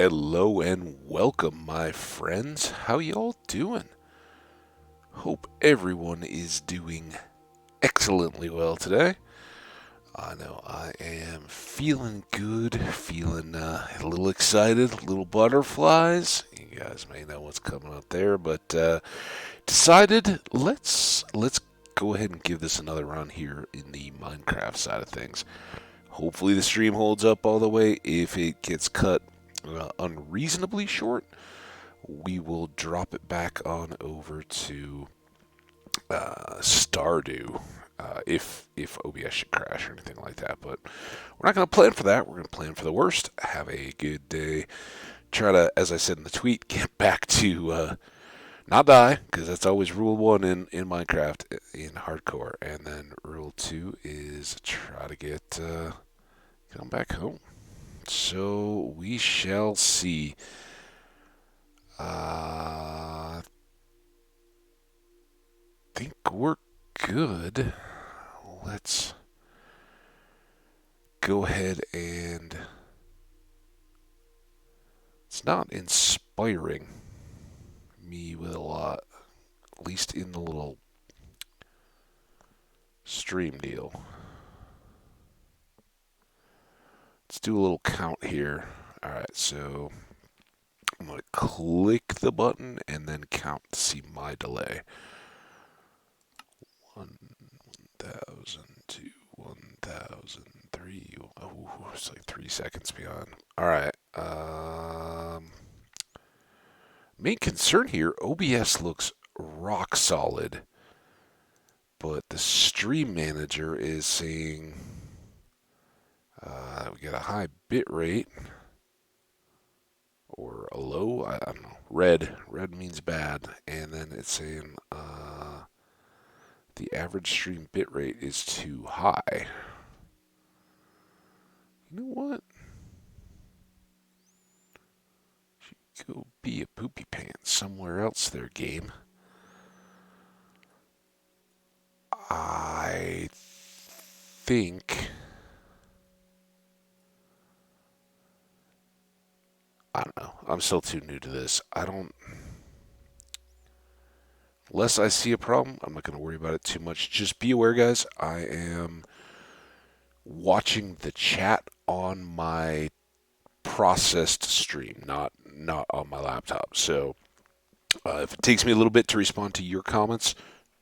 Hello and welcome, my friends. How y'all doing? Hope everyone is doing excellently well today. I know I am feeling good, feeling a little excited, a little butterflies. You guys may know what's coming up there, but decided let's go ahead and give this another run here in the Minecraft side of things. Hopefully the stream holds up all the way. If it gets cut unreasonably short, we will drop it back on over to Stardew if OBS should crash or anything like that. But we're not going to plan for that. We're going to plan for the worst. Have a good day. Try to, as I said in the tweet, get back to not die, because that's always rule one in Minecraft in hardcore. And then rule two is try to come back home. So we shall see. I think we're good. Let's go ahead and... It's not inspiring me with a lot, at least in the little stream deal. Let's do a little count here. Alright, so I'm going to click the button and then count to see my delay. 1,000, 2, 1,003. Oh, it's like 3 seconds beyond. Alright. Main concern here, OBS looks rock solid, but the stream manager is saying we get a high bit rate or a low, I don't know. Red means bad, and then it's saying the average stream bit rate is too high. You know what? Go be a poopy pants somewhere else there, game. I think... I don't know. I'm still too new to this. Unless I see a problem, I'm not going to worry about it too much. Just be aware, guys, I am watching the chat on my processed stream, not on my laptop. So if it takes me a little bit to respond to your comments,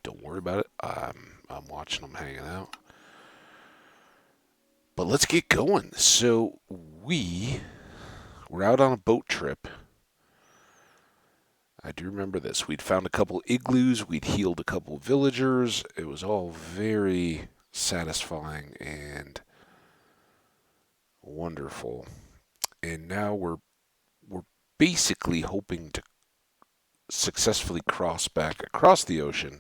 don't worry about it. I'm watching them hanging out. But let's get going. So we're out on a boat trip. I do remember this. We'd found a couple igloos. We'd healed a couple villagers. It was all very satisfying and wonderful. And now we're basically hoping to successfully cross back across the ocean,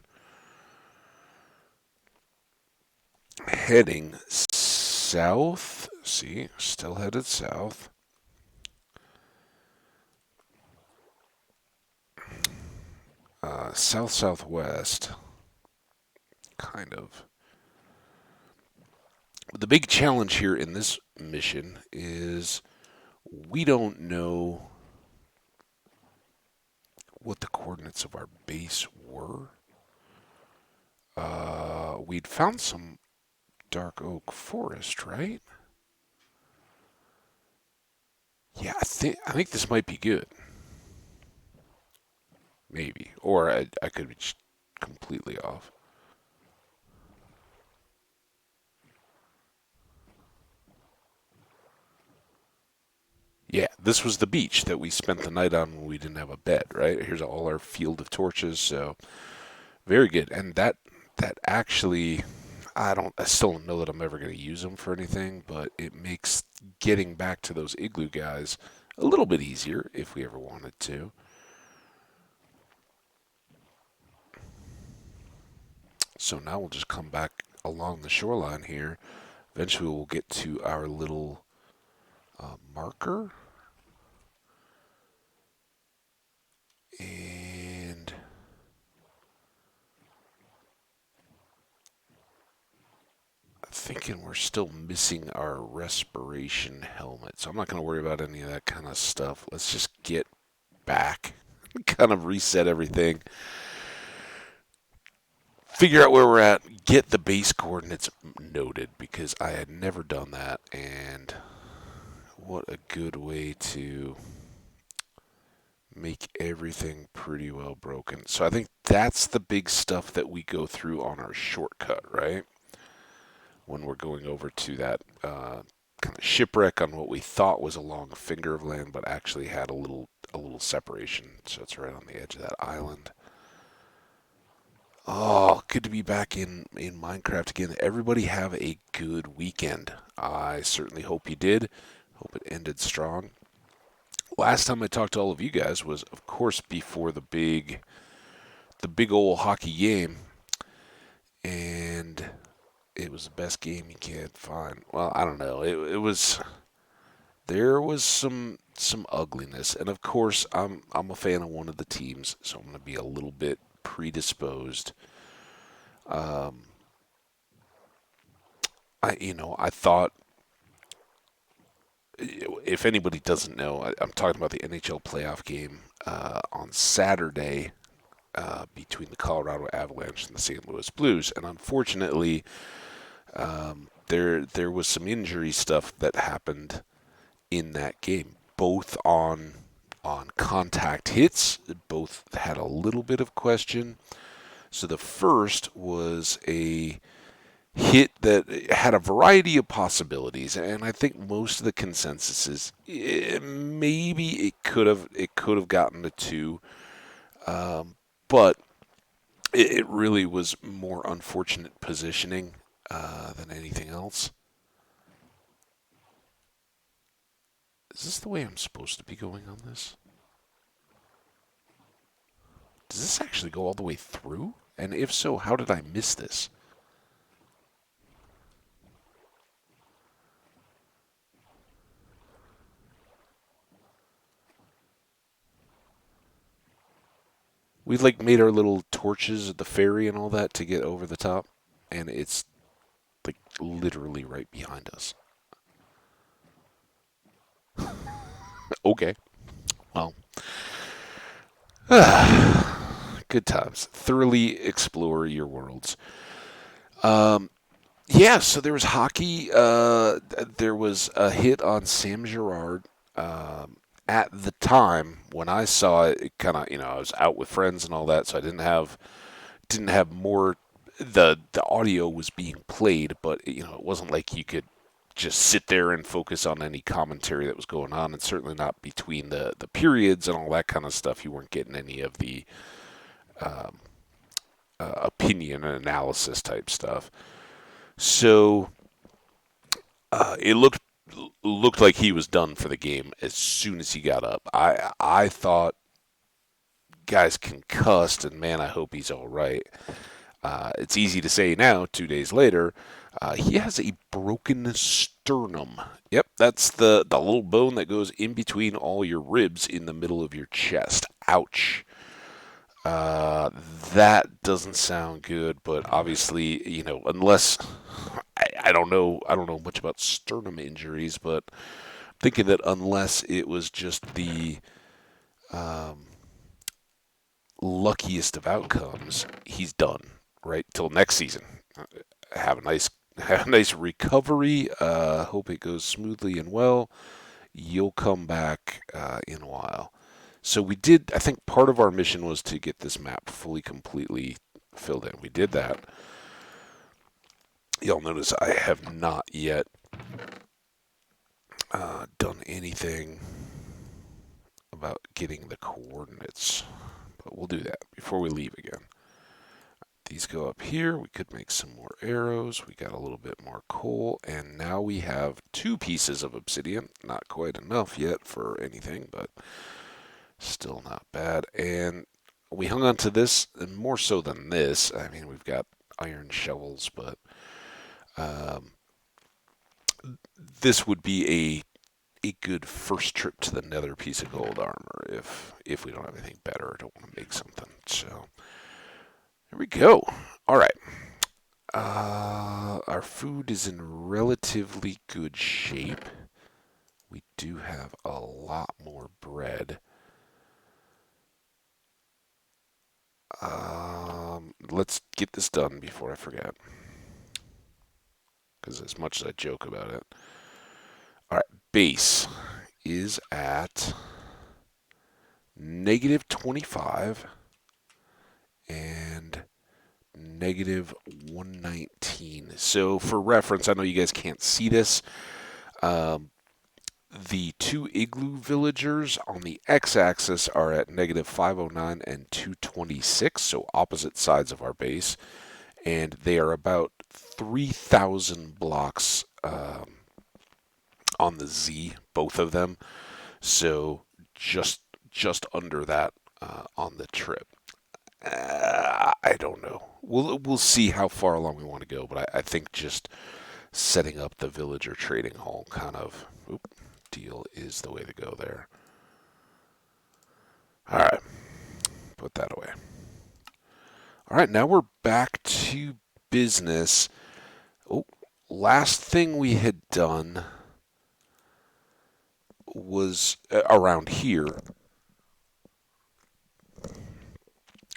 heading south. See, still headed south. South-southwest, kind of. But the big challenge here in this mission is we don't know what the coordinates of our base were. We'd found some dark oak forest, right? Yeah, I think this might be good. Maybe. Or I could be completely off. Yeah, this was the beach that we spent the night on when we didn't have a bed, right? Here's all our field of torches, so very good. And that actually, I still don't know that I'm ever going to use them for anything, but it makes getting back to those igloo guys a little bit easier if we ever wanted to. So now we'll just come back along the shoreline here. Eventually we'll get to our little marker. And I thinking we're still missing our respiration helmet, so I'm not going to worry about any of that kind of stuff. Let's just get back, kind of reset everything, figure out where we're at, get the base coordinates noted because I had never done that, and what a good way to make everything pretty well broken. So I think that's the big stuff that we go through on our shortcut, right? When we're going over to that kind of shipwreck on what we thought was along a finger of land, but actually had a little separation. So it's right on the edge of that island. Oh, good to be back in Minecraft again. Everybody have a good weekend. I certainly hope you did. Hope it ended strong. Last time I talked to all of you guys was, of course, before the big old hockey game, and it was the best game you can't find. Well, I don't know. It was there was some ugliness, and of course, I'm a fan of one of the teams, so I'm going to be a little bit predisposed. Um, I thought if anybody doesn't know, I'm talking about the NHL playoff game on Saturday between the Colorado Avalanche and the St. Louis Blues, and unfortunately, there was some injury stuff that happened in that game, both on contact hits. Both had a little bit of question. So the first was a hit that had a variety of possibilities, and I think most of the consensus is maybe it could have gotten to two, but it really was more unfortunate positioning than anything else. Is this the way I'm supposed to be going on this? Does this actually go all the way through? And if so, how did I miss this? We like made our little torches at the ferry and all that to get over the top, and it's like literally right behind us. Okay, well, good times. Thoroughly explore your worlds. Um, yeah, so there was hockey. There was a hit on Sam Gerard. At the time when I saw it, it kind of I was out with friends and all that, so I didn't have more. The audio was being played, but it wasn't like you could just sit there and focus on any commentary that was going on, and certainly not between the periods and all that kind of stuff. You weren't getting any of the opinion and analysis type stuff. So it looked like he was done for the game as soon as he got up. I thought guy's concussed, and man, I hope he's all right. It's easy to say now, 2 days later. He has a broken sternum. Yep, that's the little bone that goes in between all your ribs in the middle of your chest. Ouch. Uh, that doesn't sound good, but obviously, unless I don't know much about sternum injuries, but I'm thinking that unless it was just the um, luckiest of outcomes, he's done right till next season. Have a nice have a nice recovery. Hope it goes smoothly and well. You'll come back in a while. So we did. I think part of our mission was to get this map fully, completely filled in. We did that. You'll notice I have not yet done anything about getting the coordinates, but we'll do that before we leave again. These go up here. We could make some more arrows. We got a little bit more coal, and now we have 2 pieces of obsidian. Not quite enough yet for anything, but still not bad. And we hung on to this, and more so than this. I mean, we've got iron shovels, but um, this would be a good first trip to the Nether piece of gold armor if we don't have anything better. I don't want to make something. So here we go. All right. Our food is in relatively good shape. We do have a lot more bread. Let's get this done before I forget, because as much as I joke about it. All right, base is at -25 and -119. So for reference, I know you guys can't see this. Um, the two igloo villagers on the x-axis are at -509 and 226, so opposite sides of our base, and they are about 3,000 blocks on the Z, both of them. So just just under that on the trip. I don't know. We'll see how far along we want to go, but I think just setting up the villager trading hall kind of deal is the way to go there. All right, put that away. All right, now we're back to business. Oh, last thing we had done was around here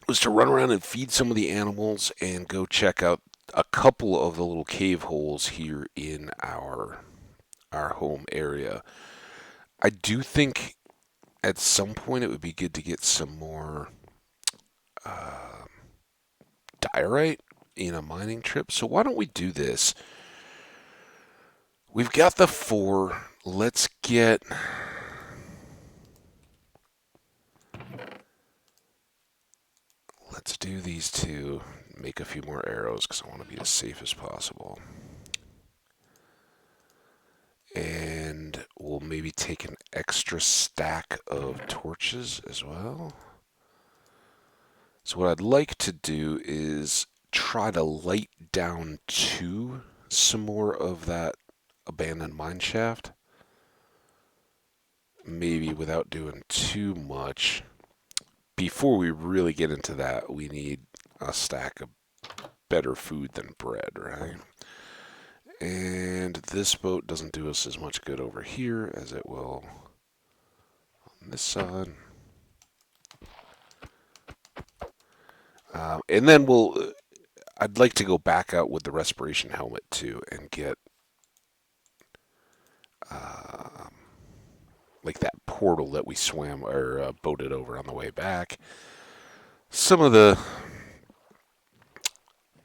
was to run around and feed some of the animals and go check out a couple of the little cave holes here in our home area. I do think at some point it would be good to get some more uh, diorite in a mining trip. So why don't we do this? We've got the four. Let's do these two. Make a few more arrows because I want to be as safe as possible. And we'll maybe take an extra stack of torches as well. So what I'd like to do is try to light down to some more of that abandoned mine shaft. Maybe without doing too much. Before we really get into that, we need a stack of better food than bread, right? And this boat doesn't do us as much good over here as it will on this side. And then I'd like to go back out with the respiration helmet too and get um, like that portal that we swam or boated over on the way back. Some of the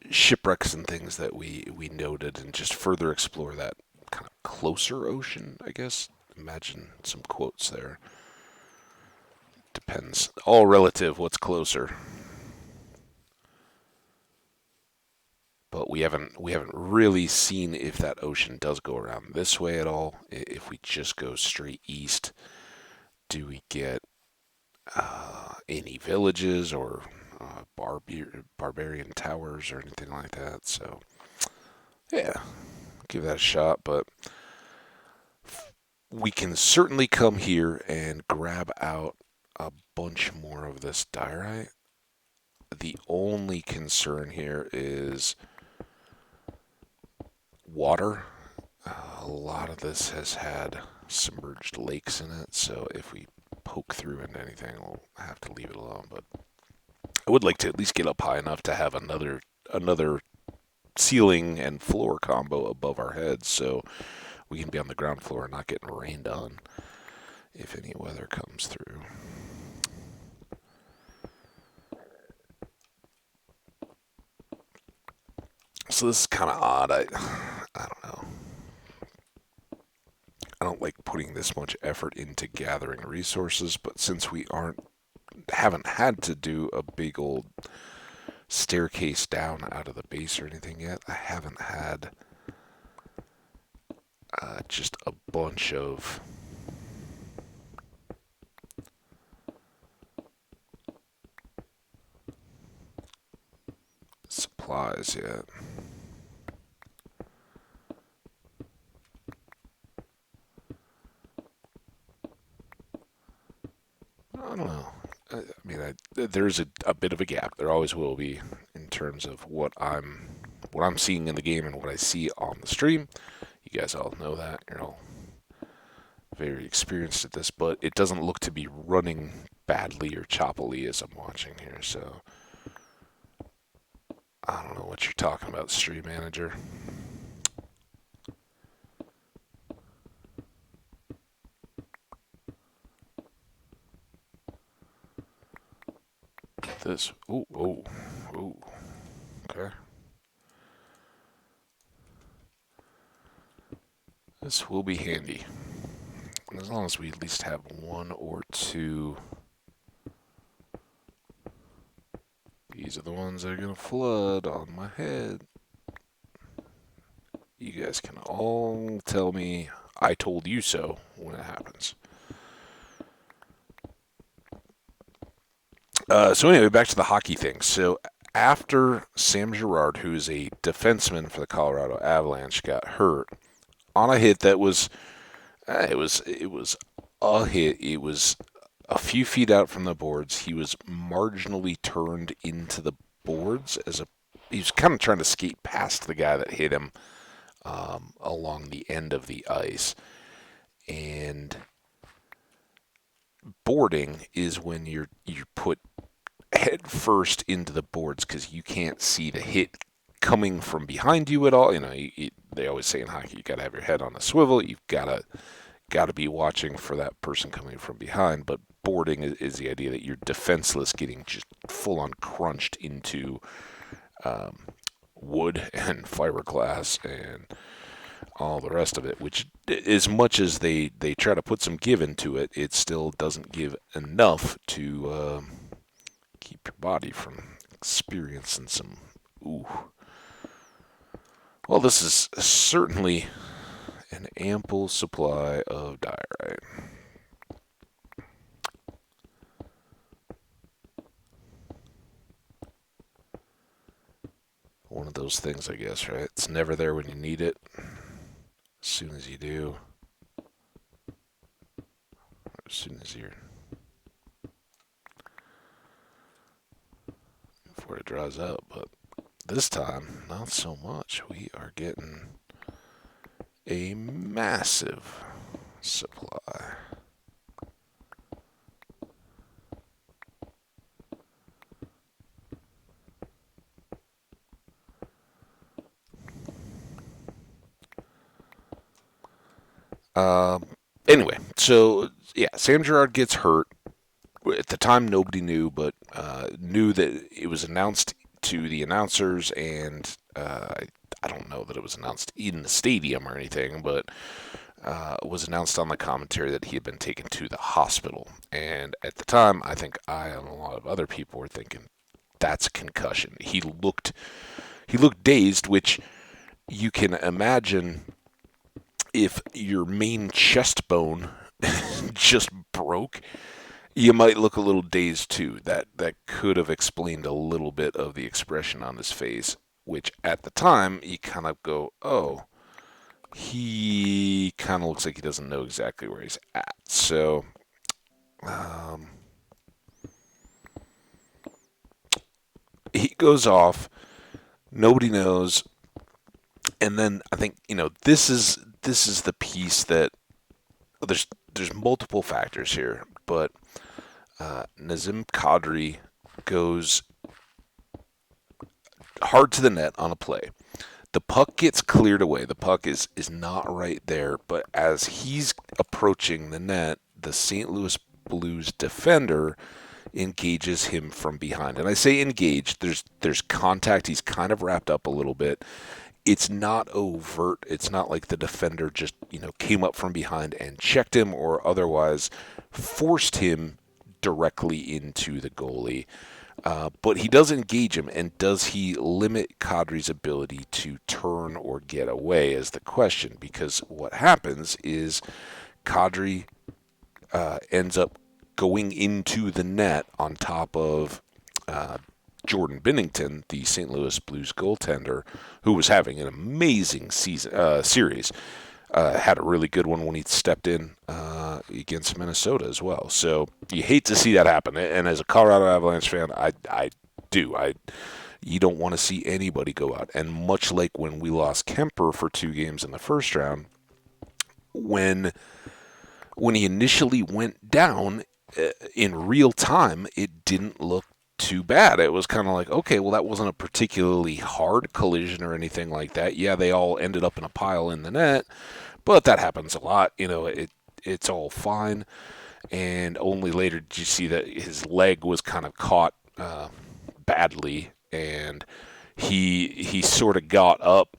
shipwrecks and things that we noted, and just further explore that kind of closer ocean, I guess. Imagine some quotes there. Depends. All relative. What's closer? But we haven't really seen if that ocean does go around this way at all. If we just go straight east, do we get any villages or barbarian towers or anything like that? So yeah, give that a shot. But we can certainly come here and grab out a bunch more of this diorite. The only concern here is water. A lot of this has had submerged lakes in it, so if we poke through into anything, we'll have to leave it alone. But I would like to at least get up high enough to have another ceiling and floor combo above our heads, so we can be on the ground floor and not getting rained on if any weather comes through. So this is kind of odd. I don't know. I don't like putting this much effort into gathering resources, but since we haven't had to do a big old staircase down out of the base or anything yet, I haven't had just a bunch of supplies yet. I don't know. There's a bit of a gap. There always will be in terms of what I'm what I'm seeing in the game and what I see on the stream. You guys all know that. You're all very experienced at this, but it doesn't look to be running badly or choppily as I'm watching here. So I don't know what you're talking about, Stream Manager. This. Oh, oh, oh. Okay. This will be handy. As long as we at least have one or two. These are the ones that are going to flood on my head. You guys can all tell me I told you so when it happens. So anyway, back to the hockey thing. So after Sam Girard, who is a defenseman for the Colorado Avalanche, got hurt on a hit that was, it was a hit. It was a few feet out from the boards. He was marginally turned into the boards he was kind of trying to skate past the guy that hit him along the end of the ice. And boarding is when you put head first into the boards because you can't see the hit coming from behind you at all. They always say in hockey you got to have your head on a swivel. You've got to be watching for that person coming from behind. But boarding is the idea that you're defenseless, getting just full on crunched into wood and fiberglass and all the rest of it, which as much as they try to put some give into it, it still doesn't give enough to keep your body from experiencing some ooh. Well, this is certainly an ample supply of diorite. One of those things, I guess, right? It's never there when you need it. As soon as you do, as soon as you're before it dries up, but this time, not so much. We are getting a massive supply. Anyway, so yeah, Sam Girard gets hurt. At the time, nobody knew, but knew that it was announced to the announcers, and I don't know that it was announced in the stadium or anything, but it was announced on the commentary that he had been taken to the hospital. And at the time, I think I and a lot of other people were thinking that's a concussion. He looked dazed, which you can imagine if your main chest bone just broke, you might look a little dazed too. That could have explained a little bit of the expression on his face, which at the time you kind of go, oh, he kind of looks like he doesn't know exactly where he's at. So, he goes off. Nobody knows. And then I think this is the piece that there's multiple factors here, but Nazem Kadri goes hard to the net on a play. The puck gets cleared away. The puck is not right there, but as he's approaching the net, the St. Louis Blues defender engages him from behind. And I say engaged, there's contact. He's kind of wrapped up a little bit. It's not overt. It's not like the defender just, came up from behind and checked him or otherwise forced him directly into the goalie. But he does engage him, and does he limit Kadri's ability to turn or get away is the question, because what happens is Kadri ends up going into the net on top of Jordan Binnington, the St. Louis Blues goaltender, who was having an amazing series. Had a really good one when he stepped in against Minnesota as well. So you hate to see that happen. And as a Colorado Avalanche fan, I do. You don't want to see anybody go out. And much like when we lost Kemper for 2 games in the first round, when he initially went down in real time, it didn't look too bad. It was kind of like, okay, well, that wasn't a particularly hard collision or anything like that. Yeah, they all ended up in a pile in the net, but that happens a lot. It's all fine. And only later did you see that his leg was kind of caught badly, and he sort of got up,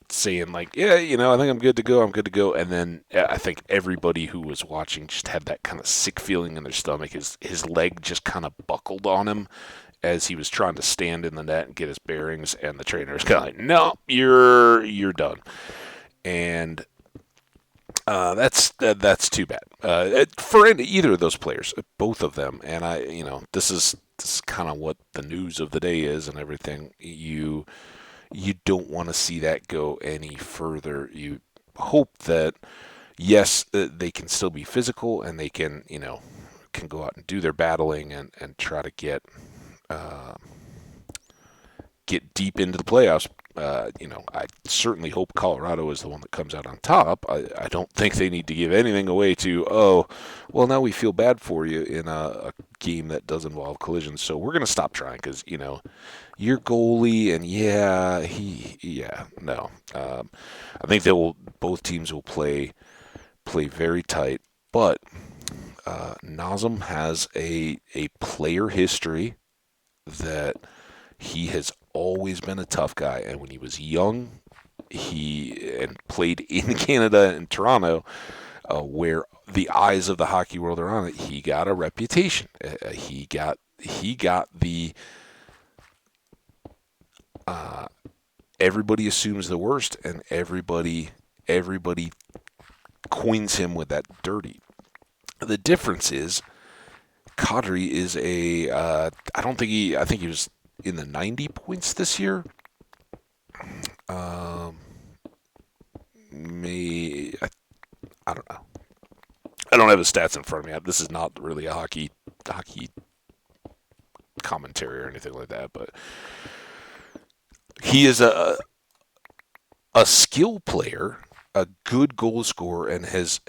saying like, yeah, I think I'm good to go. I'm good to go. And then I think everybody who was watching just had that kind of sick feeling in their stomach. His leg just kind of buckled on him as he was trying to stand in the net and get his bearings, and the trainer was kind of like, no, you're done. And that's too bad for either of those players, both of them. And this is kind of what the news of the day is and everything. You don't want to see that go any further. You hope that yes, they can still be physical and they can go out and do their battling and try to uh, get deep into the playoffs. I certainly hope Colorado is the one that comes out on top. I don't think they need to give anything away to, oh, well, now we feel bad for you in a game that does involve collisions, so we're going to stop trying because, your goalie, and no. I think both teams will play very tight, but Nazem has a player history that he has always been a tough guy, and when he was young, he played in Canada and Toronto, where the eyes of the hockey world are on it. He got a reputation. He got the everybody assumes the worst, and everybody coins him with that dirty. The difference is Kadri is I think he was in the 90 points this year. Um, I don't know. I don't have his stats in front of me. This is not really a hockey commentary or anything like that, but he is a skill player, a good goal scorer, and has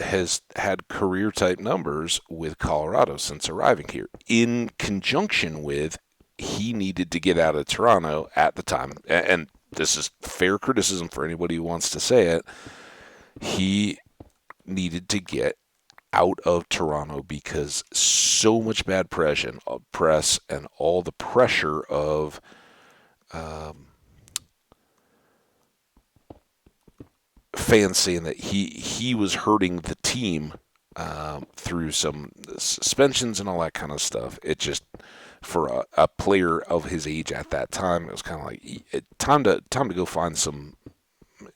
had career type numbers with Colorado since arriving here. In conjunction with, he needed to get out of Toronto at the time, and this is fair criticism for anybody who wants to say it. He needed to get out of Toronto because so much bad press and all the pressure of fans saying that he was hurting the team through some suspensions and all that kind of stuff. It just, for a player of his age at that time, it was kind of like time to go find some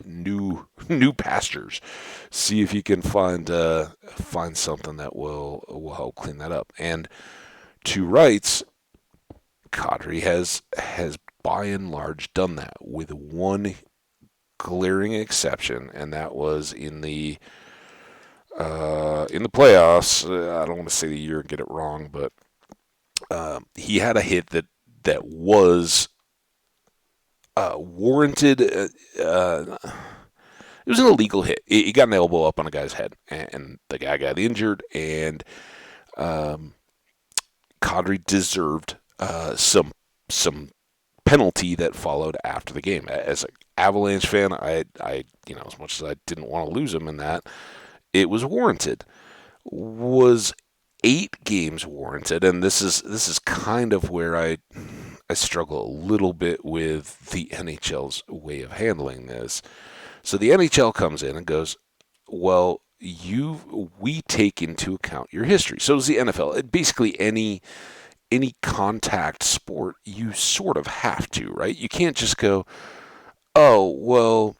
new pastures. See if you can find something that will help clean that up. And to rights, Kadri has by and large done that, with one glaring exception, and that was in the playoffs. I don't want to say the year and get it wrong, but he had a hit that was warranted. It was an illegal hit. He got an elbow up on a guy's head, and the guy got injured, and Kadri deserved some penalty that followed after the game. As an Avalanche fan, I as much as I didn't want to lose him in that, it was warranted. Was 8 games warranted, and this is kind of where I struggle a little bit with the NHL's way of handling this. So the NHL comes in and goes, well, we take into account your history. So does the NFL. Basically, any contact sport, you sort of have to, right? You can't just go, oh, well,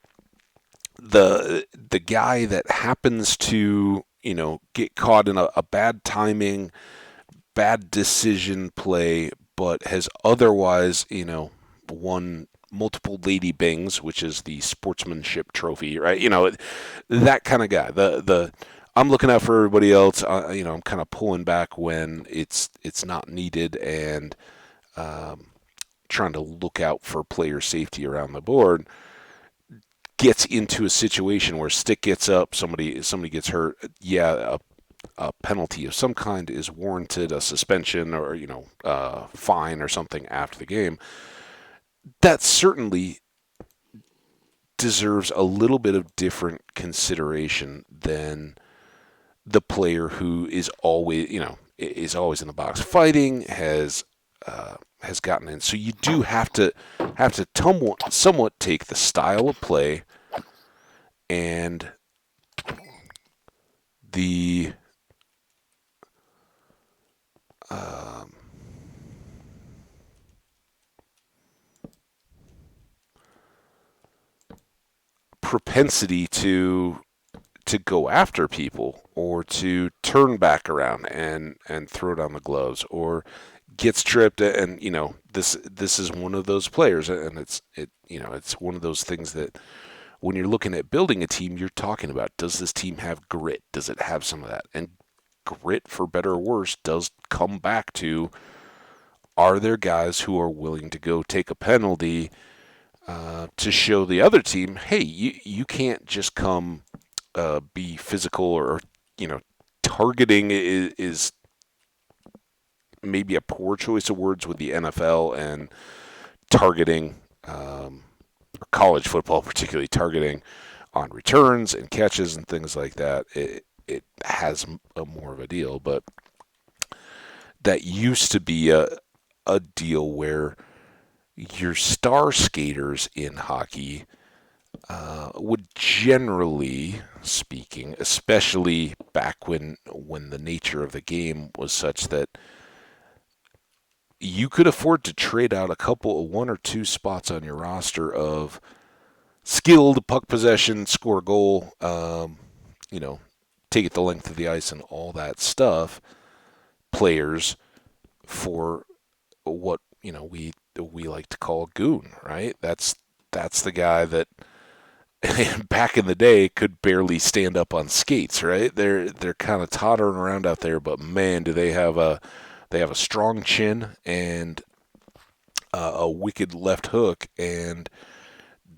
the guy that happens to, get caught in a bad timing, bad decision play, but has otherwise, won multiple Lady Bings, which is the sportsmanship trophy, right? That kind of guy. The I'm looking out for everybody else. I'm kind of pulling back when it's not needed, and trying to look out for player safety around the board, gets into a situation where stick gets up, somebody gets hurt, yeah, a penalty of some kind is warranted, a suspension or fine or something after the game. That certainly deserves a little bit of different consideration than the player who is always in the box fighting, has gotten in. So you do have to somewhat take the style of play and the um, propensity to go after people or to turn back around and throw down the gloves or gets tripped. And this is one of those players, and it's one of those things that when you're looking at building a team, you're talking about, does this team have grit? Does it have some of that? And grit, for better or worse, does come back to, are there guys who are willing to go take a penalty to show the other team, hey, you can't just come be physical, or targeting is maybe a poor choice of words with the NFL and targeting, college football, particularly targeting on returns and catches and things like that. It has a more of a deal, but that used to be a deal where your star skaters in hockey would, generally speaking, especially back when the nature of the game was such that you could afford to trade out a couple of one or two spots on your roster of skilled puck possession, score a goal, you know, take it the length of the ice and all that stuff, players, for what we like to call a goon, right? That's the guy that back in the day could barely stand up on skates, right? They're kind of tottering around out there, but man, do they have a strong chin and a wicked left hook, and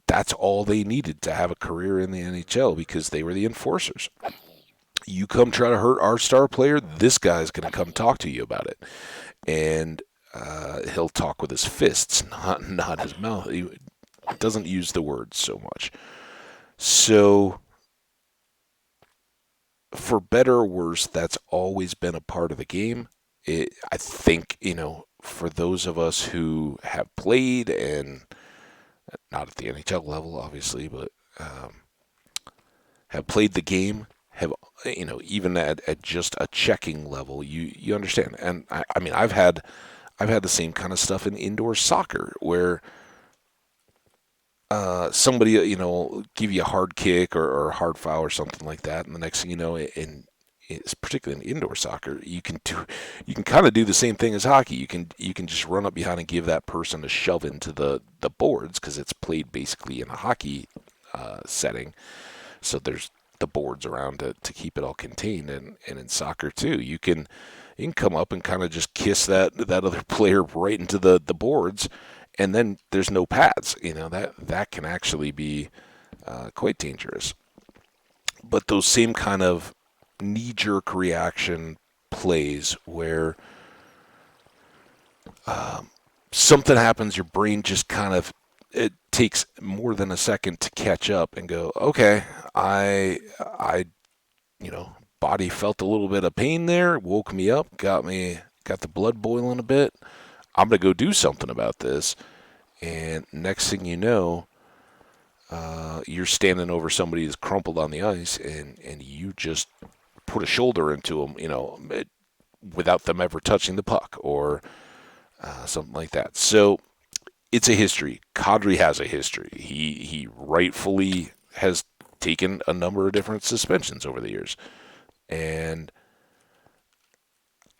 that's all they needed to have a career in the NHL because they were the enforcers. You come try to hurt our star player, this guy's going to come talk to you about it, and he'll talk with his fists, not his mouth. He doesn't use the words so much. So, for better or worse, that's always been a part of the game. I think, for those of us who have played, and not at the NHL level, obviously, but have played the game, have, even at just a checking level, you understand. And I mean, I've had the same kind of stuff in indoor soccer where somebody, give you a hard kick or a hard foul or something like that, and the next thing you know, it's particularly in indoor soccer, you can kind of do the same thing as hockey. You can just run up behind and give that person a shove into the boards because it's played basically in a hockey setting. So there's the boards around to keep it all contained, and in soccer too, you can come up and kind of just kiss that other player right into the boards, and then there's no pads. That can actually be quite dangerous. But those same kind of knee-jerk reaction plays where something happens, your brain just kind of, it takes more than a second to catch up and go, okay, I body felt a little bit of pain there, woke me up, got the blood boiling a bit. I'm gonna go do something about this. And next thing you know, you're standing over somebody who's crumpled on the ice, and you just put a shoulder into them, without them ever touching the puck or something like that. So it's a history. Kadri has a history. He rightfully has taken a number of different suspensions over the years, and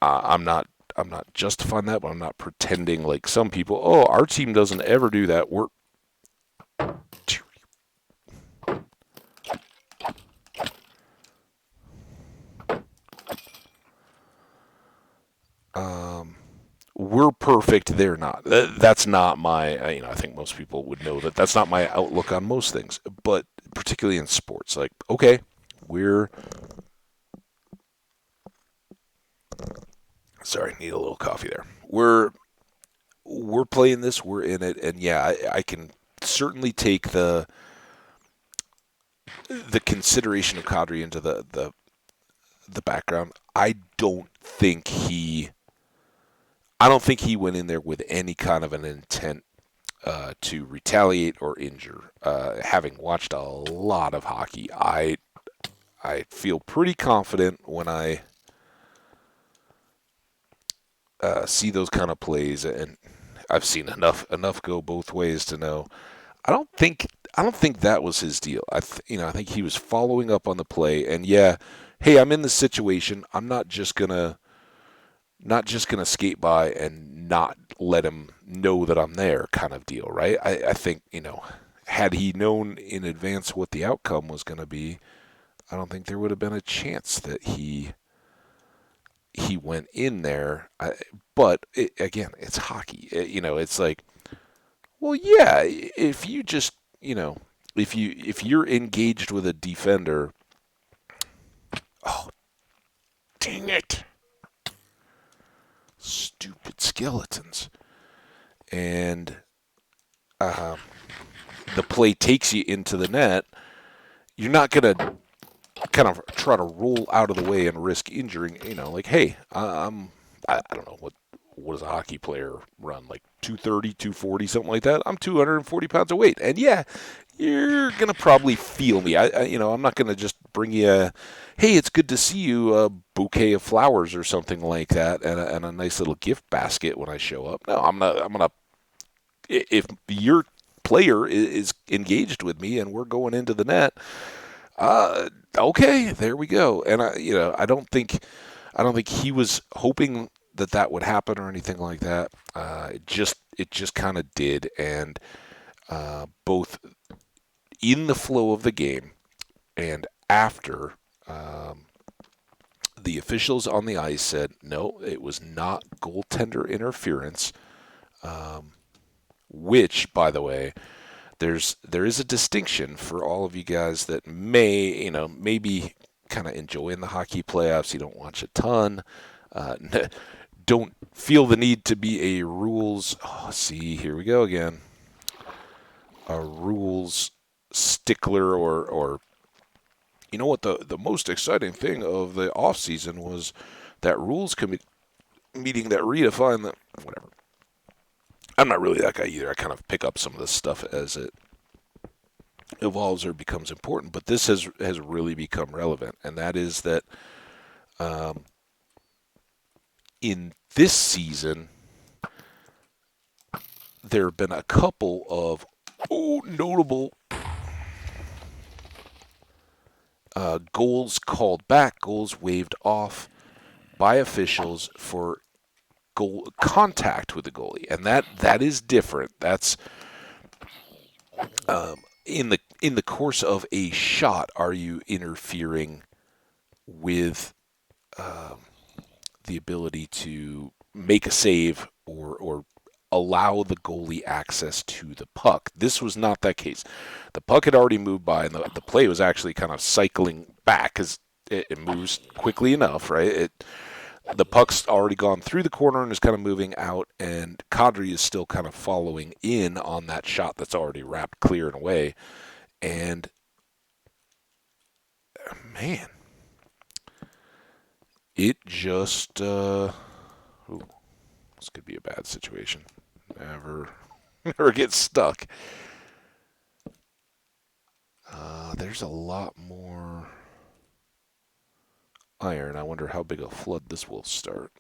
I'm not justifying that, but I'm not pretending like some people. Oh, our team doesn't ever do that. we're perfect, they're not. That's not my, I think most people would know that that's not my outlook on most things, but particularly in sports. Like, okay, we're, sorry, need a little coffee there. We're playing this, we're in it, and yeah, I can certainly take the consideration of Kadri into the background. I don't think he went in there with any kind of an intent to retaliate or injure. Having watched a lot of hockey, I feel pretty confident when I see those kind of plays, and I've seen enough go both ways to know. I don't think I don't think that was his deal. I think he was following up on the play, and yeah, hey, I'm in the situation. I'm not just gonna skate by and not let him know that I'm there, kind of deal, right? I think had he known in advance what the outcome was going to be, I don't think there would have been a chance that he went in there. But again, it's hockey. It's like, well, yeah, if you just, if you're engaged with a defender, oh, dang it, stupid skeletons, and um, the play takes you into the net, you're not gonna kind of try to roll out of the way and risk injuring. Like, hey, I don't know what does a hockey player run, like 230, 240, something like that. I'm 240 pounds of weight, and yeah, you're gonna probably feel me. I'm not gonna just bring you hey, it's good to see you, a bouquet of flowers or something like that, and a nice little gift basket when I show up. No, I'm gonna if your player is engaged with me and we're going into the net, okay, there we go. And I don't think he was hoping that that would happen or anything like that. It just kind of did, and both in the flow of the game and after, the officials on the ice said no, it was not goaltender interference. Um, which, by the way, there is a distinction for all of you guys that maybe kind of enjoying the hockey playoffs. You don't watch a ton. Uh, don't feel the need to be a rules. Oh, see, here we go again. A rules stickler, or you know what, the most exciting thing of the off season was that rules committee meeting that redefined that, whatever. I'm not really that guy either. I kind of pick up some of this stuff as it evolves or becomes important, but this has really become relevant, and that is that um, in this season there have been a couple of notable goals called back, goals waved off by officials for goal contact with the goalie, and that is different. That's in the course of a shot. Are you interfering with um, the ability to make a save or allow the goalie access to the puck? This was not that case. The puck had already moved by, and the play was actually kind of cycling back because it moves quickly enough, right? The puck's already gone through the corner and is kind of moving out, and Kadri is still kind of following in on that shot that's already wrapped clear and away. And man, it just ooh, this could be a bad situation. Never, never get stuck. There's a lot more iron. I wonder how big a flood this will start.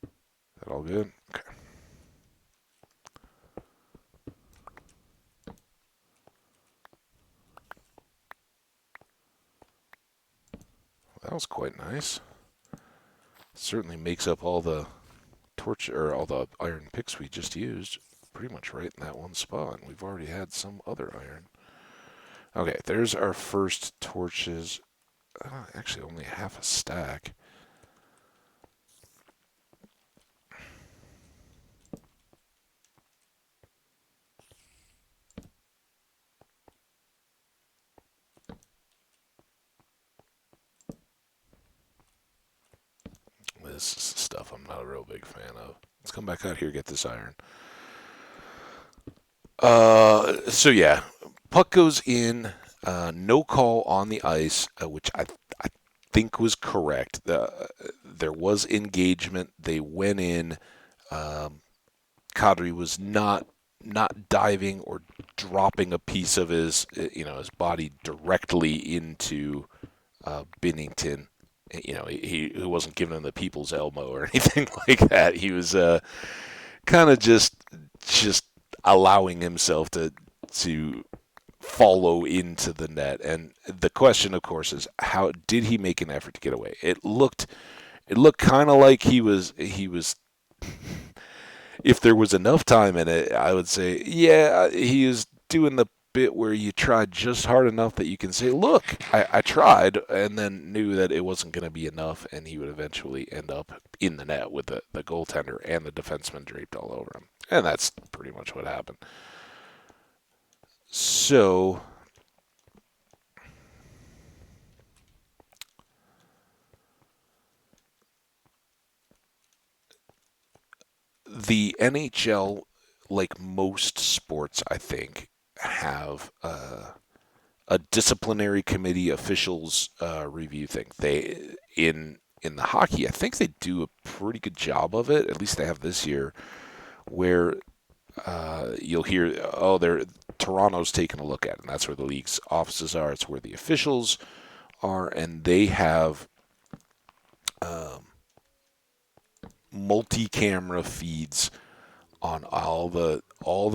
Is that all good? Okay. That was quite nice. Certainly makes up all the torch or all the iron picks we just used. pretty much right in that one spot. We've already had some other iron. Okay, there's our first torches. Actually, only half a stack. This is stuff I'm not a real big fan of. Let's come back out here, get this iron. So yeah, puck goes in. No call on the ice, which I think was correct. There was engagement. They went in. Um, Kadri was not diving or dropping a piece of his body directly into Binnington. He wasn't giving him the people's elbow or anything like that. He was kind of just allowing himself to follow into the net. And the question, of course, is how did he make an effort to get away? It looked kind of like he was. If there was enough time in it, I would say, yeah, he is doing the bit where you tried just hard enough that you can say, look, I tried, and then knew that it wasn't going to be enough, and he would eventually end up in the net with the goaltender and the defenseman draped all over him. And that's pretty much what happened. So, the NHL, like most sports, I think, have a disciplinary committee officials review thing. In the hockey, I think they do a pretty good job of it. At least they have this year, where you'll hear, oh, they're Toronto's taking a look at it, and that's where the league's offices are. It's where the officials are, and they have um, multi-camera feeds on all the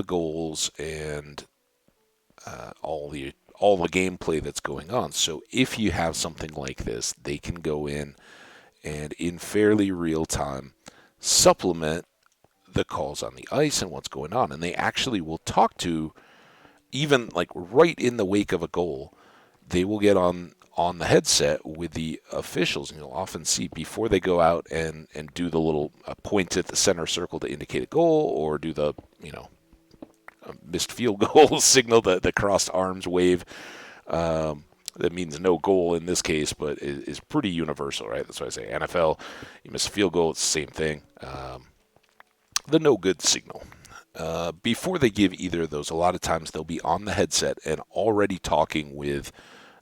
goals and all the gameplay that's going on. So if you have something like this, they can go in and in fairly real time supplement the calls on the ice and what's going on. And they actually will talk to, even like right in the wake of a goal, they will get on the headset with the officials, and you'll often see before they go out and do the little point at the center circle to indicate a goal, or do the missed field goal signal, the crossed arms wave. That means no goal in this case, but is pretty universal, right? That's why I say NFL, you miss a field goal, it's the same thing. The no good signal. Before they give either of those, a lot of times they'll be on the headset and already talking with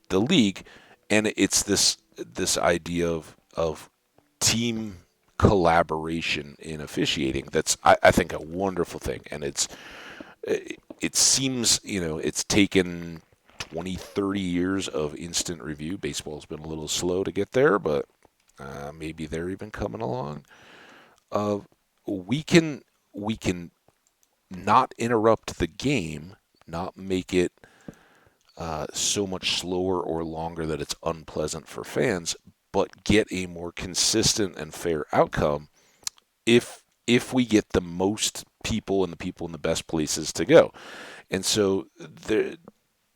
the league, and it's this idea of team collaboration in officiating. That's I think a wonderful thing, and it seems it's taken 20, 30 years of instant review. Baseball's been a little slow to get there, but maybe they're even coming along. Uh, we can not interrupt the game, not make it so much slower or longer that it's unpleasant for fans, but get a more consistent and fair outcome if we get the most people and the people in the best places to go. And so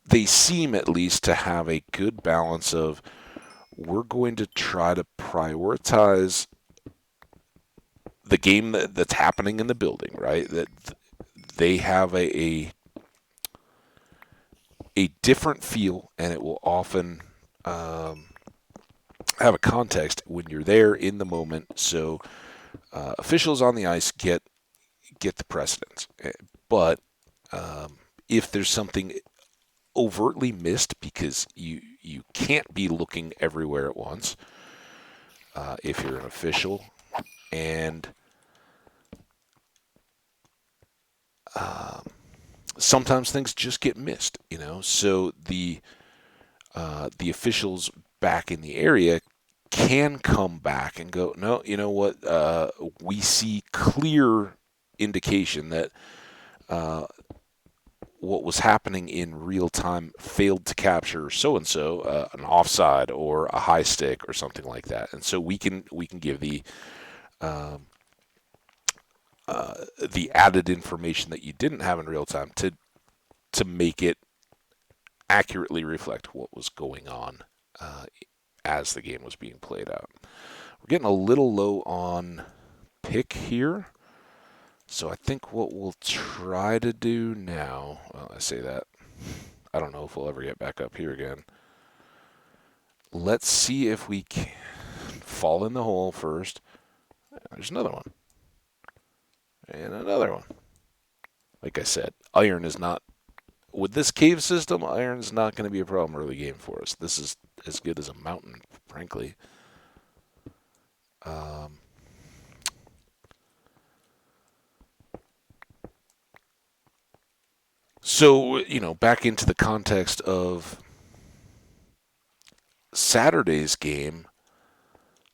they seem at least to have a good balance of, we're going to try to prioritize the game that's happening in the building, right? That they have a different feel, and it will often have a context when you're there in the moment. So officials on the ice get the precedence, but if there's something overtly missed because you can't be looking everywhere at once, if you're an official, and sometimes things just get missed, So the officials back in the area can come back and go, no, you know what? We see clear indication that what was happening in real time failed to capture so and so an offside or a high stick or something like that, and so we can give the um, the added information that you didn't have in real time to make it accurately reflect what was going on uh, as the game was being played out. We're getting a little low on pick here. So I think what we'll try to do now, well, I say that, I don't know if we'll ever get back up here again. Let's see if we can fall in the hole first. There's another one. And another one. Like I said, iron is not, with this cave system, iron is not going to be a problem early game for us. This is as good as a mountain, frankly. Um, so, back into the context of Saturday's game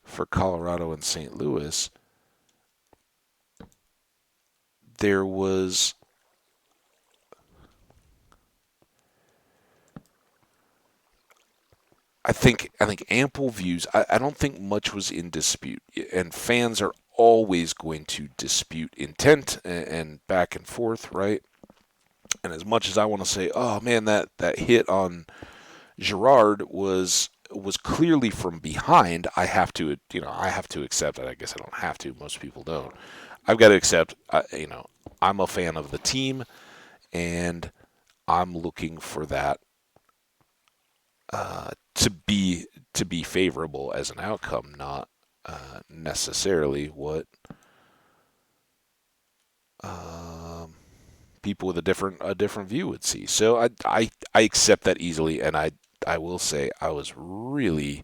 for Colorado and St. Louis, there was I think ample views. I don't think much was in dispute, and fans are always going to dispute intent and back and forth, right? And as much as I want to say, oh man, that hit on Girard was clearly from behind, I have to accept it. I guess I don't have to. Most people don't. I've got to accept. I'm a fan of the team, and I'm looking for that to be favorable as an outcome, not necessarily what um, people with a different view would see. So I accept that easily, and I will say I was really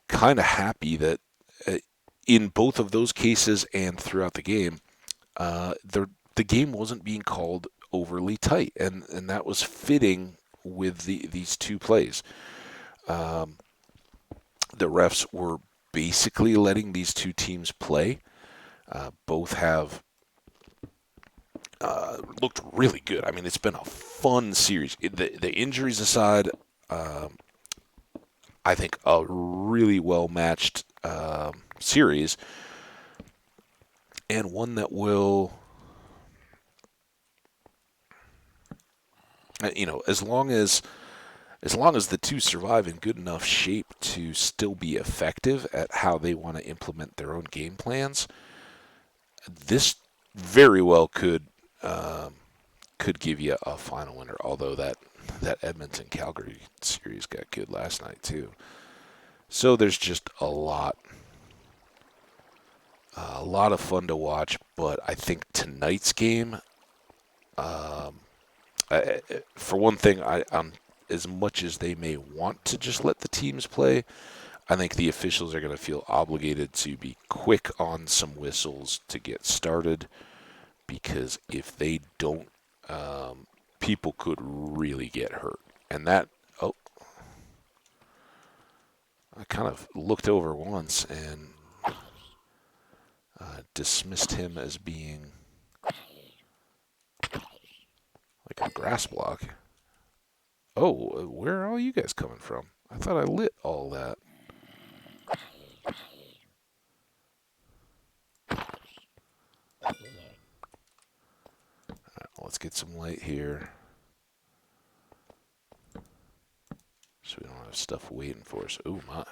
kind of happy that uh, in both of those cases and throughout the game, the game wasn't being called overly tight, and that was fitting with these two plays. Um, the refs were basically letting these two teams play. Both have looked really good. I mean, it's been a fun series. The injuries aside, um, I think a really well matched series, and one that will, as long as the two survive in good enough shape to still be effective at how they want to implement their own game plans, this very well could give you a final winner. Although that Edmonton Calgary series got good last night too. So there's just a lot of fun to watch. But I think tonight's game, um, for one thing, as much as they may want to just let the teams play, I think the officials are going to feel obligated to be quick on some whistles to get started, because if they don't, people could really get hurt. And oh, I kind of looked over once and dismissed him as being like a grass block. Oh, where are all you guys coming from? I thought I lit all that. Let's get some light here so we don't have stuff waiting for us. Oh my.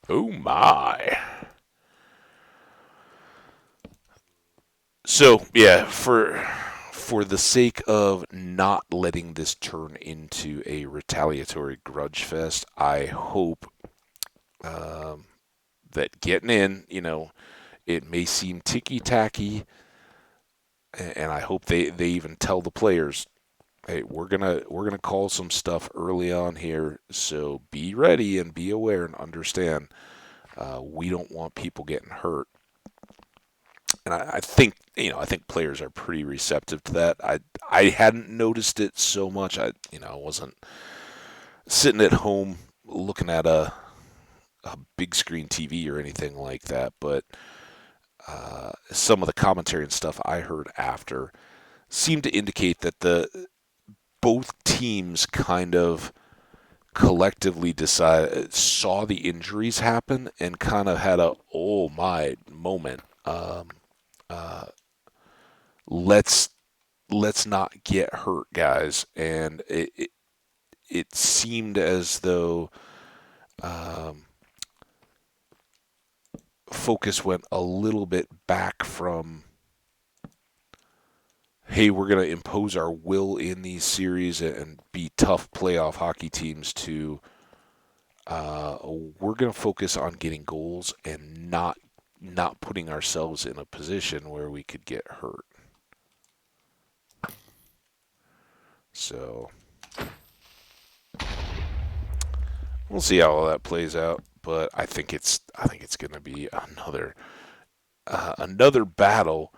Oh my. So, yeah, for the sake of not letting this turn into a retaliatory grudge fest, I hope um, that getting in, it may seem ticky tacky, and I hope they even tell the players, hey, we're gonna call some stuff early on here, so be ready and be aware and understand. We don't want people getting hurt, and I think players are pretty receptive to that. I hadn't noticed it so much. I wasn't sitting at home looking at a big screen TV or anything like that, but some of the commentary and stuff I heard after seemed to indicate that the both teams kind of collectively saw the injuries happen and kind of had a oh my moment. uh, let's let's not get hurt, guys. And it seemed as though um, focus went a little bit back from, hey, we're going to impose our will in these series and be tough playoff hockey teams, to we're going to focus on getting goals and not putting ourselves in a position where we could get hurt. So we'll see how all that plays out, but I think it's going to be another battle.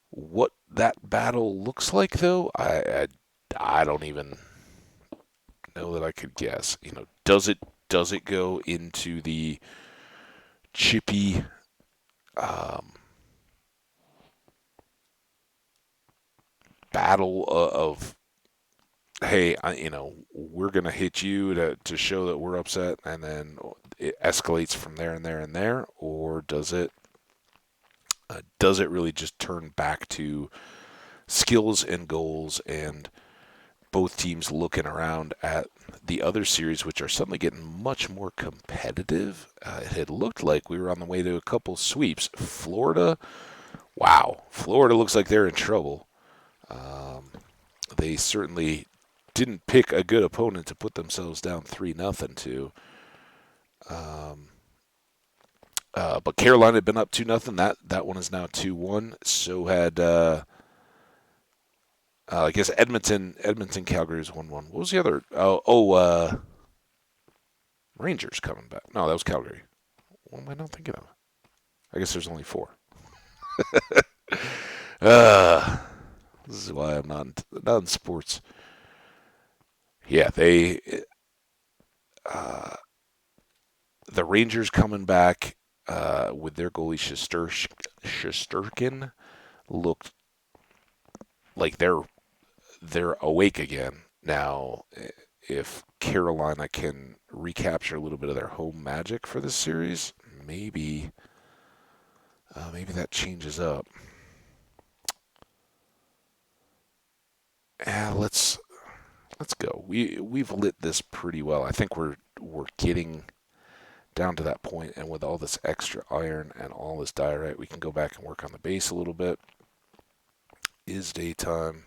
What that battle looks like, though, I don't even know that I could guess. Does it go into the chippy um, battle of, hey, we're gonna hit you to show that we're upset, and then it escalates from there and there and there, or does it really just turn back to skills and goals, and both teams looking around at the other series, which are suddenly getting much more competitive? It had looked like we were on the way to a couple sweeps. Florida, wow, Florida looks like they're in trouble. Um, they certainly didn't pick a good opponent to put themselves down 3-0 to. Um, but Carolina had been up 2-0. That one is now 2-1. So had I guess Edmonton Calgary is 1-1. What was the other? Rangers coming back. No, that was Calgary. What am I not thinking of? I guess there's only four. uh, this is why I'm not in sports. Yeah, uh, the Rangers coming back with their goalie Shesterkin looked like they're awake again now. If Carolina can recapture a little bit of their home magic for this series, maybe that changes up. Let's go. We've lit this pretty well. I think we're getting down to that point, and with all this extra iron and all this diorite, we can go back and work on the base a little bit. Is daytime.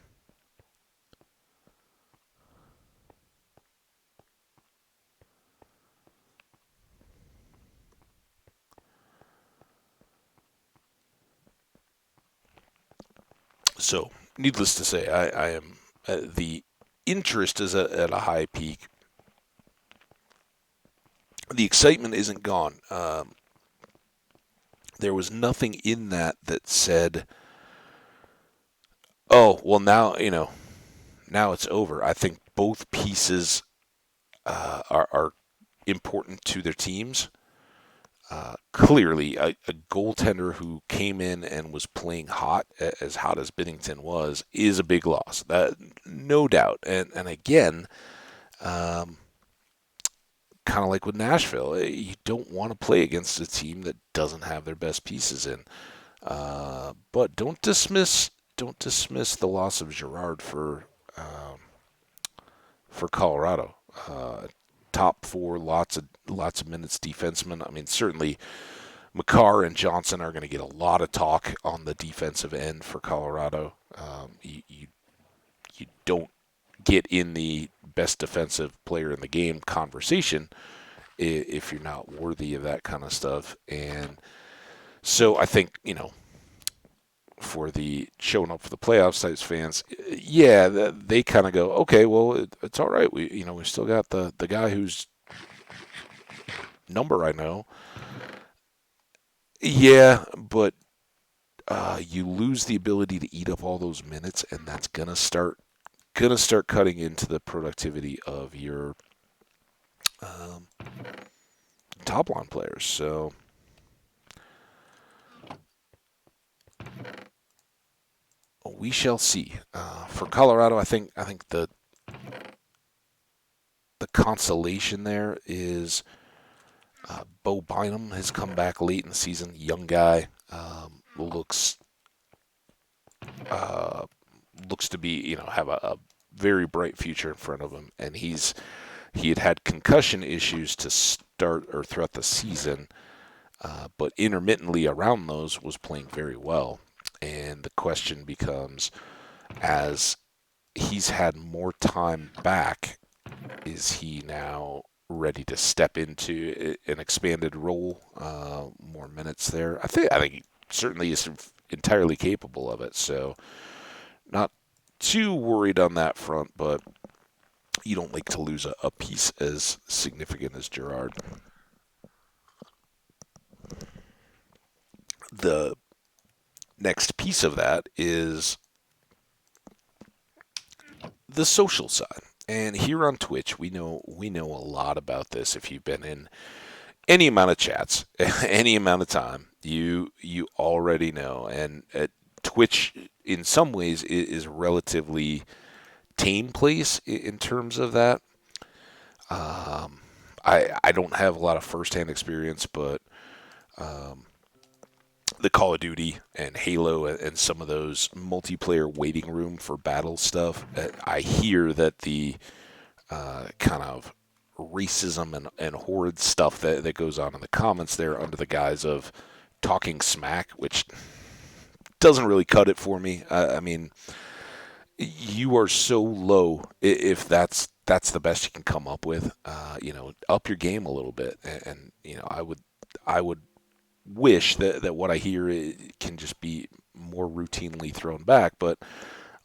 So, needless to say, I am the interest is at a high peak. The excitement isn't gone. There was nothing in that said, "Oh, well, now it's over." I think both pieces are important to their teams. Clearly, a goaltender who came in and was playing as hot as Binnington was, is a big loss. That, no doubt. And again, um, kind of like with Nashville, you don't want to play against a team that doesn't have their best pieces in. But don't dismiss the loss of Girard for Colorado. Top four, lots of minutes defenseman. I mean, certainly Makar and Johnson are going to get a lot of talk on the defensive end for Colorado. You don't get in the best defensive player in the game conversation if you're not worthy of that kind of stuff. And so I think, for the showing up for the playoffs types fans, yeah, they kind of go, okay, well, it's all right. We still got the guy whose number I know. Yeah, but you lose the ability to eat up all those minutes, and that's gonna start cutting into the productivity of your um, top line players. So we shall see. For Colorado, I think the consolation there is Bo Bynum has come back late in the season. Young guy, looks uh, looks to be, have a very bright future in front of him. And he had concussion issues to start or throughout the season, but intermittently around those was playing very well. And the question becomes, as he's had more time back, is he now ready to step into an expanded role, more minutes there? I think he certainly is entirely capable of it. So not too worried on that front, but you don't like to lose a piece as significant as Gerard. The next piece of that is the social side. And here on Twitch, we know a lot about this. If you've been in any amount of chats, any amount of time, you already know. And Twitch, in some ways, is a relatively tame place in terms of that. I don't have a lot of firsthand experience, but the Call of Duty and Halo and some of those multiplayer waiting room for battle stuff, I hear that the kind of racism and horrid stuff that goes on in the comments there under the guise of talking smack, which doesn't really cut it for me. I mean, you are so low if that's the best you can come up with. Up your game a little bit, and I would wish that what I hear can just be more routinely thrown back, but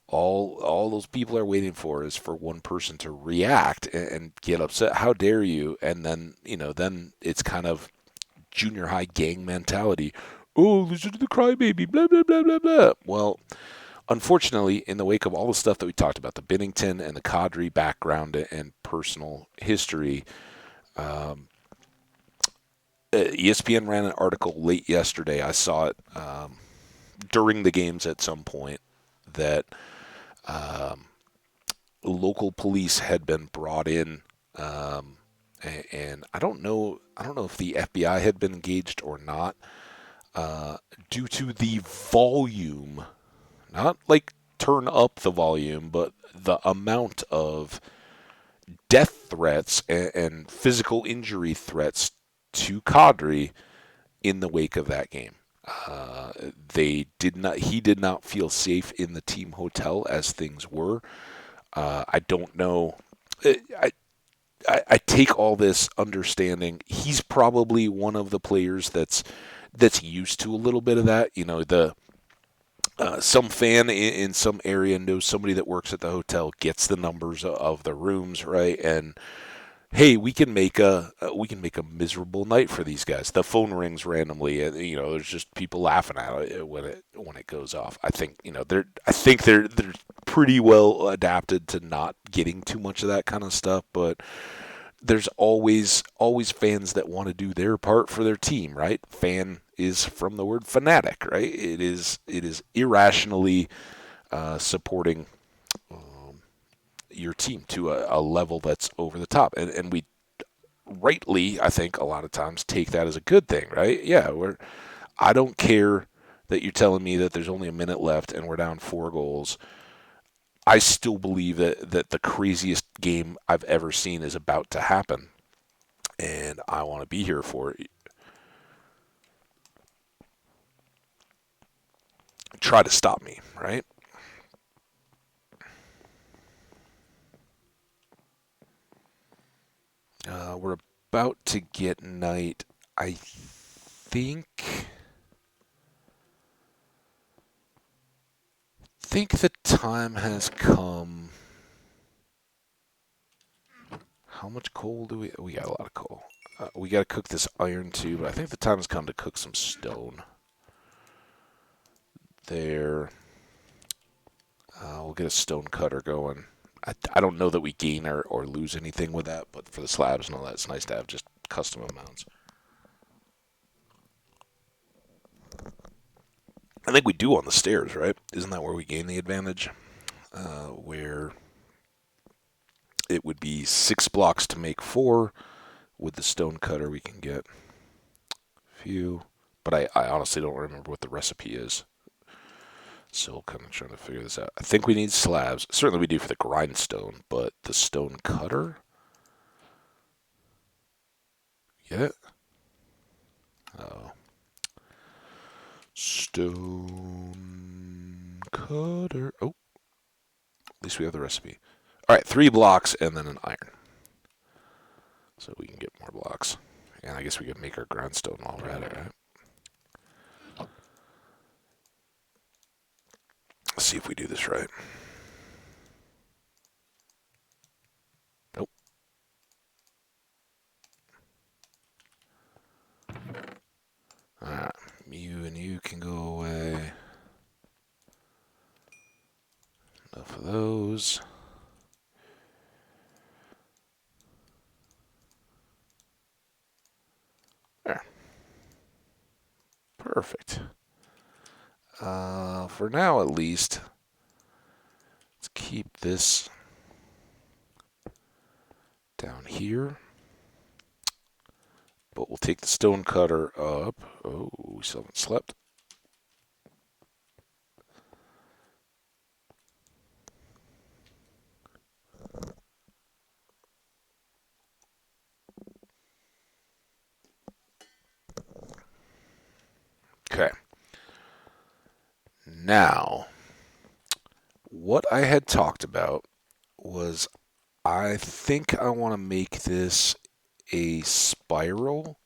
all those people are waiting for is for one person to react and get upset. How dare you? And then it's kind of junior high gang mentality. Oh, listen to the crybaby, blah blah blah blah blah. Well, unfortunately, in the wake of all the stuff that we talked about, the Bennington and the Kadri background and personal history, ESPN ran an article late yesterday. I saw it during the games at some point that local police had been brought in, and I don't know if the FBI had been engaged or not, due to the volume, not like turn up the volume, but the amount of death threats and physical injury threats to Kadri in the wake of that game. They did not. He did not feel safe in the team hotel as things were. I don't know. I take all this understanding. He's probably one of the players that's used to a little bit of that. The some fan in some area knows somebody that works at the hotel, gets the numbers of the rooms, right, and hey, we can make a miserable night for these guys. The phone rings randomly, and there's just people laughing at it when it goes off. I think they're pretty well adapted to not getting too much of that kind of stuff, but there's always fans that want to do their part for their team, right? Fan is from the word fanatic, right? It is irrationally supporting your team to a level that's over the top, and we rightly, I think, a lot of times take that as a good thing, right? Yeah, I don't care that you're telling me that there's only a minute left and we're down 4 goals. I still believe that the craziest game I've ever seen is about to happen, and I want to be here for it. Try to stop me, right? We're about to get night. I think the time has come. How much coal do we got? A lot of coal. We got to cook this iron too, but I think the time has come to cook some stone. There. We'll get a stone cutter going. I don't know that we gain or lose anything with that, but for the slabs and all that, it's nice to have just custom amounts. I think we do on the stairs, right? Isn't that where we gain the advantage? Where it would be 6 blocks to make 4. With the stone cutter, we can get a few. But I honestly don't remember what the recipe is. Still kind of trying to figure this out. I think we need slabs. Certainly we do for the grindstone, but the stone cutter? Get it? Oh. Stone cutter. Oh, at least we have the recipe. All right, 3 blocks and then an iron. So we can get more blocks. And I guess we can make our grindstone while we're at it, right? Let's see if we do this right. Nope. Alright, you and you can go away. Enough of those. There. Perfect. For now, at least, let's keep this down here. But we'll take the stone cutter up. Oh, we still haven't slept. Okay. Now, what I had talked about was I think I want to make this a spiral.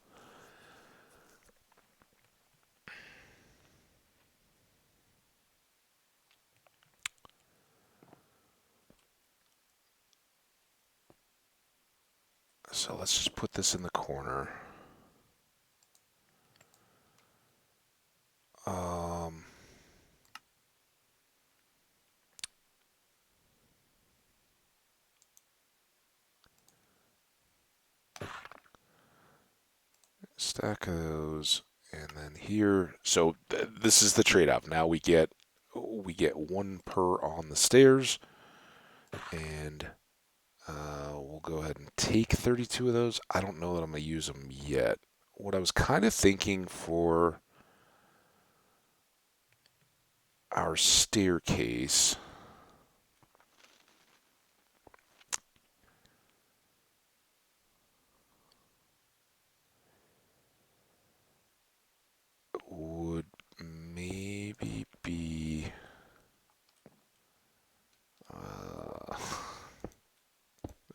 So let's just put this in the corner. Um, Stack of those, and then here. So this is the trade-off. Now we get 1 per on the stairs, and we'll go ahead and take 32 of those. I don't know that I'm gonna use them yet. What I was kind of thinking for our staircase. Would maybe be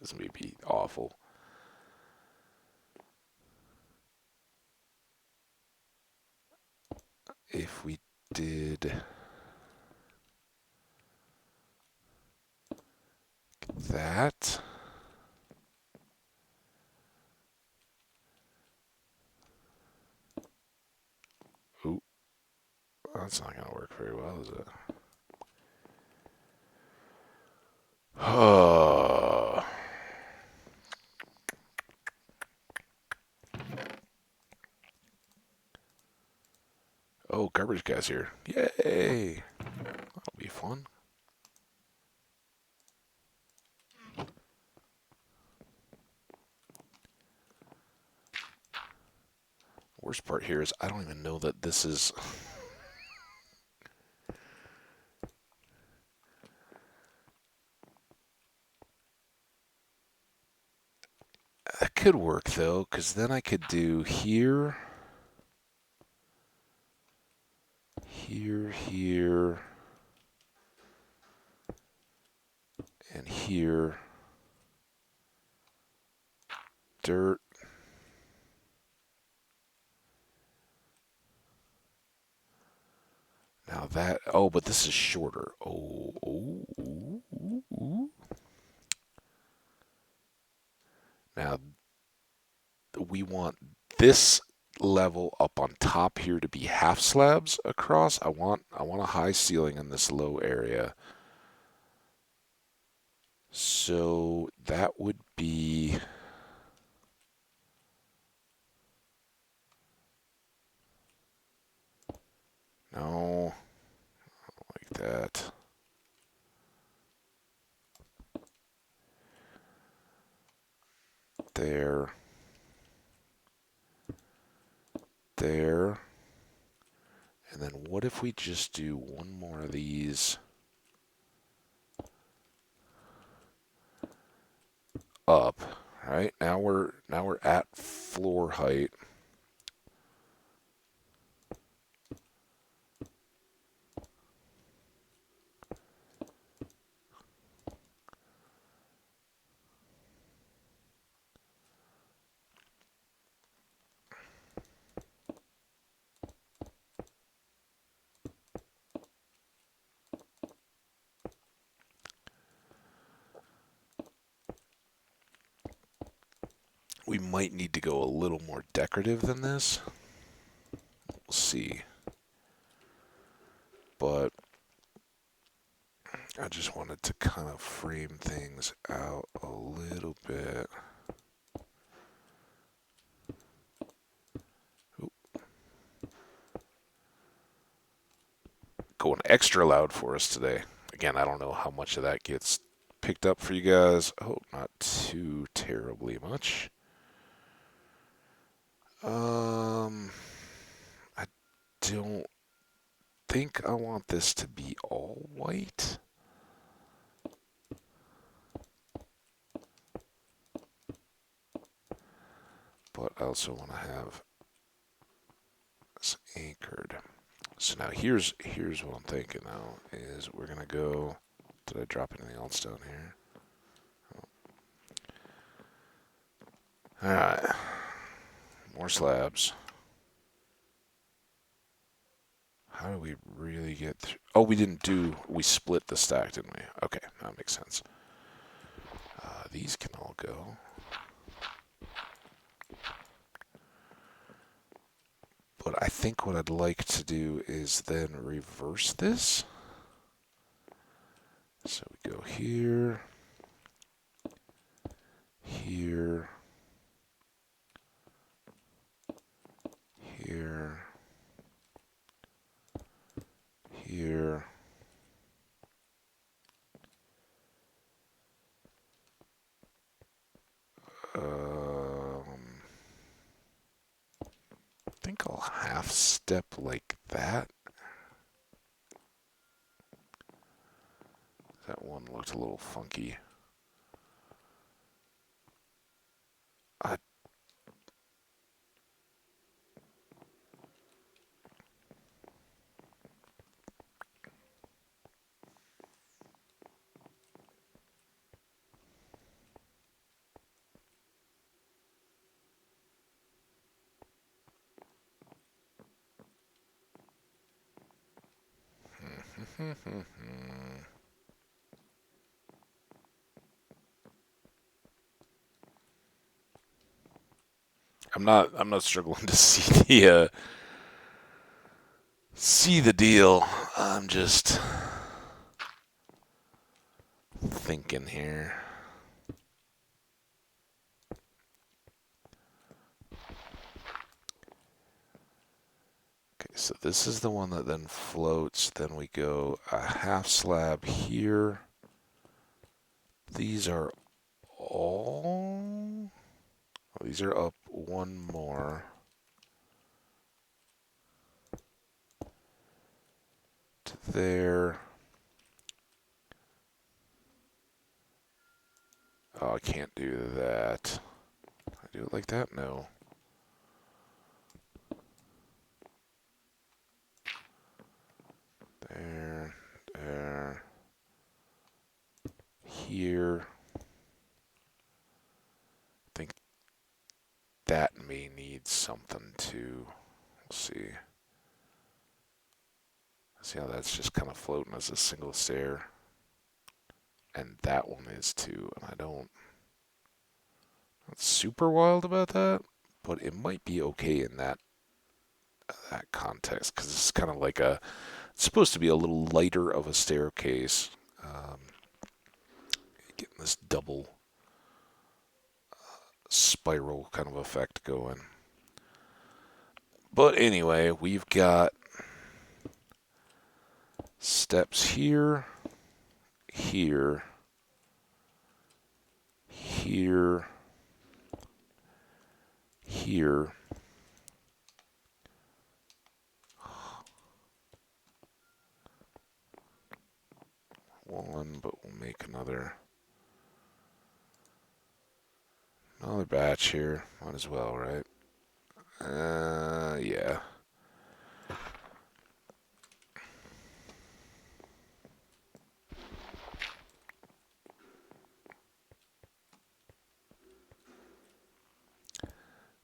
this may be awful. If we did that. Ooh, that's not gonna work very well, is it? Oh, garbage guy's here. Yay! That'll be fun. Worst part here is I don't even know that this is. That could work though, because then I could do here, here, and here. Dirt. Now that. Oh, but this is shorter. Oh. Now we want this level up on top here to be half slabs across. I want a high ceiling in this low area. So that would be no, like that. There. There. And then what what if we just do one more of these up, right? Now we're at floor height. We might need to go a little more decorative than this. We'll see. But I just wanted to kind of frame things out a little bit. Oop. Going extra loud for us today. Again, I don't know how much of that gets picked up for you guys. I hope not too terribly much. I don't think I want this to be all white. But I also want to have this anchored. So now here's what I'm thinking now is we're gonna go. Did I drop anything else down here? Oh. All right, more slabs. How do we really get through? Oh, we split the stack, didn't we? Okay, that makes sense. These can all go. But I think what I'd like to do is then reverse this. So we go here, here, here, here. I think I'll half step like that. That one looked a little funky. I I'm not struggling to see the deal. I'm just thinking here. Okay, so this is the one that then floats. Then we go a half slab here. These are all. Oh, these are up one more. To there. Oh, I can't do that. Can I do it like that? No. There, there, here. I think that may need something too. We'll see. See how that's just kind of floating as a single stair. And that one is too. And I don't. Not super wild about that, but it might be okay in that context because it's kind of like it's supposed to be a little lighter of a staircase. Getting this double spiral kind of effect going. But anyway, we've got steps here, here, here, here, one, but we'll make another batch here. Might as well, right? Yeah.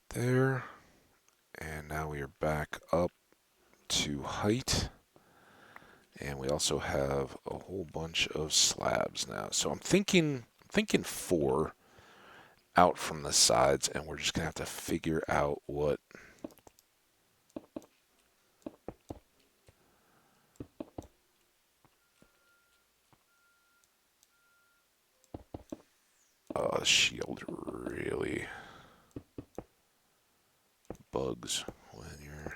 There. And now we are back up to height. And we also have a whole bunch of slabs now. So I'm thinking four out from the sides, and we're just gonna have to figure out what. The shield really bugs when you're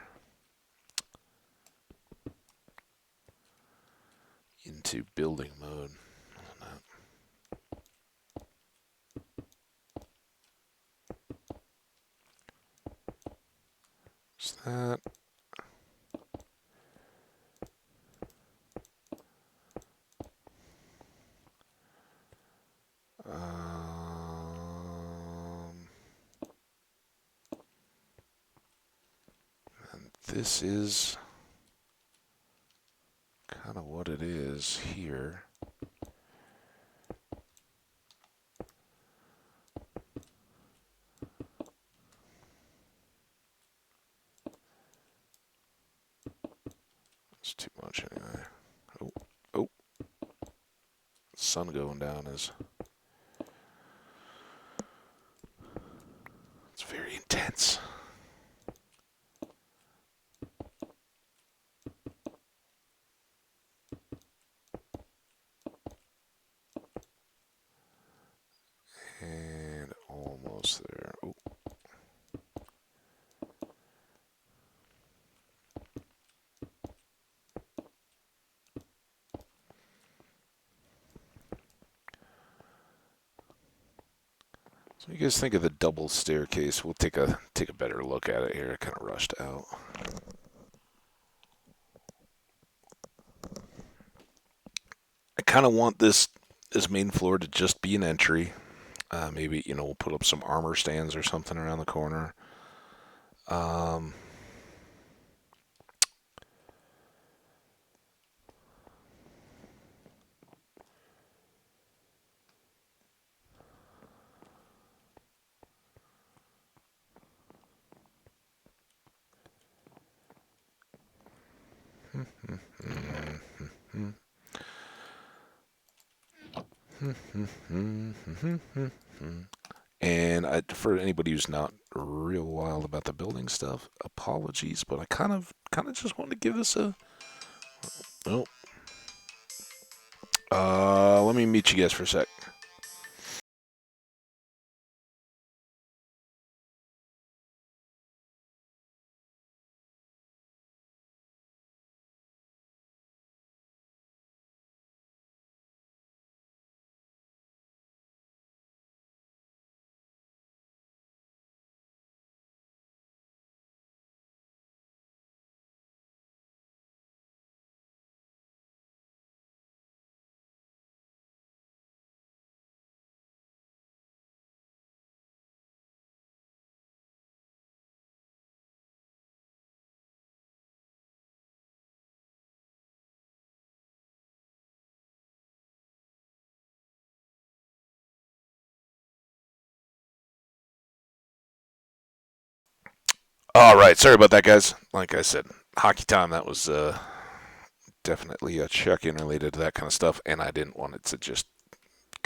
into building mode. Is that? And this is kind of what it is here. It's too much anyway. Oh, sun going down is. It's very intense. And almost there. Oh. So you guys think of the double staircase? We'll take a better look at it here. I kind of rushed out. I kind of want this main floor to just be an entry. Maybe we'll put up some armor stands or something around the corner. Um, And for anybody who's not real wild about the building stuff, apologies, but I kind of just wanted to give this a. Oh, let me meet you guys for a sec. All right, sorry about that, guys. Like I said, hockey time. That was definitely a check-in related to that kind of stuff, and I didn't want it to just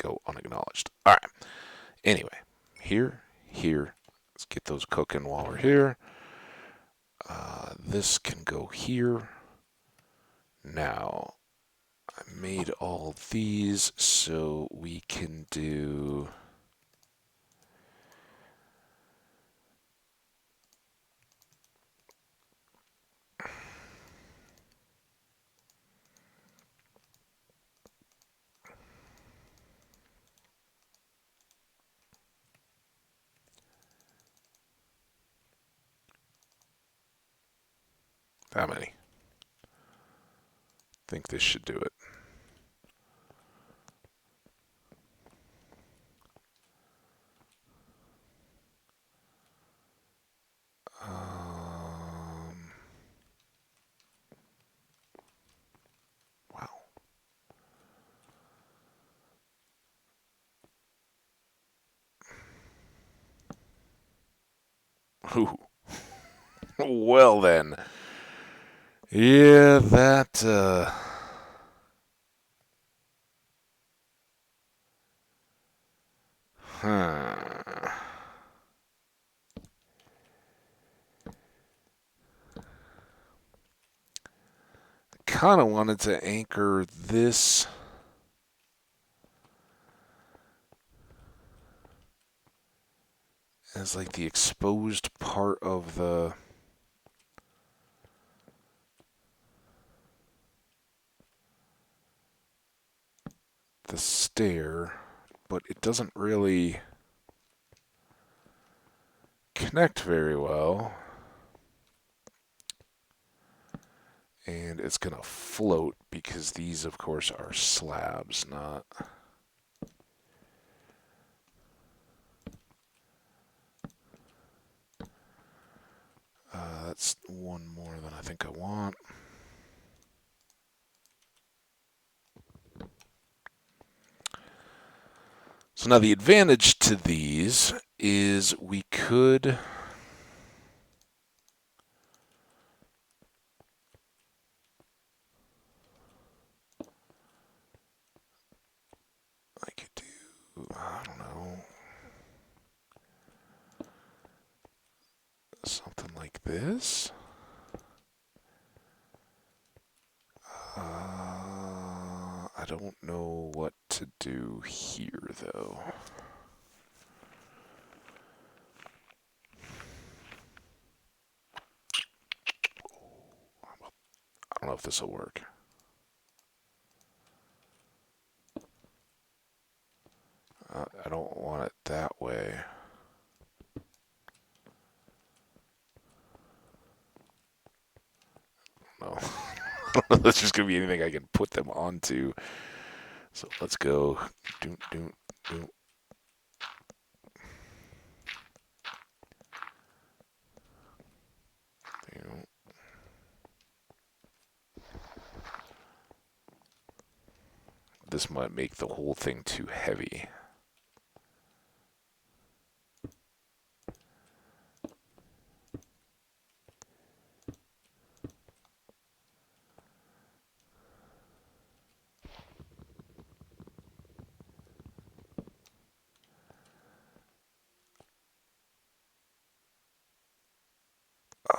go unacknowledged. All right. Anyway, here. Let's get those cooking while we're here. This can go here. Now, I made all these so we can do. How many? I think this should do it. Ooh. Well then. Yeah, that, huh. Kind of wanted to anchor this as like the exposed part of the stair, but it doesn't really connect very well. And it's going to float because these, of course, are slabs, not... that's one more than I think I want. So now the advantage to these is we could... I could do... I don't know... something like this. I don't know what to do here, though. I don't know if this will work. I don't want it that way. No. I don't know if there's just going to be anything I can put them onto. So let's go. Doom, doom, doom. Doom. This might make the whole thing too heavy.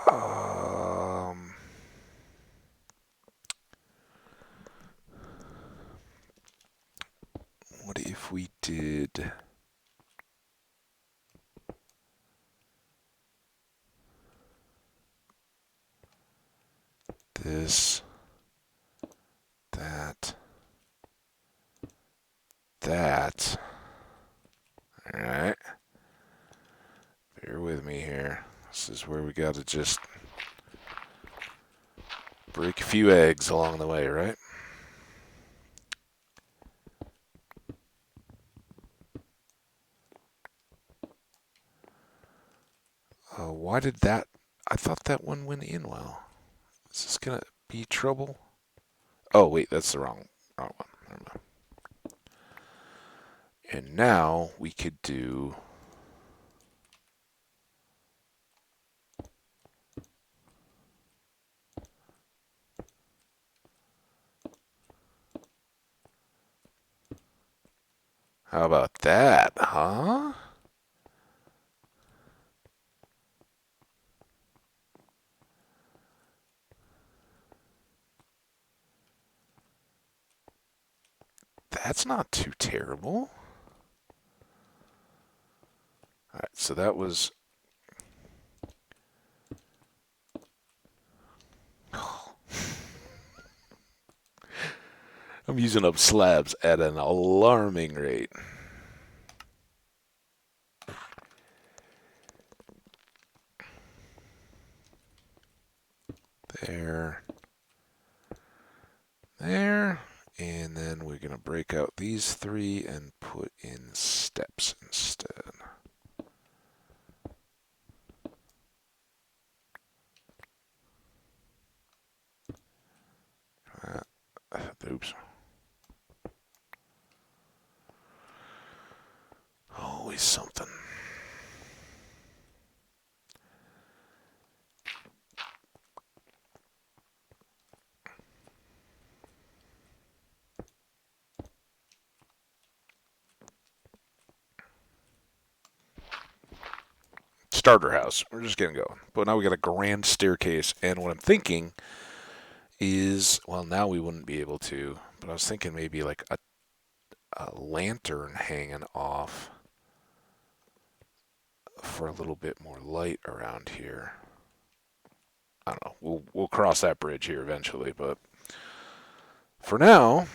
Um, what if we did this, that, that? All right. Bear with me here. This is where we got to just break a few eggs along the way, right? Why did that... I thought that one went in well. Is this going to be trouble? Oh, wait, that's the wrong one. Never mind. And now we could do... How about that, huh? That's not too terrible. All right, so that was... I'm using up slabs at an alarming rate. There. There. And then we're going to break out these three and put in steps instead. Oops. Always something. starter house. We're just getting going. But now we got a grand staircase, and what I'm thinking is, well, now we wouldn't be able to, but I was thinking maybe like a lantern hanging off for a little bit more light around here. I don't know. We'll cross that bridge here eventually, but for now,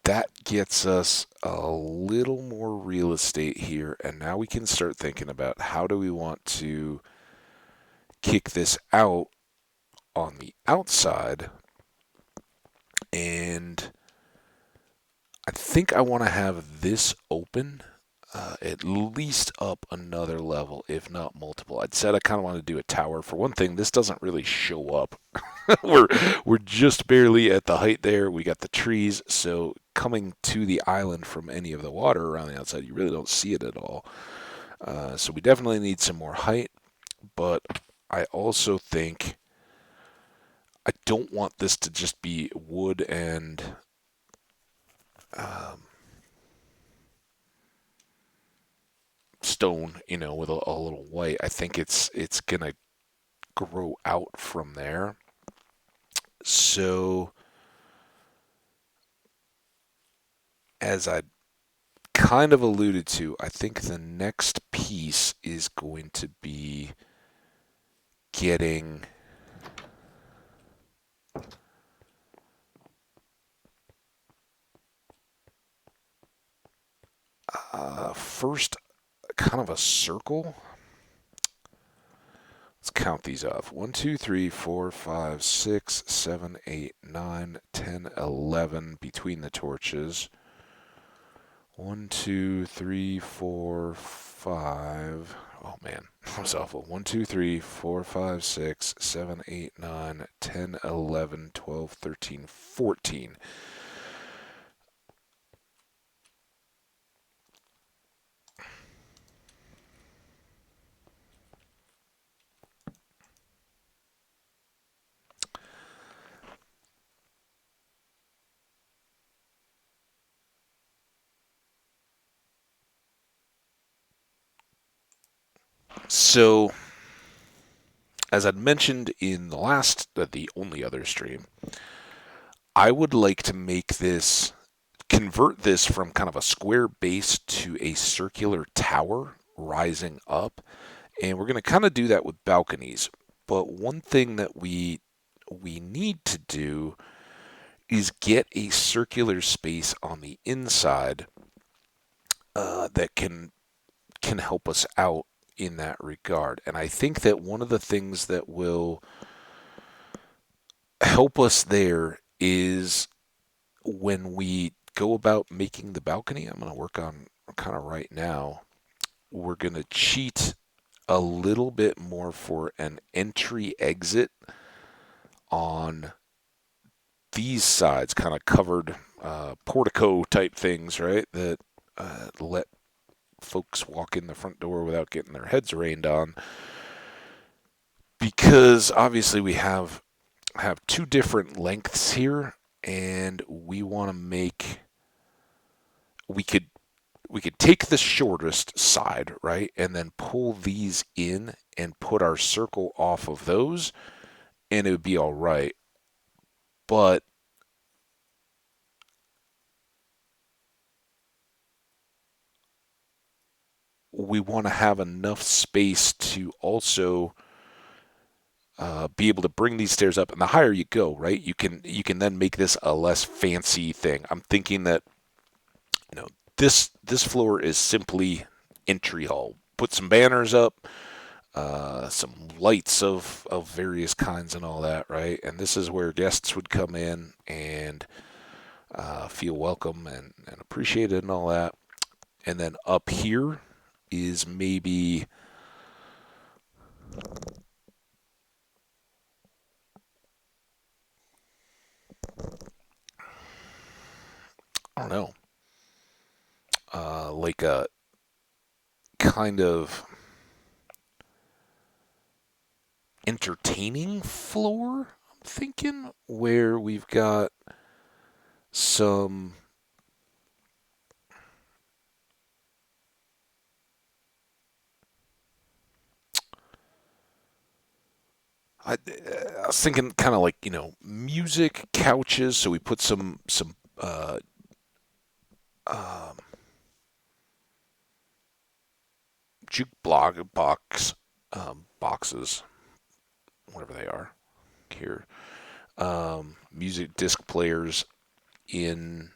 that gets us a little more real estate here, and now we can start thinking about how do we want to kick this out on the outside. And I think I want to have this open at least up another level, if not multiple. I'd said I kind of want to do a tower. For one thing, this doesn't really show up. we're we're just barely at the height there. We got the trees, so coming to the island from any of the water around the outside, you really don't see it at all. So we definitely need some more height, but I also think I don't want this to just be wood and um, stone, with a little white. I think it's gonna grow out from there. So as I kind of alluded to, I think the next piece is going to be getting first kind of a circle. Let's count these off. 1, 2, 3, 4, 5, 6, 7, 8, 9, 10, 11 between the torches. 1, 2, 3, 4, 5. Oh man, that was awful. 1, 2, 3, 4, 5, 6, 7, 8, 9, 10, 11, 12, 13, 14. So, as I'd mentioned in the only other stream, I would like to convert this from kind of a square base to a circular tower rising up. And we're going to kind of do that with balconies. But one thing that we need to do is get a circular space on the inside that can help us out in that regard. And I think that one of the things that will help us there is when we go about making the balcony. I'm going to work on kind of right now. We're going to cheat a little bit more for an entry exit on these sides, kind of covered portico type things, right? That let folks walk in the front door without getting their heads rained on. Because obviously we have two different lengths here, and we want to make we could take the shortest side, right, and then pull these in and put our circle off of those, and it would be all right. But we want to have enough space to also be able to bring these stairs up. And the higher you go, right, you can then make this a less fancy thing. I'm thinking that you know this floor is simply entry hall. Put some banners up, some lights of various kinds and all that, right? And this is where guests would come in and feel welcome and appreciated and all that. And then up here is maybe I don't know, like a kind of entertaining floor. I'm thinking where we've got some I was thinking kind of like, music couches. So we put some um, juke block box boxes, whatever they are here. Music disc players in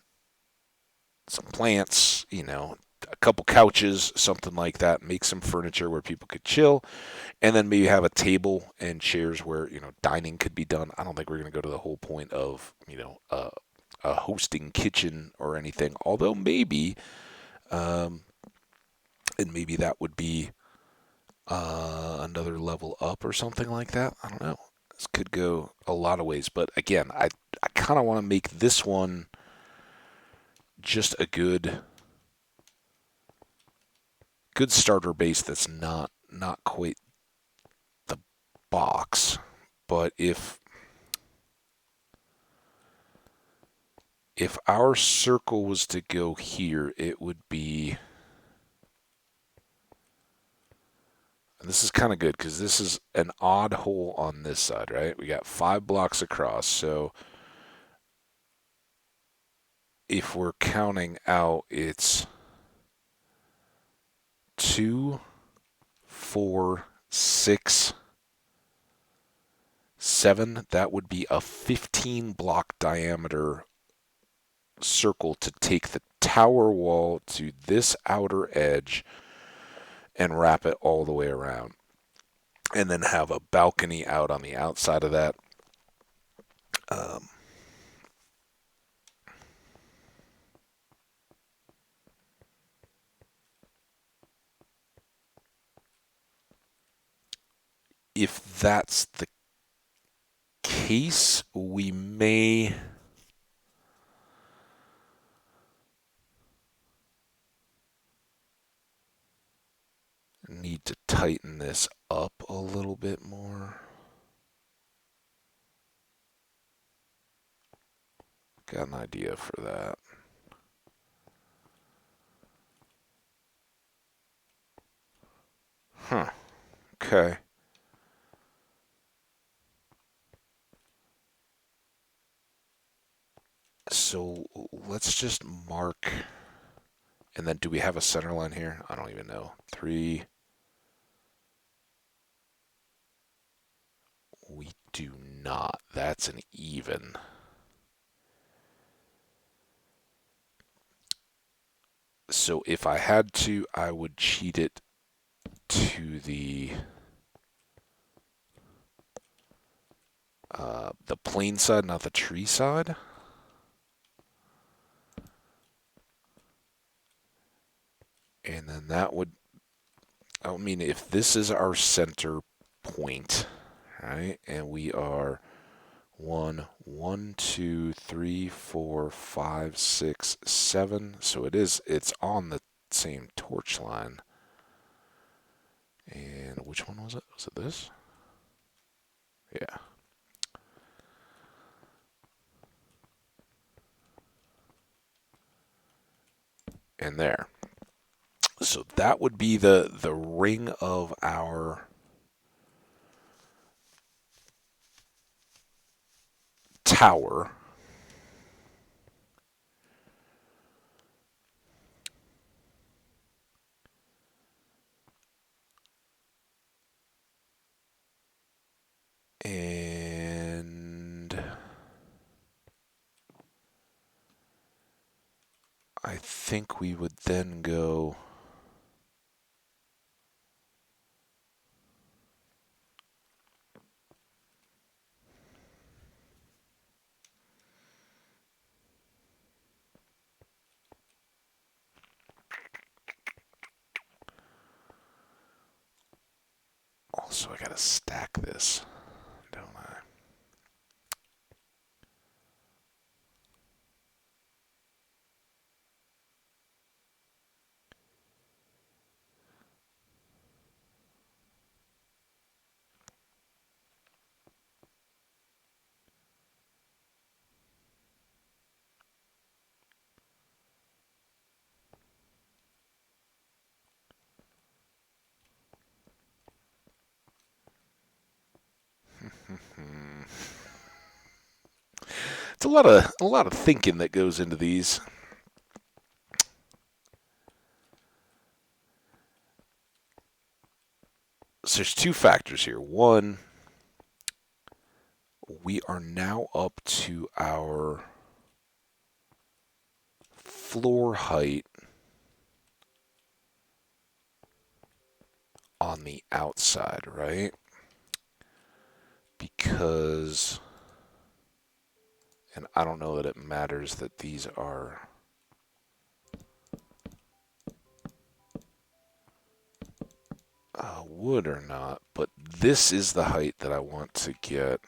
some plants, a couple couches, something like that. Make some furniture where people could chill, and then maybe have a table and chairs where dining could be done. I don't think we're going to go to the whole point of a hosting kitchen or anything. Although maybe, um, and maybe that would be another level up or something like that. I don't know. This could go a lot of ways, but again, I kind of want to make this one just a good starter base that's not quite the box. But if our circle was to go here, it would be. And this is kind of good because this is an odd hole on this side, right? We got 5 blocks across. So if we're counting out, it's 2, 4, 6, 7. That would be a 15-block diameter circle to take the tower wall to this outer edge and wrap it all the way around. And then have a balcony out on the outside of that. Um, if that's the case, we may need to tighten this up a little bit more. Got an idea for that. Huh. Okay. So let's just mark. And then do we have a center line here? I don't even know. 3. We do not. That's an even. So if I had to, I would cheat it to the plain side, not the tree side. And then that would, I mean, if this is our center point, right, and we are 1, 2, 3, 4, 5, 6, 7. So it's on the same torch line. And which one was it? Was it this? Yeah. And there. So that would be the ring of our tower. And I think we would then go. Also, I gotta stack this, don't I? It's a lot of thinking that goes into these. So there's two factors here. One, we are now up to our floor height on the outside, right? Because, and I don't know that it matters that these are wood or not, but this is the height that I want to get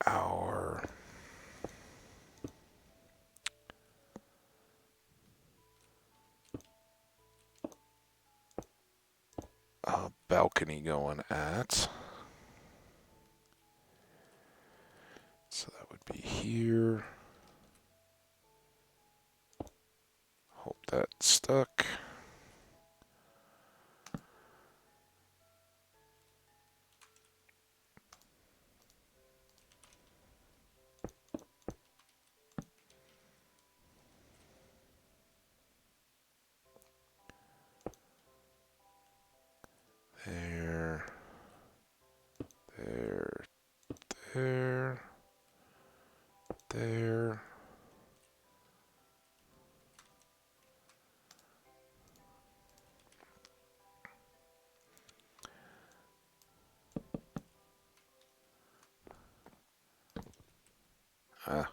our balcony going at. So that would be here. Hope that stuck. There, there, there, there. Ah,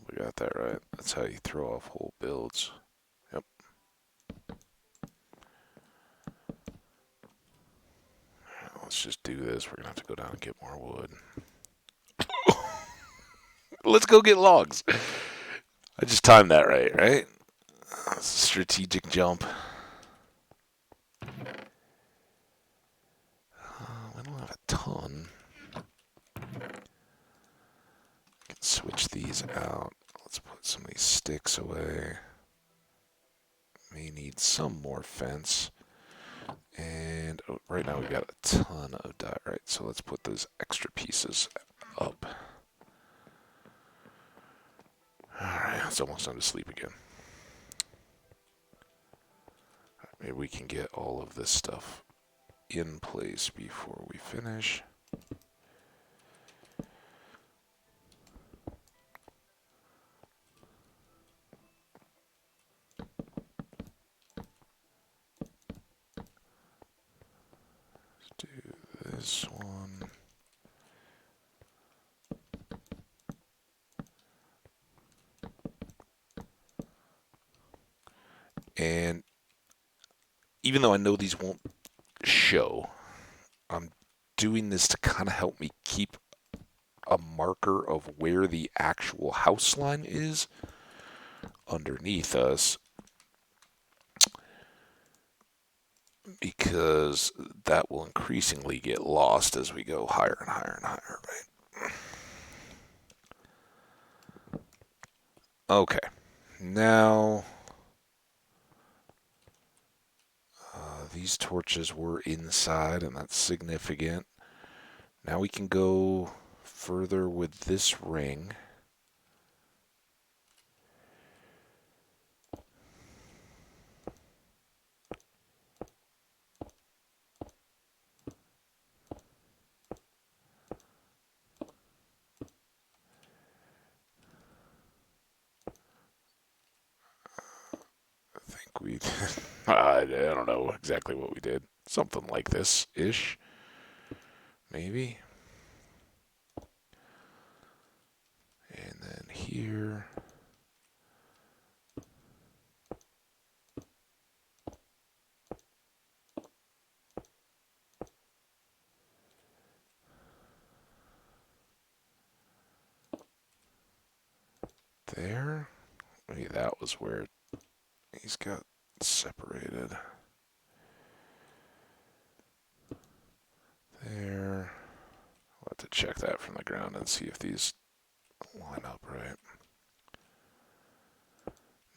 we got that right. That's how you throw off whole builds. Yep. Let's just do this. We're gonna have to go down and get more wood. Let's go get logs. I just timed that right? That's a strategic jump. We don't have a ton. Can switch these out. Let's put some of these sticks away. May need some more fence. And right now we've got a ton of dye, right? So let's put those extra pieces up. Alright, it's almost time to sleep again. Right, maybe we can get all of this stuff in place before we finish. Let's do this one. And even though I know these won't show, I'm doing this to kind of help me keep a marker of where the actual house line is underneath us, because that will increasingly get lost as we go higher and higher and higher, right? Okay, now these torches were inside, and that's significant. Now we can go further with this ring. I think we I don't know exactly what we did. Something like this-ish, maybe. And then here. There. Maybe that was where he's got separated. There. I'll have to check that from the ground and see if these line up right.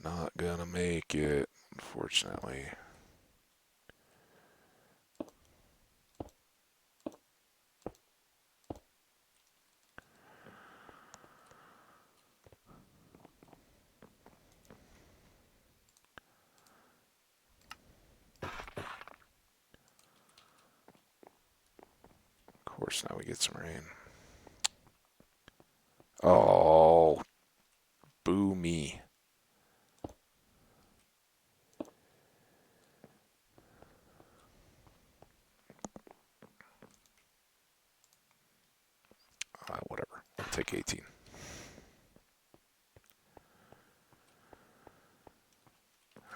Not gonna make it, unfortunately. Of course, now we get some rain. Oh, boo me. Whatever. I'll take 18.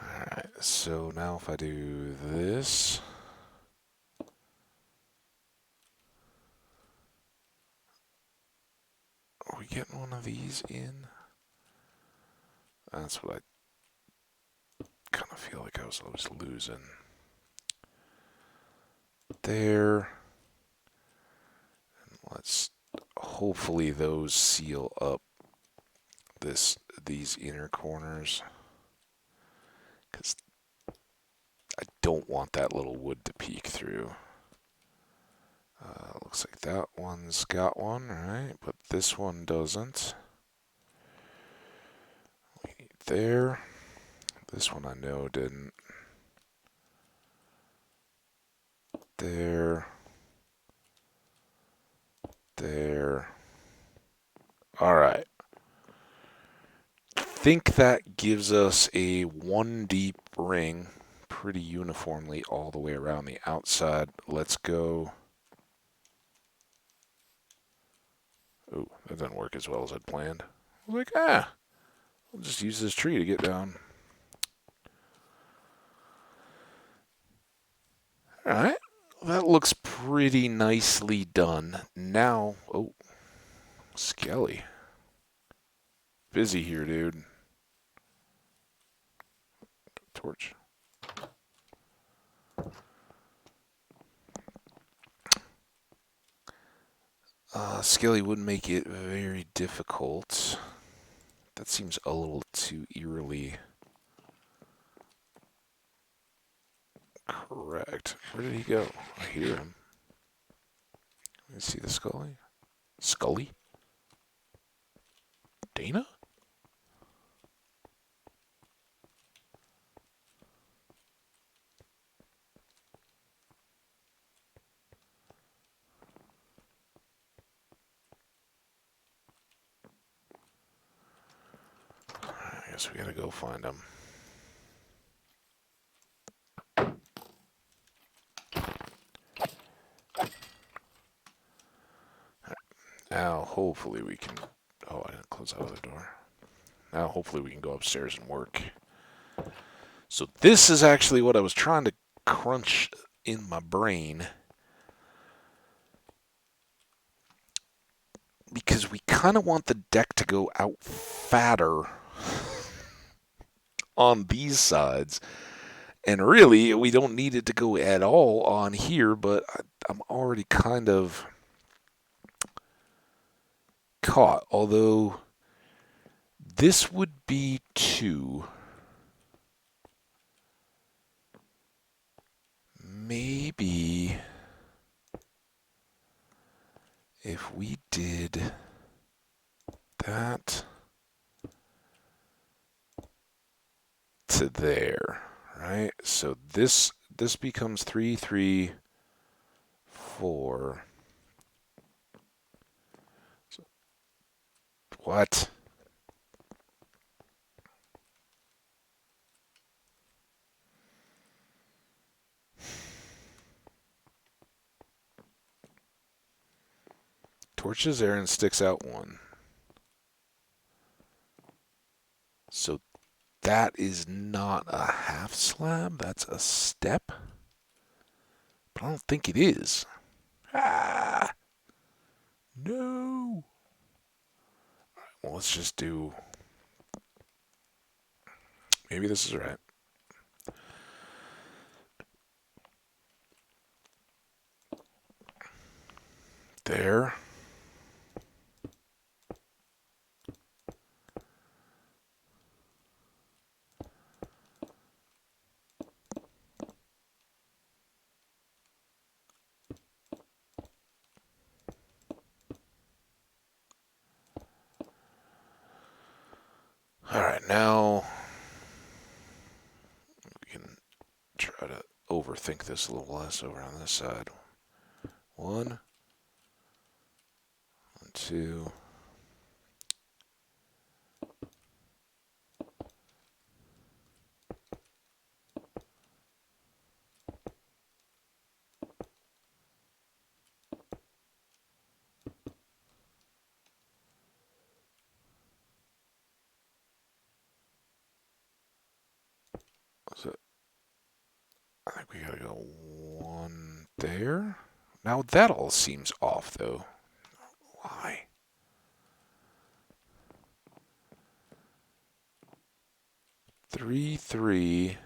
Alright, so now if I do this. Are we getting one of these in? That's what I kind of feel like I was always losing. There. And let's hopefully those seal up these inner corners. Because I don't want that little wood to peek through. Looks like that one's got one, right? But this one doesn't. We need there. This one I know didn't. There. There. Alright. Think that gives us a one deep ring pretty uniformly all the way around the outside. Let's go. Oh, that didn't work as well as I'd planned. I was like, I'll just use this tree to get down. Alright. That looks pretty nicely done. Now, oh, Skelly. Busy here, dude. Torch. Skelly would make it very difficult. That seems a little too eerily correct. Where did he go? I hear him. Let me see the Scully. Scully? Dana? I guess we gotta go find him. Now, hopefully we can... Oh, I didn't close that other door. Now, hopefully we can go upstairs and work. So this is actually what I was trying to crunch in my brain. Because we kind of want the deck to go out fatter on these sides. And really, we don't need it to go at all on here, but I'm already kind of caught. Although, this would be 2. Maybe if we did that to there, right? So this becomes 3, 3, 4. So, what? Torches there and sticks out 1. So that is not a half slab. That's a step. But I don't think it is. Ah! No! Well, let's just do... Maybe this is right. There. now we can try to overthink this a little less over on this side. One, two. So I think we gotta go one there. Now that all seems off, though. Why? 3, 3.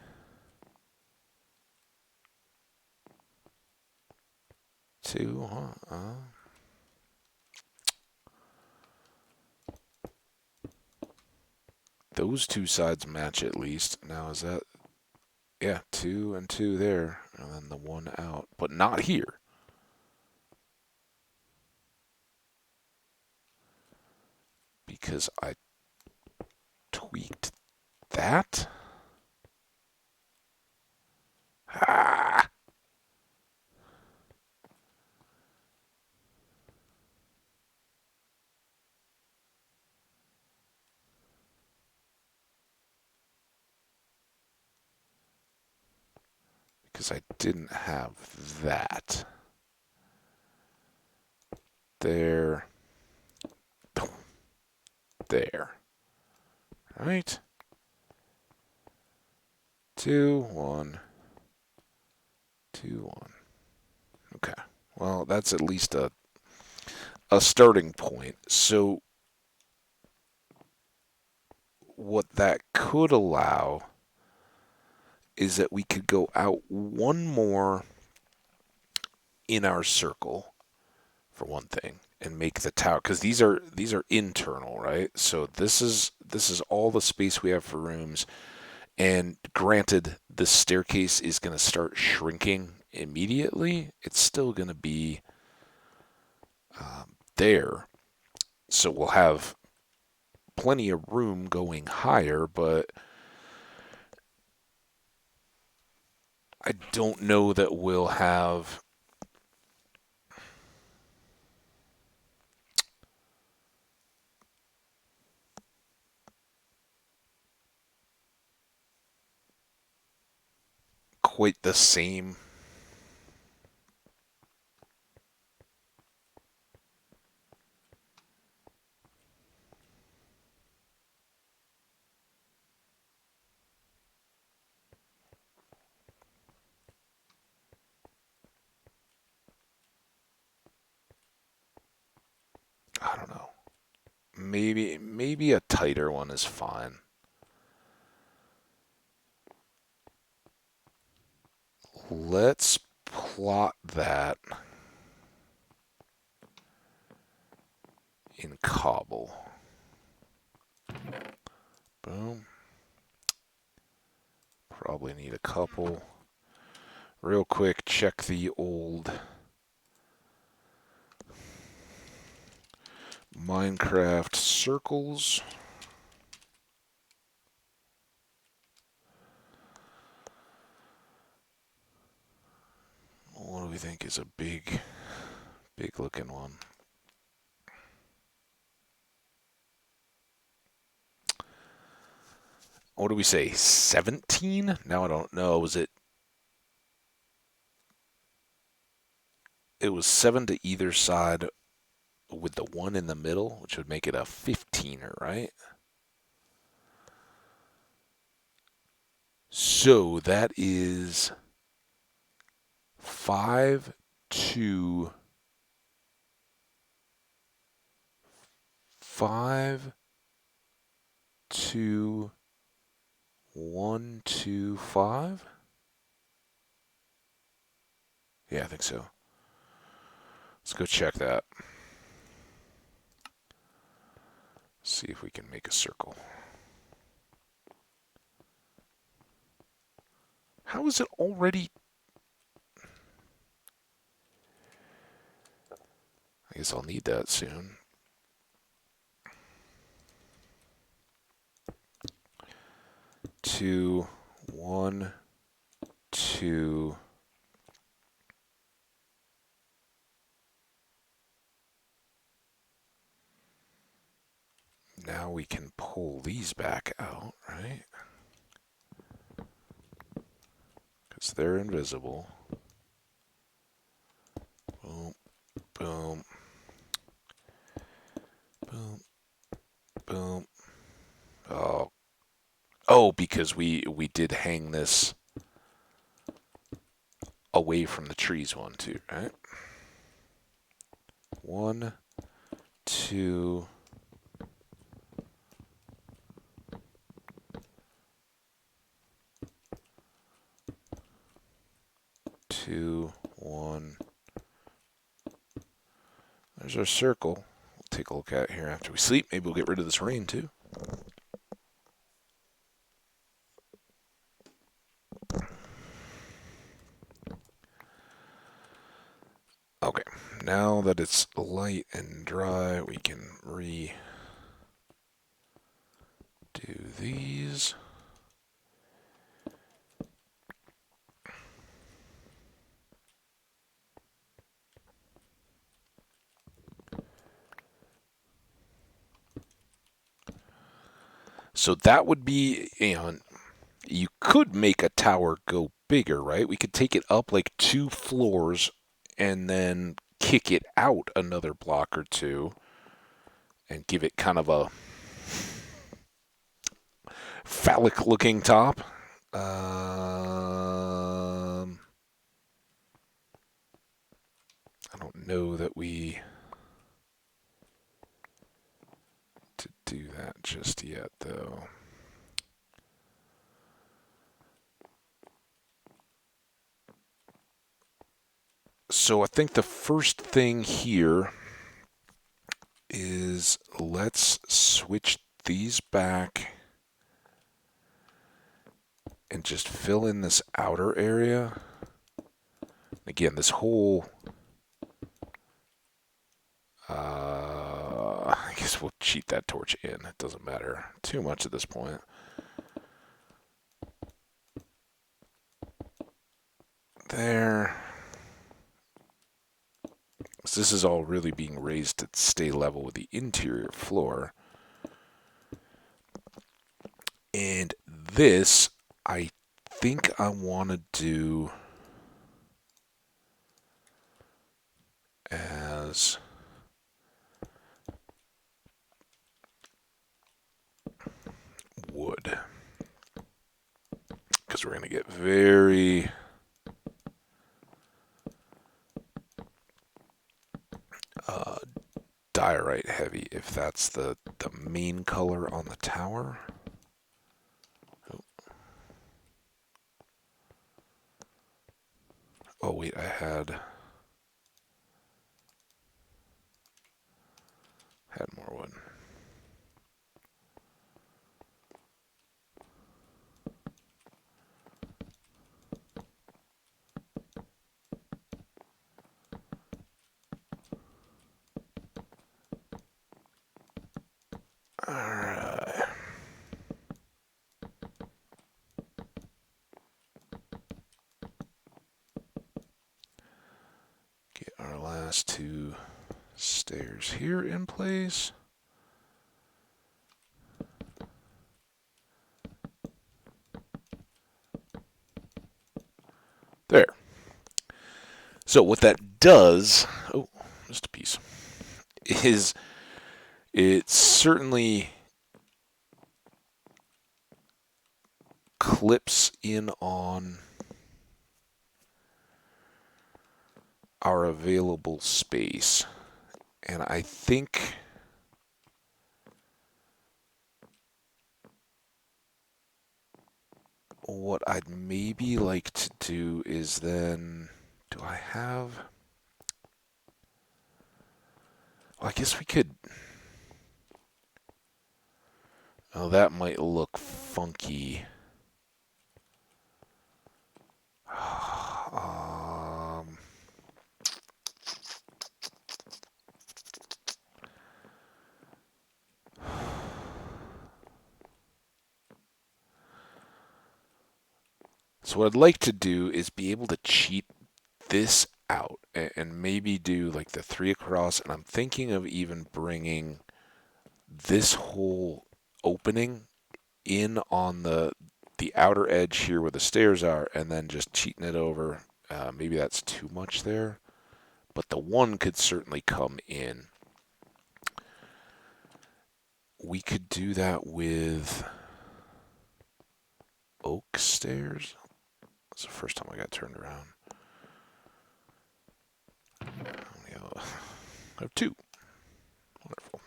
2, huh? Those two sides match at least. Now is that... Yeah, 2 and 2 there, and then the 1 out. But not here. Because I tweaked that? Ah! Because I didn't have that. There. There. Right? 2, 1. 2, 1. Okay. Well, that's at least a starting point. So what that could allow is that we could go out one more in our circle, for one thing, and make the tower, because these are internal, right? So this is all the space we have for rooms. And granted, the staircase is going to start shrinking immediately. It's still going to be there, so we'll have plenty of room going higher, but I don't know that we'll have quite the same. I don't know. Maybe a tighter one is fine. Let's plot that in cobble. Boom. Probably need a couple. Real quick, check the old Minecraft circles. What do we think is a big looking one? What do we say? 17? Now I don't know. Was it? It was 7 to either side with the 1 in the middle, which would make it a 15er, right? So that is 5, 2, 5, 2, 1, 2, 5. Yeah, I think so. Let's go check that. See if we can make a circle. How is it already? I guess I'll need that soon. 2, 1, 2. Now we can pull these back out, right? Because they're invisible. Boom, boom, boom, boom. Oh, because we did hang this away from the trees one too, right? 1, 2. 2, 1. There's our circle. We'll take a look at it here after we sleep. Maybe we'll get rid of this rain too. Okay, now that it's light and dry, we can redo these. So that would be, you could make a tower go bigger, right? We could take it up like 2 floors and then kick it out another block or two and give it kind of a phallic looking top. I don't know that we to do that just yet, though. So I think the first thing here is let's switch these back and just fill in this outer area. Again, this whole I guess we'll cheat that torch in. It doesn't matter too much at this point. There. So this is all really being raised to stay level with the interior floor. And this, I think I want to do as wood. Because we're going to get very diorite heavy if that's the main color on the tower. Oh wait, I had more wood. Alright. Get our last 2 stairs here in place. There. So what that does, oh, just a piece, is it certainly clips in on our available space. And I think what I'd maybe like to do is then, do I have, well, I guess we could, oh, that might look funky. um, So what I'd like to do is be able to cheat this out and maybe do like the three across. And I'm thinking of even bringing this whole opening in on the outer edge here where the stairs are, and then just cheating it over. Maybe that's too much there, but the one could certainly come in. We could do that with oak stairs. That's the first time I got turned around. I have two. Wonderful.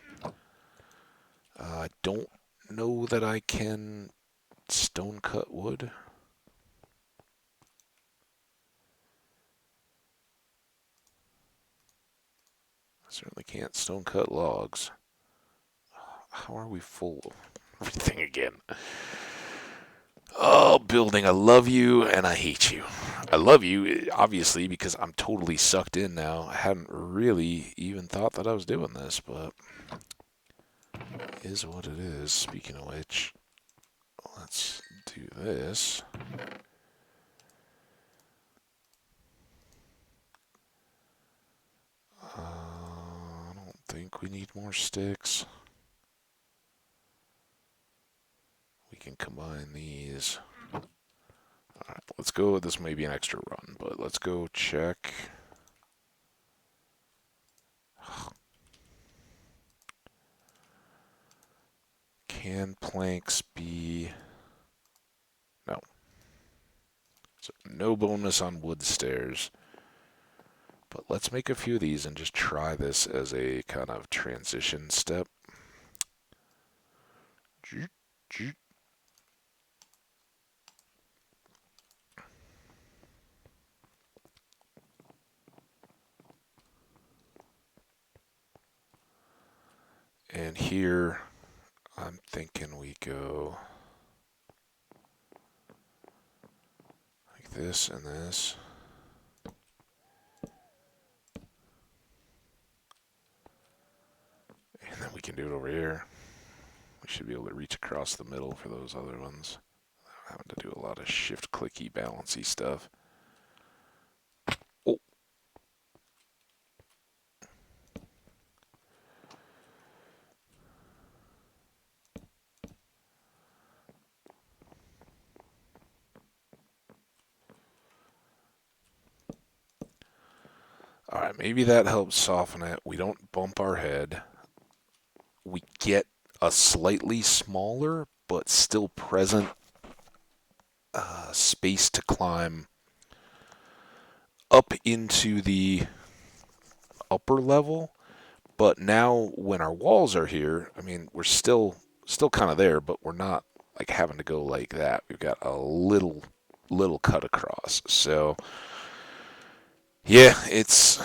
I don't know that I can stone cut wood. I certainly can't stone cut logs. How are we full of everything again? Oh, building, I love you and I hate you. I love you, obviously, because I'm totally sucked in now. I hadn't really even thought that I was doing this, but it is what it is. Speaking of which, let's do this. I don't think we need more sticks. We can combine these. Alright, let's go. This may be an extra run, but let's go check. Can planks be... No. So no bonus on wood stairs. But let's make a few of these and just try this as a kind of transition step. And here, I'm thinking we go like this and this. And then we can do it over here. We should be able to reach across the middle for those other ones. I'm having to do a lot of shift clicky balancy stuff. Oh. Alright, maybe that helps soften it. We don't bump our head. We get a slightly smaller but still present space to climb up into the upper level. But now when our walls are here, I mean, we're still kind of there, but we're not like having to go like that. We've got a little cut across. So yeah, it's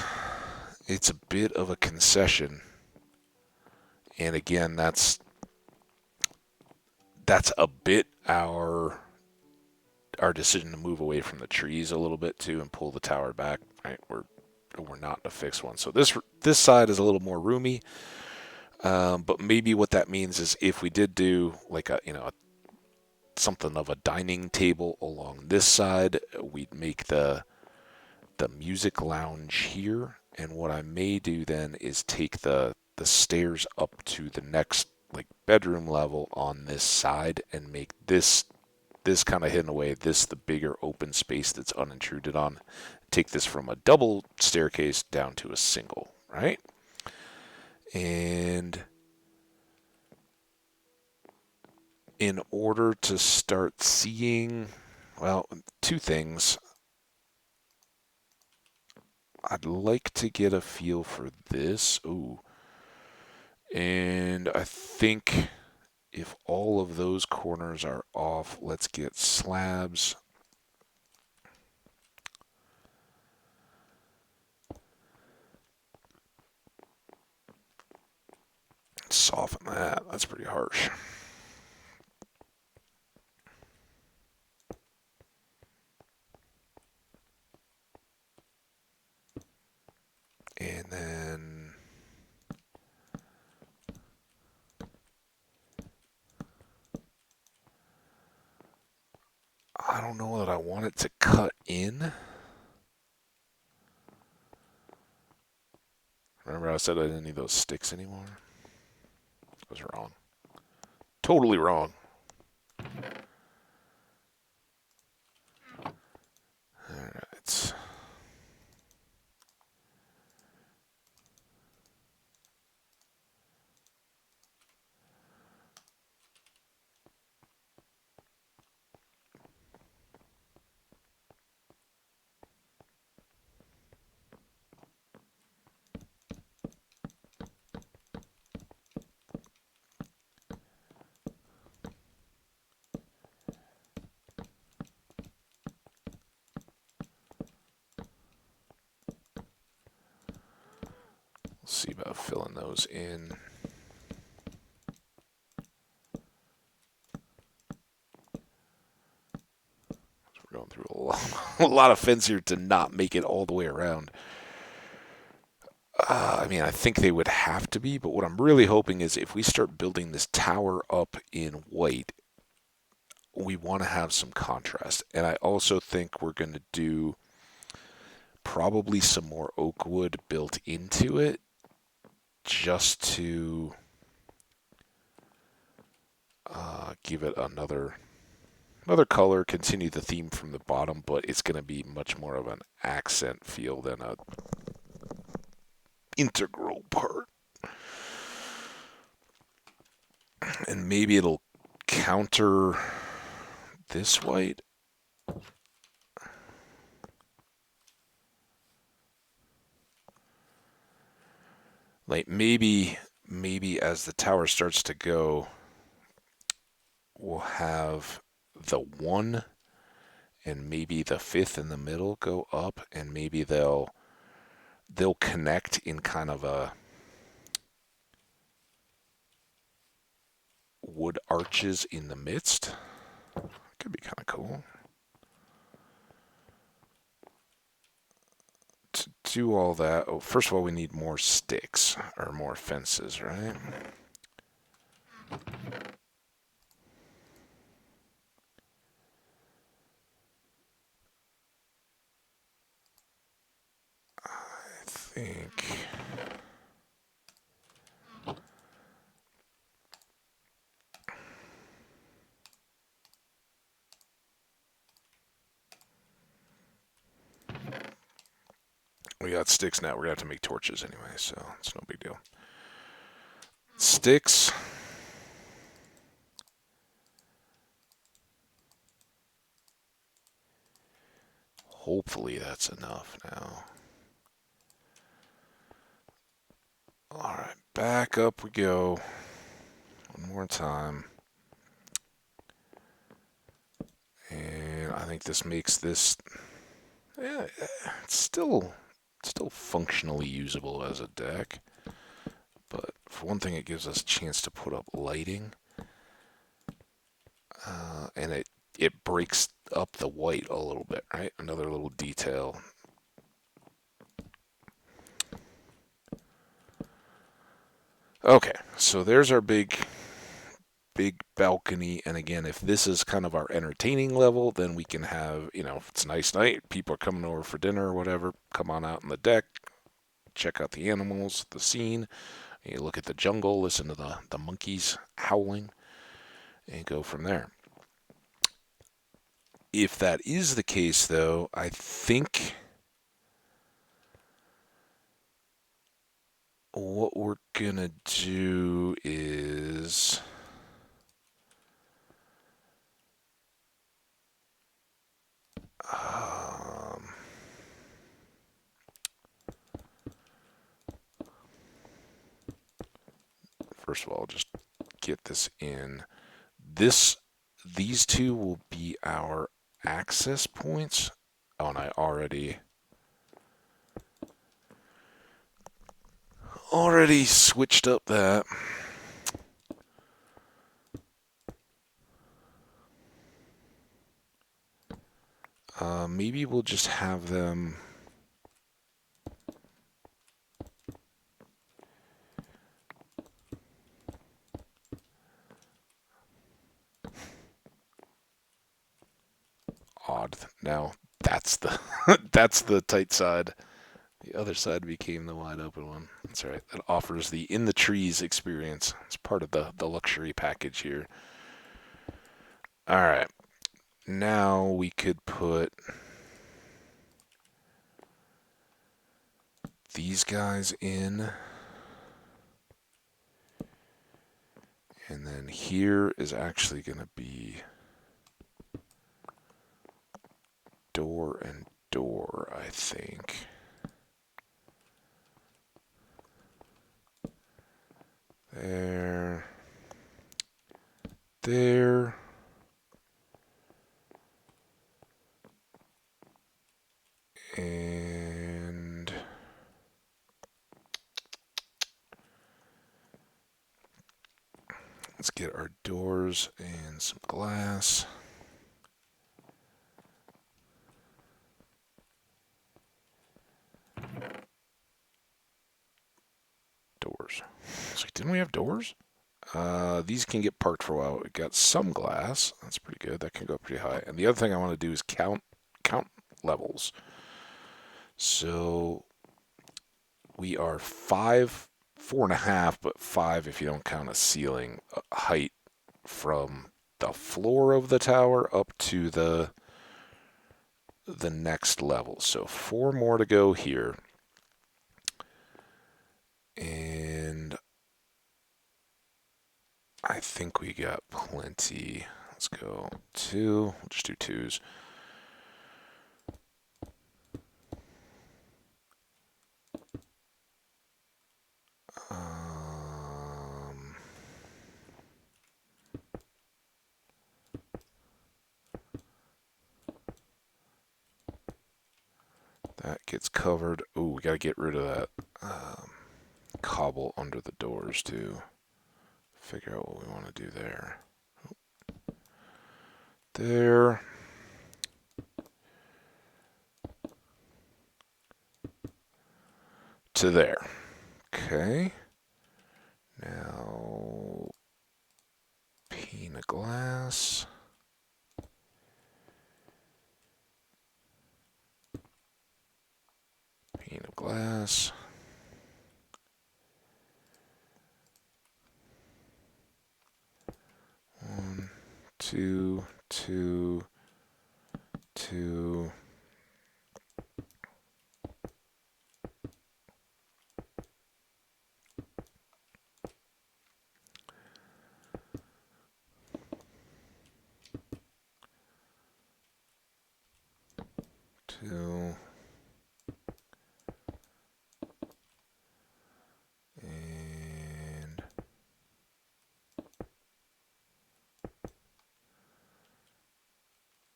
a bit of a concession. And again, that's a bit our decision to move away from the trees a little bit too and pull the tower back. Right, we're not in a fixed one. So this side is a little more roomy. But maybe what that means is if we did do like something of a dining table along this side, we'd make the music lounge here. And what I may do then is take the stairs up to the next like bedroom level on this side and make this kind of hidden away, this the bigger open space that's unintruded on. Take this from a double staircase down to a single, right? And in order to start seeing, well, two things. I'd like to get a feel for this. Ooh. And I think if all of those corners are off, let's get slabs. Soften that. That's pretty harsh. And then I don't know that I want it to cut in. Remember I said I didn't need those sticks anymore? I was wrong. Totally wrong. Alright. We'll see about filling those in. We're going through a lot of fence here to not make it all the way around. I mean, I think they would have to be, but what I'm really hoping is if we start building this tower up in white, we want to have some contrast. And I also think we're going to do probably some more oak wood built into it just to give it another color, continue the theme from the bottom, but it's going to be much more of an accent feel than a integral part. And maybe it'll counter this white. Like maybe as the tower starts to go, we'll have the 1 and maybe the 5th in the middle go up, and maybe they'll connect in kind of a wood arches in the midst. Could be kind of cool. To do all that, oh, first of all, we need more sticks or more fences, right? I think we got sticks now. We're gonna have to make torches anyway, so it's no big deal. Sticks. Hopefully that's enough now. Alright, back up we go. One more time. And I think this makes this, yeah, it's still functionally usable as a deck. But for one thing, it gives us a chance to put up lighting. And it breaks up the white a little bit, right? Another little detail. Okay, so there's our big balcony. And again, if this is kind of our entertaining level, then we can have, if it's a nice night, people are coming over for dinner or whatever, come on out on the deck, check out the animals, the scene. You look at the jungle, listen to the monkeys howling, and go from there. If that is the case, though, I think what we're gonna do is first of all, just get this in. These two will be our access points. Oh, and I already switched up that. Maybe we'll just have them. odd. Now that's the that's the tight side. The other side became the wide open one. That's right. That offers the in the trees experience. It's part of the luxury package here. All right. Now we could put these guys in. And then here is actually going to be door and door, I think. There. There. And let's get our doors and some glass. Doors. It's like, didn't we have doors? These can get parked for a while. We got some glass. That's pretty good. That can go pretty high. And the other thing I want to do is count levels. So we are 4.5, but 5 if you don't count a ceiling height from the floor of the tower up to the next level. So 4 more to go here. And I think we got plenty. Let's go 2. We'll just do 2s. That gets covered. Oh, we gotta get rid of that cobble under the doors too. Figure out what we want to do there. There. To there. Okay. Now, pane of glass. Pane of glass. One, two, two, two. Two. And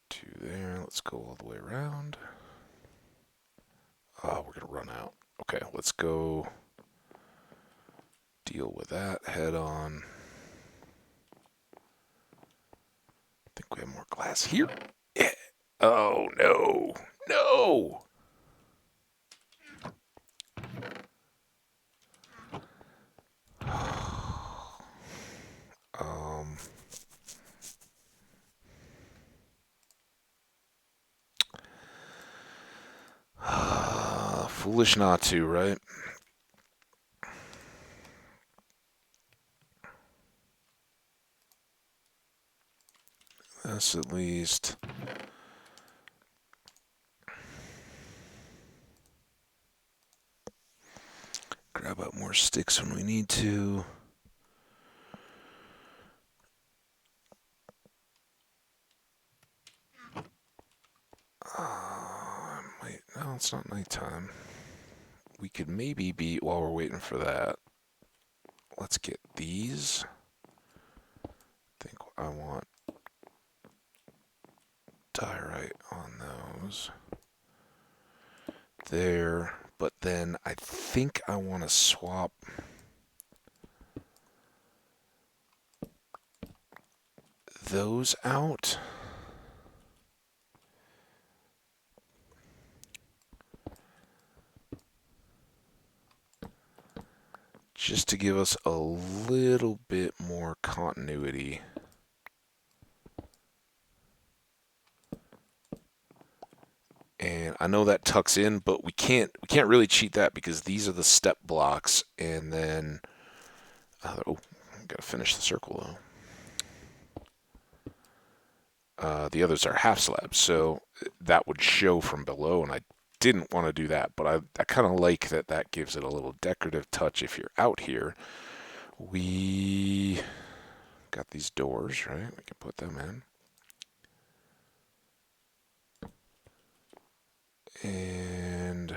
2 there. Let's go all the way around. Oh, we're gonna run out. Okay, let's go deal with that head on. I think we have more glass here. Yeah. Oh, no. No! um... Foolish not to, right? This at least. Grab up more sticks when we need to. No, it's not nighttime. We could maybe be, while we're waiting for that, let's get these. I think I want diorite on those. There, but then I think I want to swap those out. Just to give us a little bit more continuity. And I know that tucks in, but we can't really cheat that because these are the step blocks, and then gotta finish the circle though. The others are half slabs, so that would show from below, and I didn't want to do that, but I kind of like that. That gives it a little decorative touch. If you're out here, we got these doors, right? We can put them in, and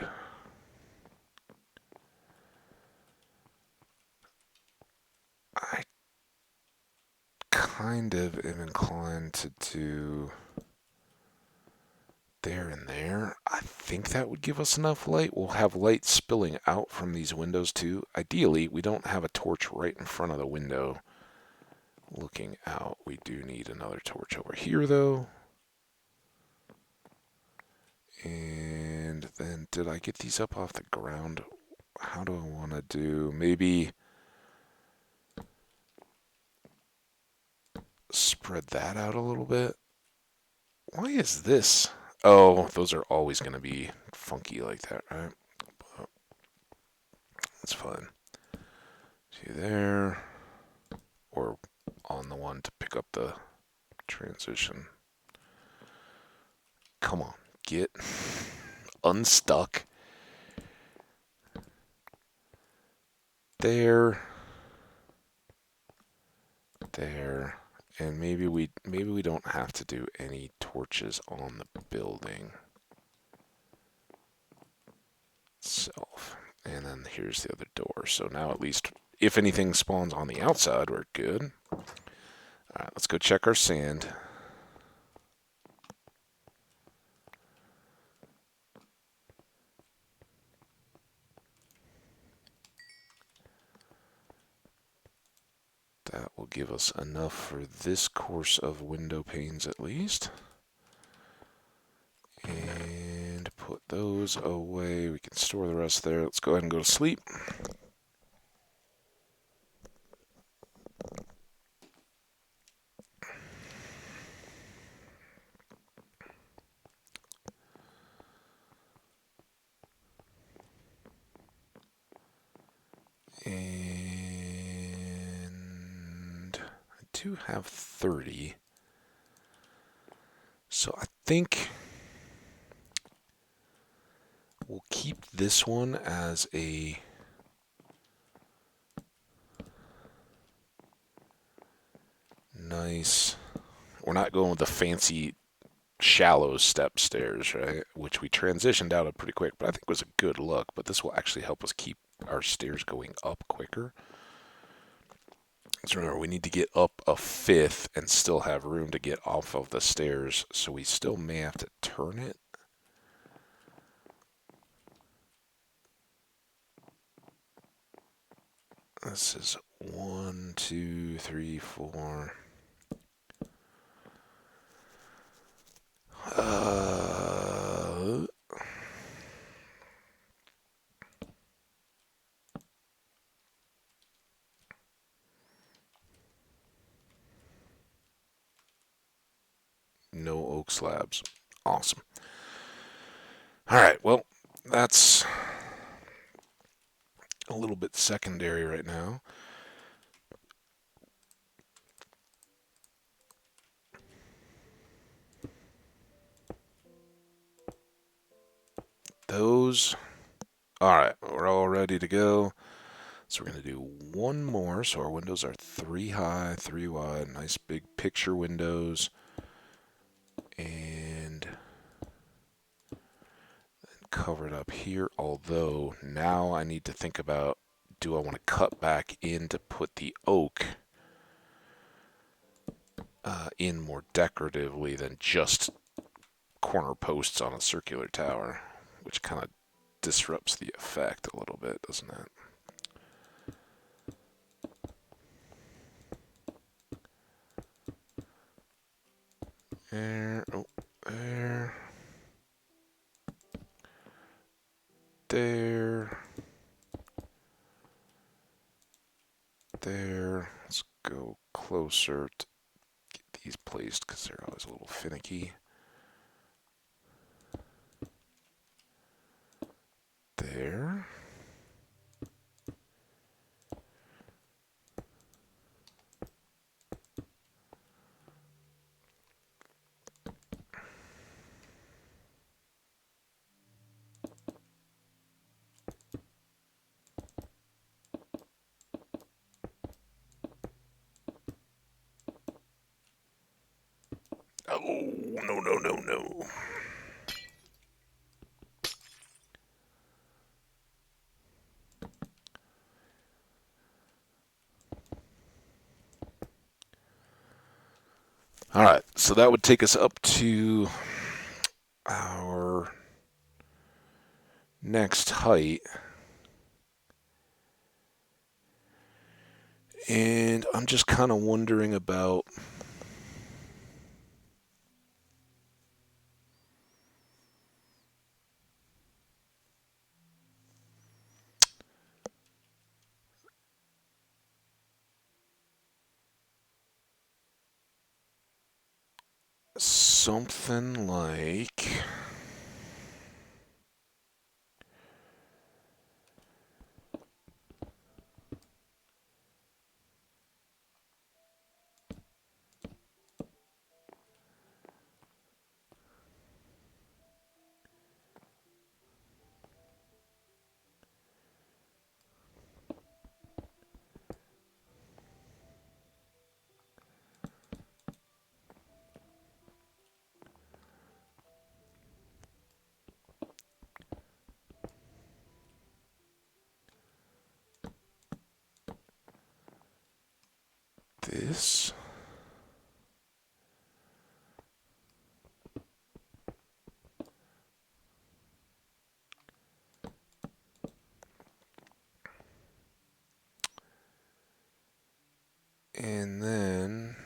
I kind of am inclined to do there and there. I think that would give us enough light. We'll have light spilling out from these windows too. Ideally, we don't have a torch right in front of the window looking out. We do need another torch over here though. And then did I get these up off the ground? How do I want to do? Maybe spread that out a little bit. Why is this? Oh, those are always going to be funky like that, right? But that's fine. See there, or on the one to pick up the transition. Come on, get unstuck. There, there, and maybe we don't have to do any torches on the building itself. And then here's the other door. So now at least if anything spawns on the outside, we're good. All right, let's go check our sand. That will give us enough for this course of window panes at least. And put those away. We can store the rest there. Let's go ahead and go to sleep. And I do have 30. So I think we'll keep this one as a nice. We're not going with the fancy shallow step stairs, right? Which we transitioned out of pretty quick, but I think was a good look. But this will actually help us keep our stairs going up quicker. So remember, we need to get up a fifth and still have room to get off of the stairs, so we still may have to turn it. This is 1, 2, 3, 4. No oak slabs. Awesome. All right, well, that's a little bit secondary right now. Those. All right, we're all ready to go. So we're going to do one more. So our windows are 3 high, 3 wide, nice big picture windows. And cover it up here. Although now I need to think about, do I want to cut back in to put the oak in more decoratively than just corner posts on a circular tower, which kind of disrupts the effect a little bit, doesn't it? There, oh, there, there, there. Let's go closer to get these placed because they're always a little finicky. there. Oh, no, no, no, no. All right, so that would take us up to our next height. And I'm just kind of wondering about something like this. And then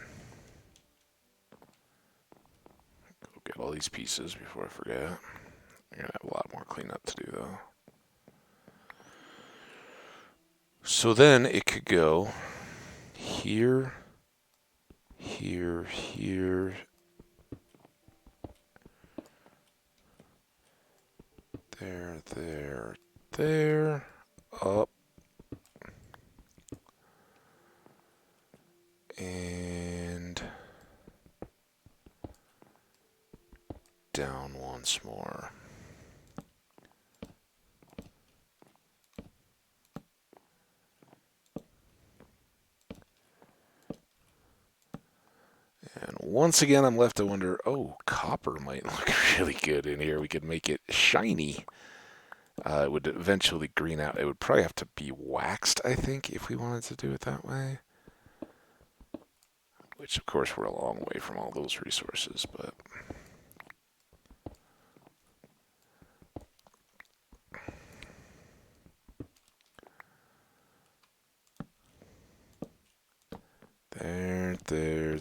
go get all these pieces before I forget. I'm gonna have a lot more cleanup to do though. So then it could go here, here, here, there, there, up, and down once more. And once again, I'm left to wonder, oh, copper might look really good in here. We could make it shiny. It would eventually green out. It would probably have to be waxed, I think, if we wanted to do it that way. Which, of course, we're a long way from all those resources, but...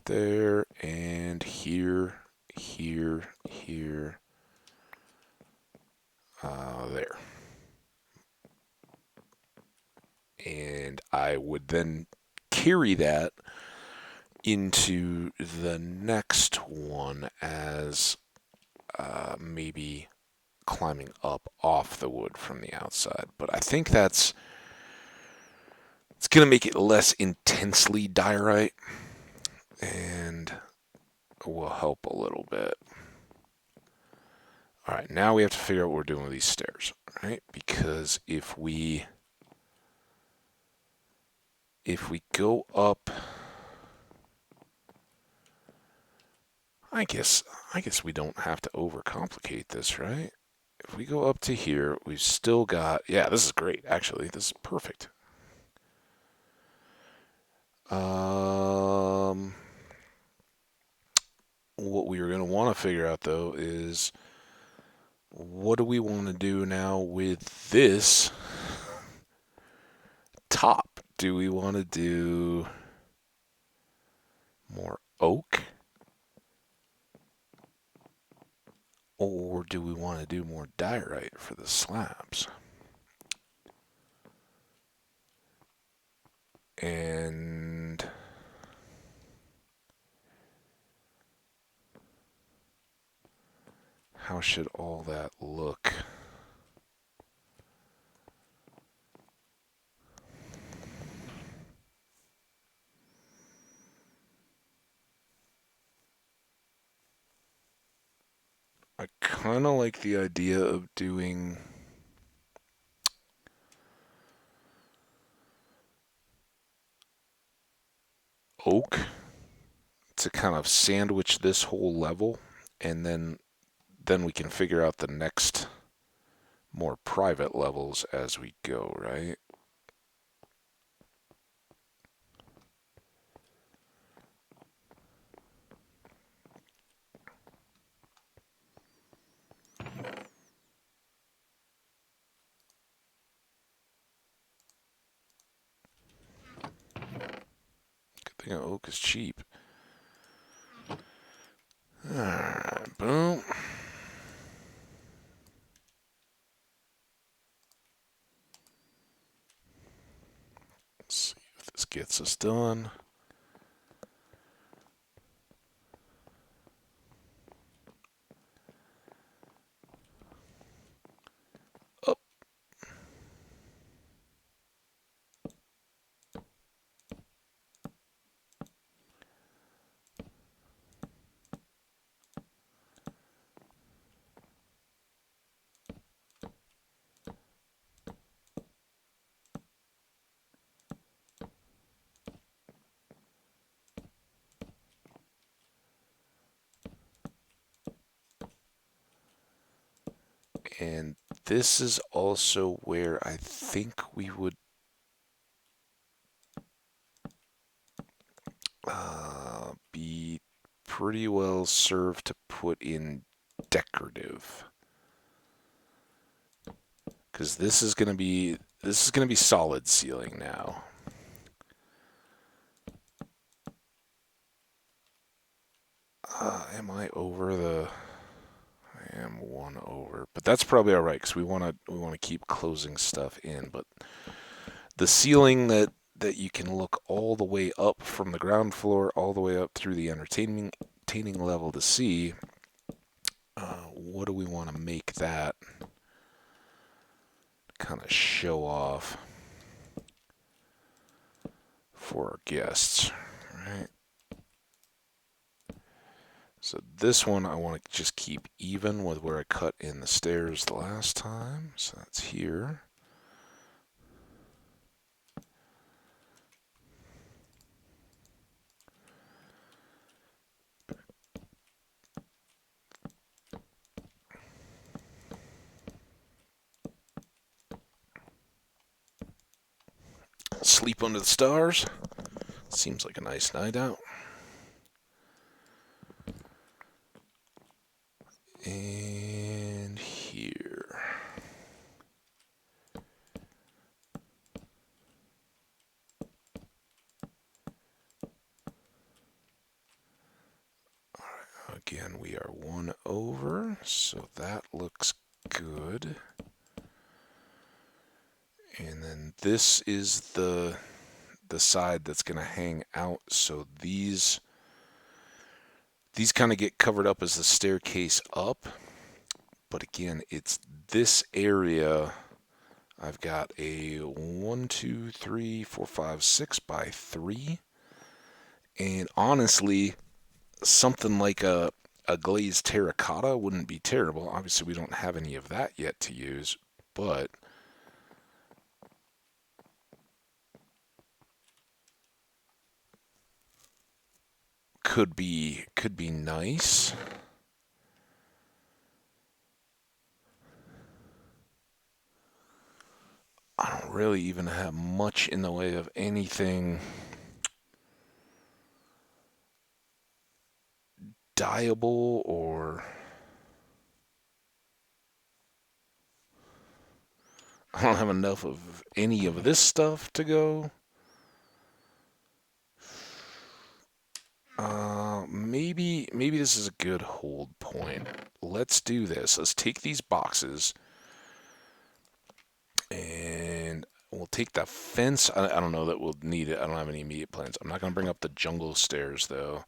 There, and here, here, there. And I would then carry that into the next one as maybe climbing up off the wood from the outside. But I think it's going to make it less intensely diorite and will help a little bit. All right, now we have to figure out what we're doing with these stairs, right? Because if we go up, I guess we don't have to overcomplicate this, right? If we go up to here, we've still got, yeah, this is great, actually. This is perfect. What we are going to want to figure out, though, is what do we want to do now with this top? Do we want to do more oak? Or do we want to do more diorite for the slabs? And how should all that look? kind of like the idea of doing oak to kind of sandwich this whole level, and then we can figure out the next more private levels as we go, right? Good thing oak is cheap. Alright, boom. Let's see if this gets us done. Up. And this is also where I think we would be pretty well served to put in decorative, because this is gonna be solid ceiling now. Am I over the? I am one over, but that's probably all right because we want to keep closing stuff in. But the ceiling that you can look all the way up from the ground floor, all the way up through the entertaining level to see. What do we want to make that kind of show off for our guests, right? So this one I want to just keep even with where I cut in the stairs the last time. So that's here. Sleep under the stars. Seems like a nice night out. And here. Again, we are one over, so that looks good. And then this is the side that's going to hang out, so these kind of get covered up as the staircase up. But again, it's this area. I've got a 1, 2, 3, 4, 5, 6 by 3. And honestly, something like a glazed terracotta wouldn't be terrible. Obviously, we don't have any of that yet to use, but could be nice. I don't really even have much in the way of anything dyeable or I don't have enough of any of this stuff to go. Maybe this is a good hold point. Let's do this. Let's take these boxes and we'll take the fence. I don't know that we'll need it. I don't have any immediate plans. I'm not going to bring up the jungle stairs though.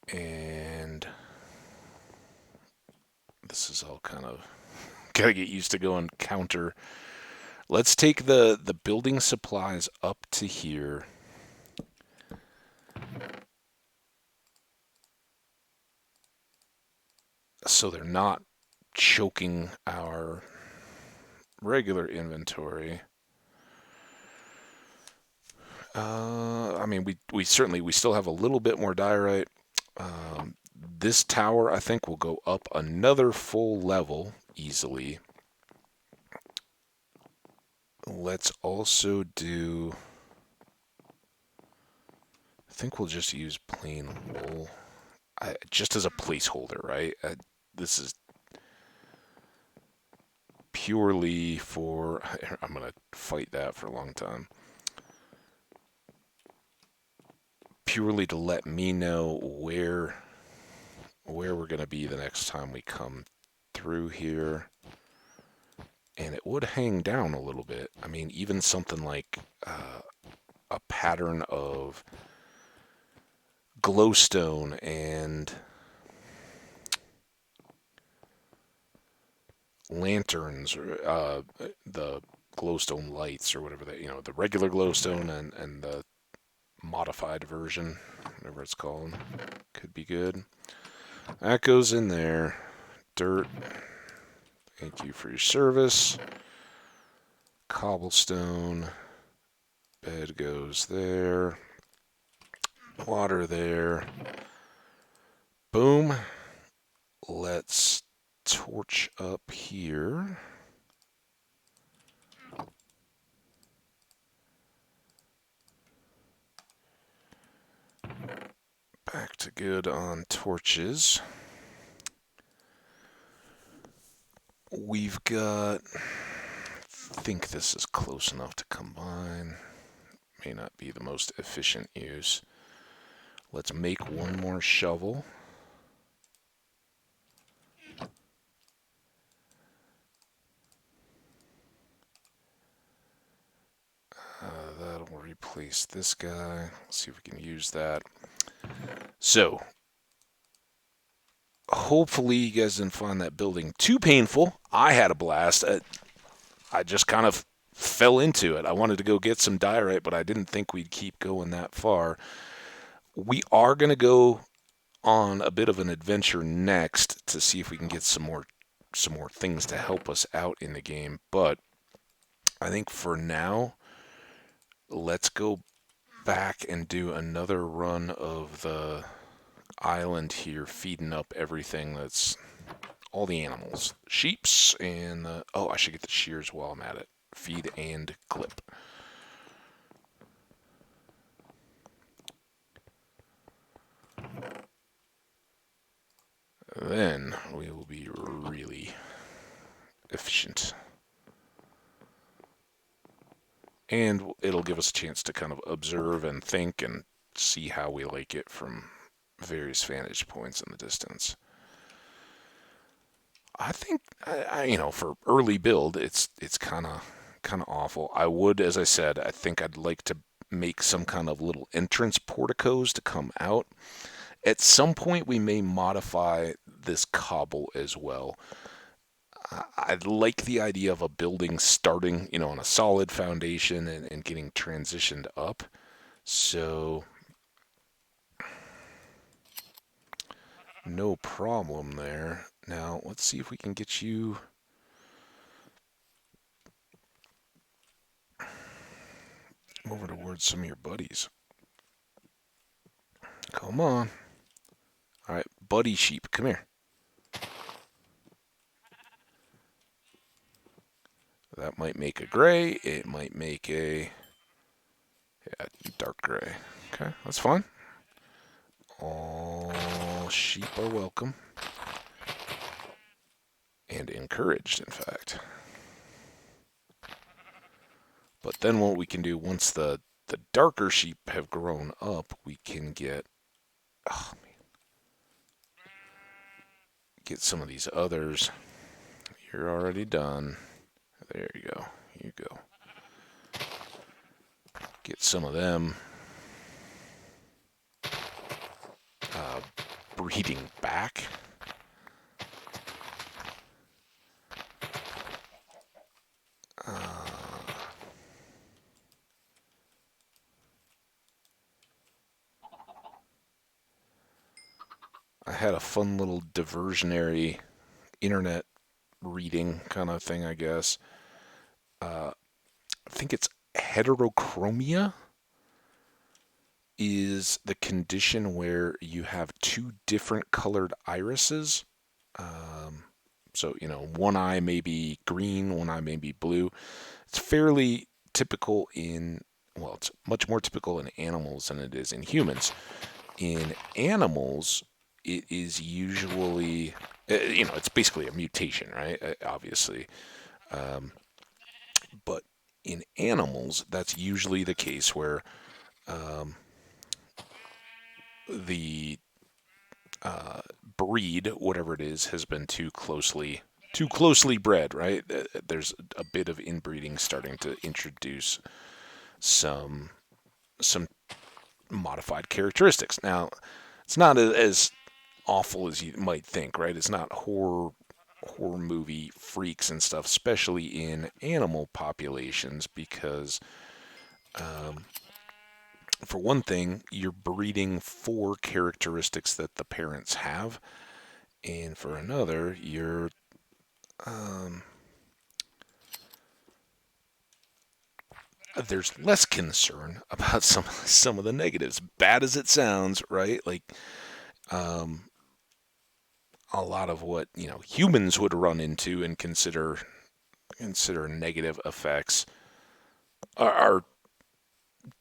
And this is all kind of gotta get used to going counter. Let's take the building supplies up to here. so they're not choking our regular inventory. I mean, we certainly we still have a little bit more diorite. This tower, I think, will go up another full level easily. Let's also do... I think we'll just use plain wool. Just as a placeholder, right? This is purely for... I'm going to fight that for a long time. Purely to let me know where we're going to be the next time we come through here. And it would hang down a little bit. I mean, even something like a pattern of glowstone and lanterns, or the glowstone lights, or whatever the regular glowstone and the modified version, whatever it's called, could be good. That goes in there. Dirt. Thank you for your service. Cobblestone. Bed goes there. Water there. Boom. Let's torch up here. Back to good on torches. We've got... I think this is close enough to combine. May not be the most efficient use. Let's make one more shovel. That'll replace this guy. Let's see if we can use that. So, hopefully you guys didn't find that building too painful. I had a blast. I just kind of fell into it. I wanted to go get some diorite, but I didn't think we'd keep going that far. We are going to go on a bit of an adventure next to see if we can get some more things to help us out in the game. But I think for now, let's go back and do another run of the island here, feeding up everything that's all the animals. Sheeps and oh, I should get the shears while I'm at it. Feed and clip. Then we will be really efficient. And it'll give us a chance to kind of observe and think and see how we like it from various vantage points in the distance. I think, for early build, it's kind of awful. I would, as I said, I think I'd like to make some kind of little entrance porticos to come out. At some point, we may modify this cobble as well. I like the idea of a building starting, on a solid foundation and getting transitioned up. So, no problem there. Now, let's see if we can get you over towards some of your buddies. Come on. All right, buddy sheep, come here. That might make a gray. It might make a dark gray. Okay, that's fine. All sheep are welcome. And encouraged, in fact. But then what we can do, once the darker sheep have grown up, we can get... Oh, man. Get some of these others. You're already done. There you go. Here you go. Get some of them. Breeding back. I had a fun little diversionary internet reading kind of thing, I guess. Uh, I think it's heterochromia is the condition where you have two different colored irises. Um, so, one eye may be green, one eye may be blue. It's fairly typical well, it's much more typical in animals than it is in humans. In animals, it is usually, it's basically a mutation, right? Obviously. Um, but in animals, that's usually the case where um, the breed, whatever it is, has been too closely bred, right? There's a bit of inbreeding starting to introduce some some modified characteristics. Now, it's not as awful as you might think, right? It's not horror movie freaks and stuff, especially in animal populations, because um, for one thing, you're breeding for characteristics that the parents have, and for another, um, there's less concern about some of the negatives. Bad as it sounds, right? Like um, a lot of what humans would run into and consider negative effects are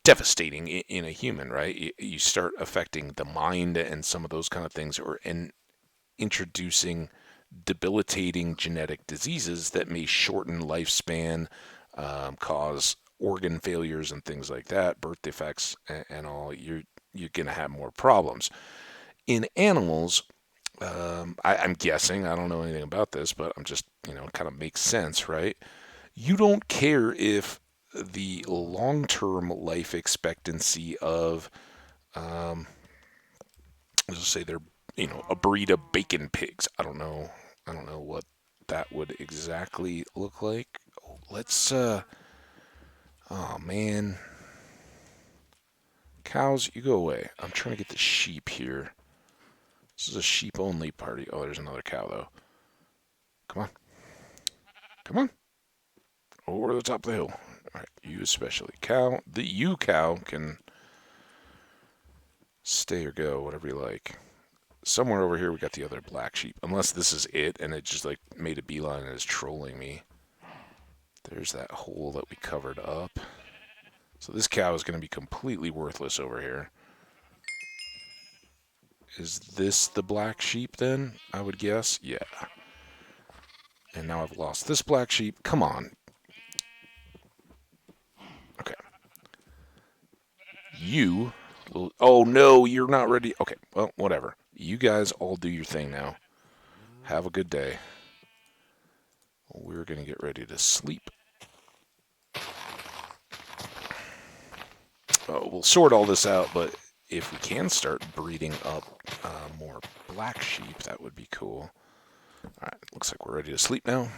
devastating in a human, right? You start affecting the mind and some of those kind of things, and introducing debilitating genetic diseases that may shorten lifespan, cause organ failures and things like that, birth defects and all. You're gonna have more problems. In animals, I'm guessing, I don't know anything about this, but I'm just, it kind of makes sense, right? You don't care if the long term life expectancy of, um, let's just say they're, a breed of bacon pigs. I don't know. I don't know what that would exactly look like. Oh man. Cows, you go away. I'm trying to get the sheep here. This is a sheep only party. Oh, there's another cow though. Come on. Come on. Over the top of the hill. Alright, you especially. Cow. You cow can stay or go, whatever you like. Somewhere over here we got the other black sheep. Unless this is it and it just like made a beeline and is trolling me. There's that hole that we covered up. So this cow is going to be completely worthless over here. Is this the black sheep then? I would guess. Yeah. And now I've lost this black sheep. Come on. Okay. You. Oh no, you're not ready. Okay. Well, whatever. You guys all do your thing now. Have a good day. We're going to get ready to sleep. We'll sort all this out, but if we can start breeding up more black sheep, that would be cool. Alright, looks like we're ready to sleep now.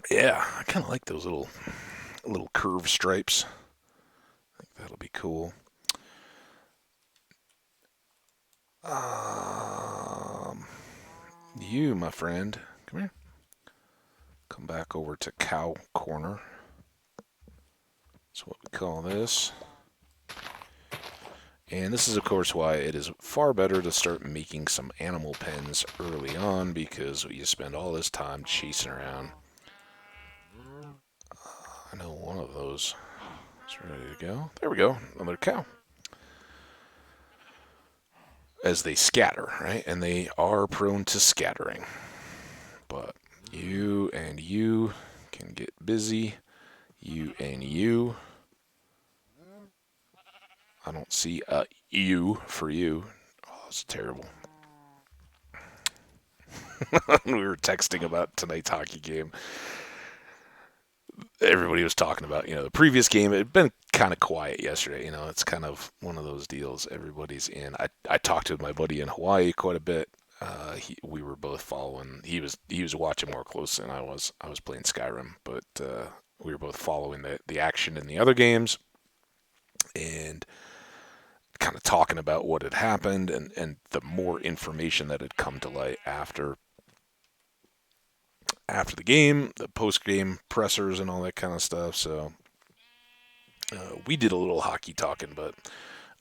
Yeah, I kind of like those little curved stripes. I think that'll be cool. Um, you, my friend, come here. Come back over to cow corner. That's what we call this. And this is, of course, why it is far better to start making some animal pens early on, because you spend all this time chasing around. I know one of those is ready to go. There we go, another cow. As they scatter, right? And they are prone to scattering. But you and you can get busy. You and you. I don't see a U for you. Oh, that's terrible. We were texting about tonight's hockey game. Everybody was talking about, the previous game. It had been kind of quiet yesterday. It's kind of one of those deals. Everybody's in. I talked to my buddy in Hawaii quite a bit. We were both following. He was watching more closely than I was. I was playing Skyrim, but we were both following the action in the other games, and kind of talking about what had happened and the more information that had come to light after the game, the post game pressers and all that kind of stuff. So we did a little hockey talking, but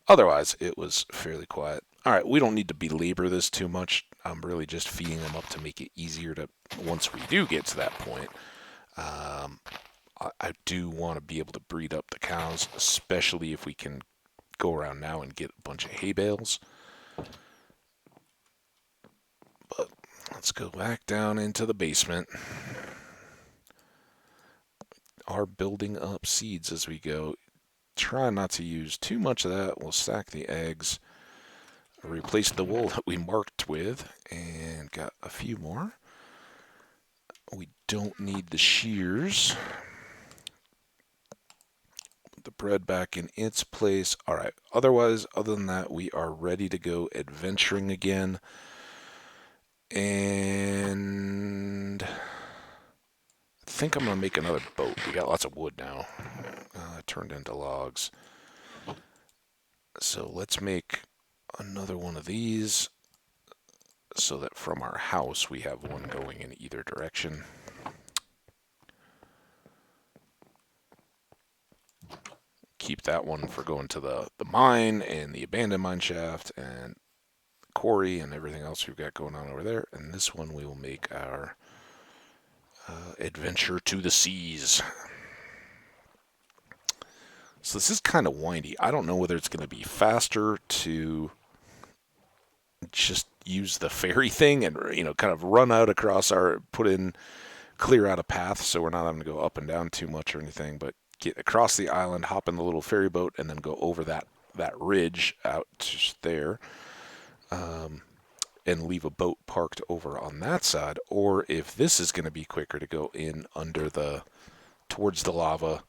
otherwise it was fairly quiet. All right, we don't need to belabor this too much. I'm really just feeding them up to make it easier to once we do get to that point. Um, I do want to be able to breed up the cows, especially if we can go around now and get a bunch of hay bales. But let's go back down into the basement. Are building up seeds as we go. Try not to use too much of that. We'll stack the eggs. Replace the wool that we marked with and got a few more. We don't need the shears. Put the bread back in its place. All right. Otherwise, other than that, we are ready to go adventuring again. And I think I'm going to make another boat. We got lots of wood now. Turned into logs. So let's make another one of these so that from our house we have one going in either direction. Keep that one for going to the mine and the abandoned mine shaft and quarry and everything else we've got going on over there. And this one we will make our adventure to the seas. So this is kind of windy. I don't know whether it's going to be faster to just use the ferry thing and, kind of run out across clear out a path so we're not having to go up and down too much or anything, but get across the island, hop in the little ferry boat, and then go over that ridge out just there, and leave a boat parked over on that side. Or if this is going to be quicker, to go in towards the lava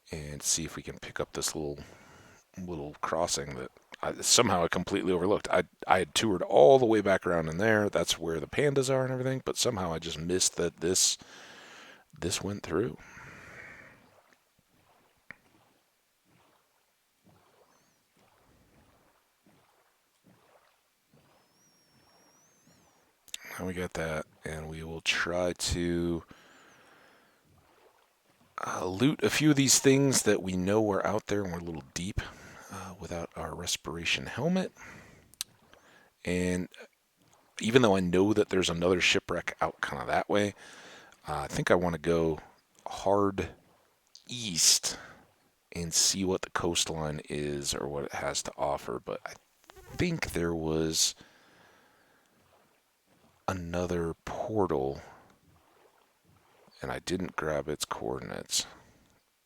and see if we can pick up this little crossing that somehow I completely overlooked. I had toured all the way back around in there. That's where the pandas are and everything, but somehow I just missed that this went through. Now we got that, and we will try to loot a few of these things that we know are out there and we're a little deep without our respiration helmet. And even though I know that there's another shipwreck out kind of that way, I think I want to go hard east and see what the coastline is or what it has to offer. But I think there was another portal, and I didn't grab its coordinates.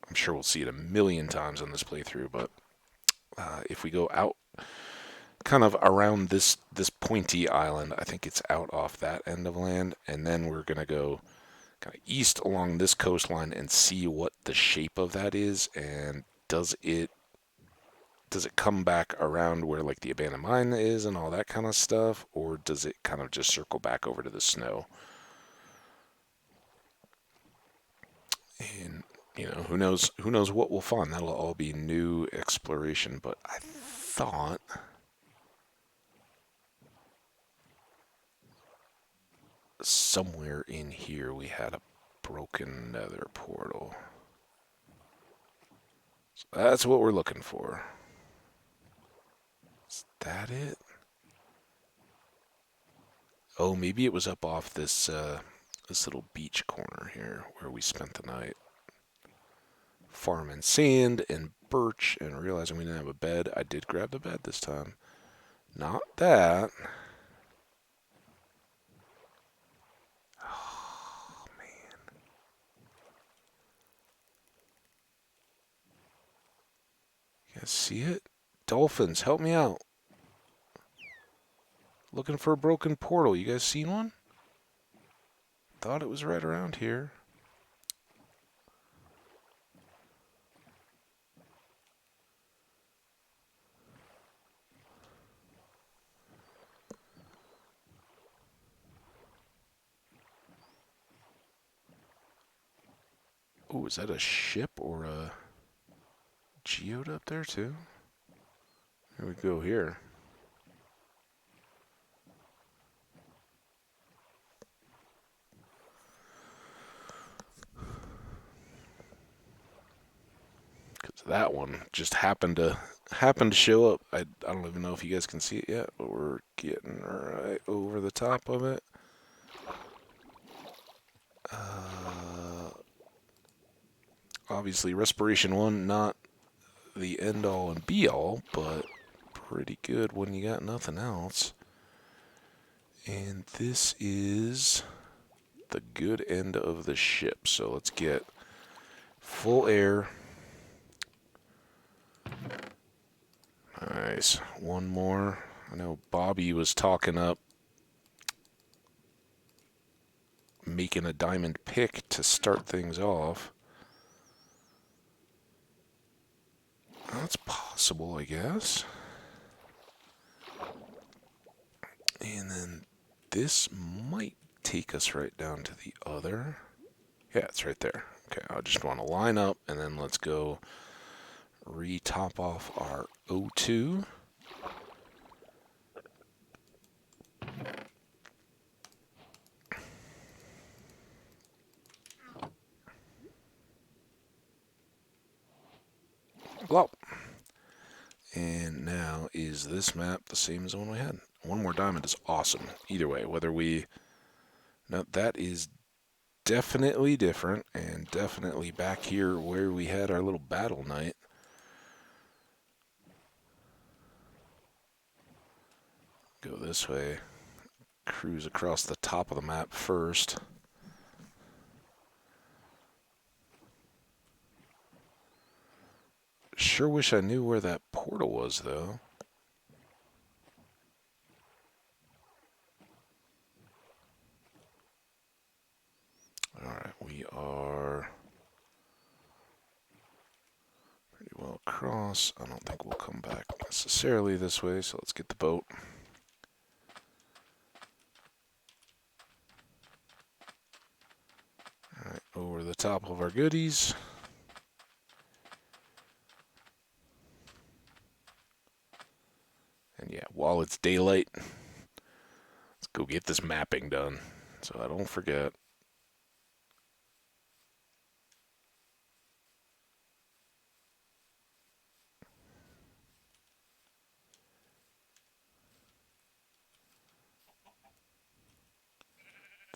I'm sure we'll see it a million times on this playthrough, but if we go out kind of around this pointy island, I think it's out off that end of land, and then we're going to go kind of east along this coastline and see what the shape of that is, and does it come back around where like the abandoned mine is and all that kind of stuff, or does it kind of just circle back over to the snow? And who knows what we'll find. That'll all be new exploration, but I thought somewhere in here we had a broken nether portal. So that's what we're looking for. Is that it? Oh, maybe it was up off this little beach corner here where we spent the night farming sand and birch and realizing we didn't have a bed. I did grab the bed this time. Not that. Oh, man. You guys see it? Dolphins, help me out. Looking for a broken portal. You guys seen one? Thought it was right around here. Oh, is that a ship or a geode up there too? Here we go here. Because that one just happened to show up. I don't even know if you guys can see it yet, but we're getting right over the top of it. Obviously, Respiration 1, not the end-all and be-all, but pretty good when you got nothing else. And this is the good end of the ship. So let's get full air. Nice. One more. I know Bobby was talking up making a diamond pick to start things off. That's possible, I guess. And then this might take us right down to the other. Yeah, it's right there. Okay, I just want to line up, and then let's go re-top off our O2. Well, and now is this map the same as the one we had? One more diamond is awesome. Either way, whether we... Now, that is definitely different, and definitely back here where we had our little battle night. Go this way. Cruise across the top of the map first. Sure wish I knew where that portal was, though. Alright, we are pretty well across. I don't think we'll come back necessarily this way, so let's get the boat. Alright, over the top of our goodies. And yeah, while it's daylight, let's go get this mapping done so I don't forget.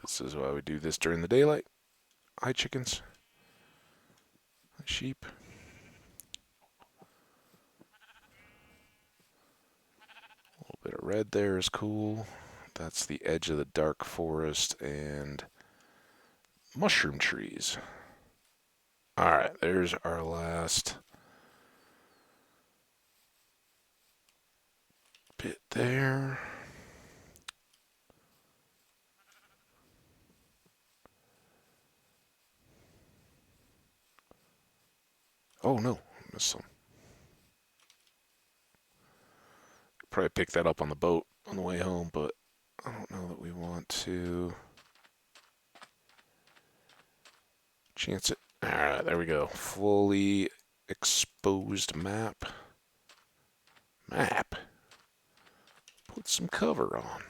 This is why we do this during the daylight. Hi, chickens. Hi, sheep. A little bit of red there is cool. That's the edge of the dark forest and mushroom trees. Alright, there's our last bit there. Oh no, missed some. Probably pick that up on the boat on the way home, but I don't know that we want to chance it. Alright, there we go. Fully exposed map. Put some cover on.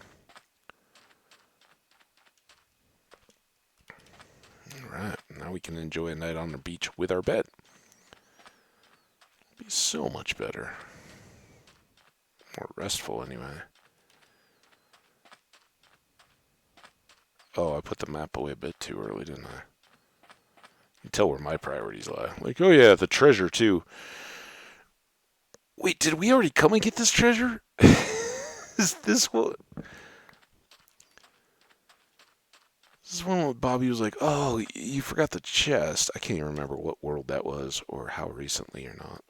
Alright, now we can enjoy a night on the beach with our bed. It'll be so much better. More restful, anyway. Oh, I put the map away a bit too early, didn't I? You can tell where my priorities lie. Like, oh yeah, the treasure, too. Wait, did we already come and get this treasure? Is this what... This is one where Bobby was like, oh, you forgot the chest. I can't even remember what world that was or how recently or not.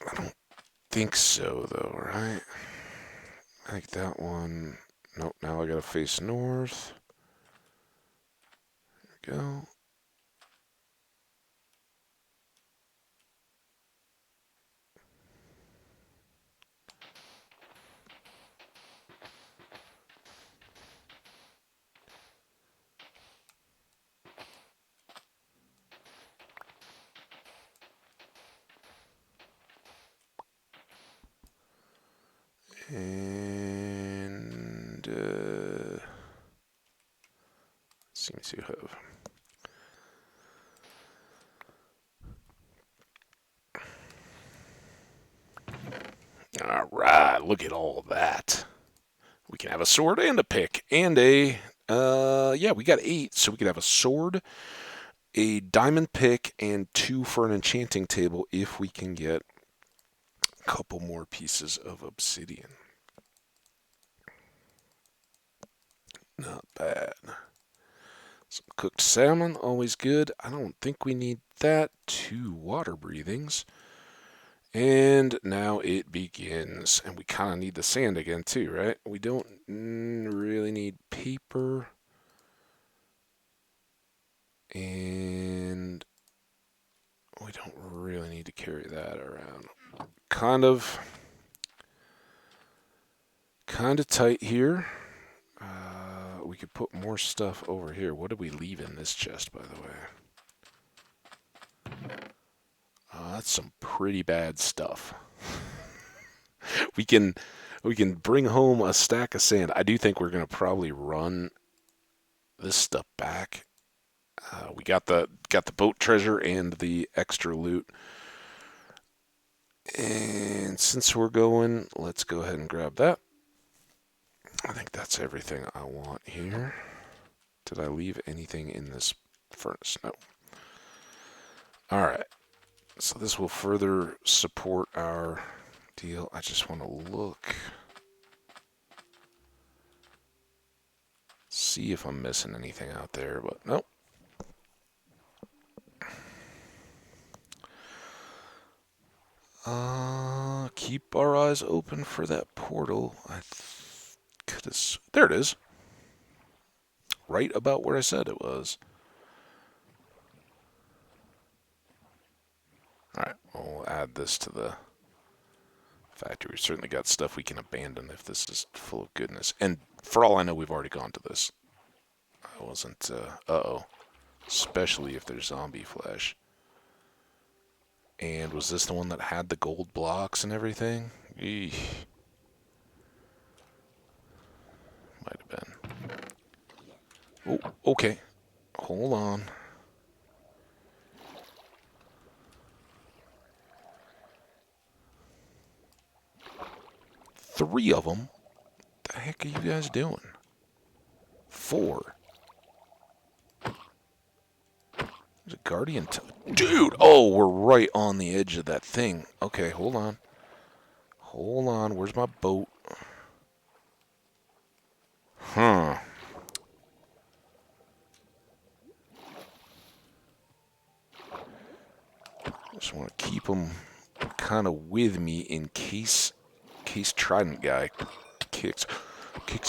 I don't think so, though, right? I think that one... Nope, now I gotta face north. There we go. And seems to have. All right, look at all that. We can have a sword and a pick and a. Yeah, we got 8, so we could have a sword, a diamond pick, and 2 for an enchanting table if we can get a couple more pieces of obsidian. Not bad. Some cooked salmon, always good. I don't think we need that. 2 water breathings. And now it begins. And we kind of need the sand again, too, right? We don't really need paper. And we don't really need to carry that around. Kind of tight here. We could put more stuff over here. What did we leave in this chest, by the way? That's some pretty bad stuff. we can bring home a stack of sand. I do think we're gonna probably run this stuff back. We got the boat treasure and the extra loot. And since we're going, let's go ahead and grab that. I think that's everything I want here. Did I leave anything in this furnace? No. Alright. So this will further support our deal. I just want to look. See if I'm missing anything out there, but nope. Keep our eyes open for that portal. I could have. There it is. Right about where I said it was. Alright, we'll add this to the factory. We've certainly got stuff we can abandon if this is full of goodness. And for all I know, we've already gone to this. I wasn't, uh-oh. Especially if there's zombie flesh. And was this the one that had the gold blocks and everything? Eesh. Might have been. Oh, okay. Hold on. Three of them? What the heck are you guys doing? 4. There's a guardian. Dude! Oh, we're right on the edge of that thing. Okay, hold on. Hold on. Where's my boat? Huh. Just want to keep them kind of with me in case Trident guy kicks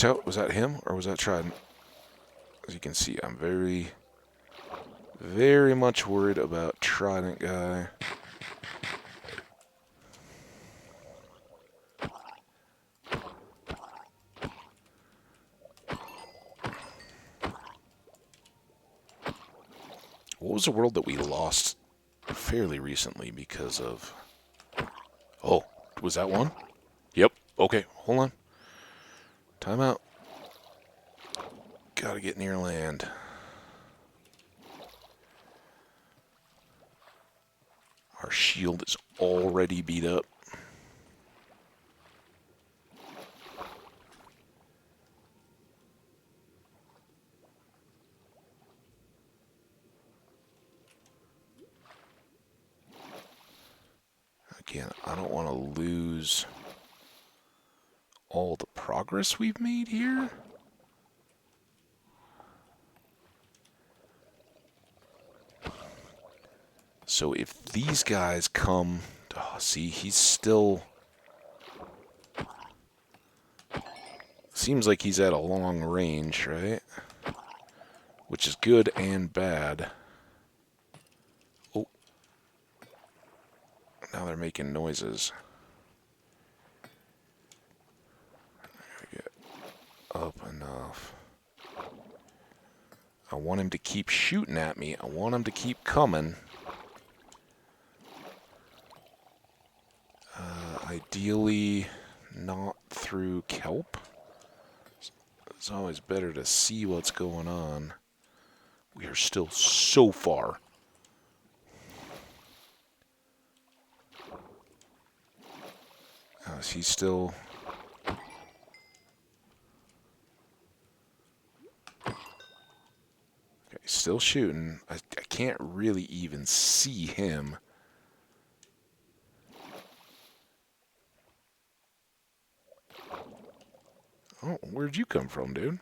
out. Was that him or was that Trident? As you can see, I'm very, very much worried about Trident guy. What was the world that we lost fairly recently because of... Oh, was that one? Yep. Okay, hold on. Time out. Gotta get near land. Our shield is already beat up. Again, I don't want to lose all the progress we've made here. So if these guys come... Oh, see, he's still... Seems like he's at a long range, right? Which is good and bad. Oh. Now they're making noises. Get up enough. I want him to keep shooting at me. I want him to keep coming. Ideally, not through kelp. It's always better to see what's going on. We are still so far. Is he still... Okay, still shooting. I can't really even see him. Oh, where'd you come from, dude?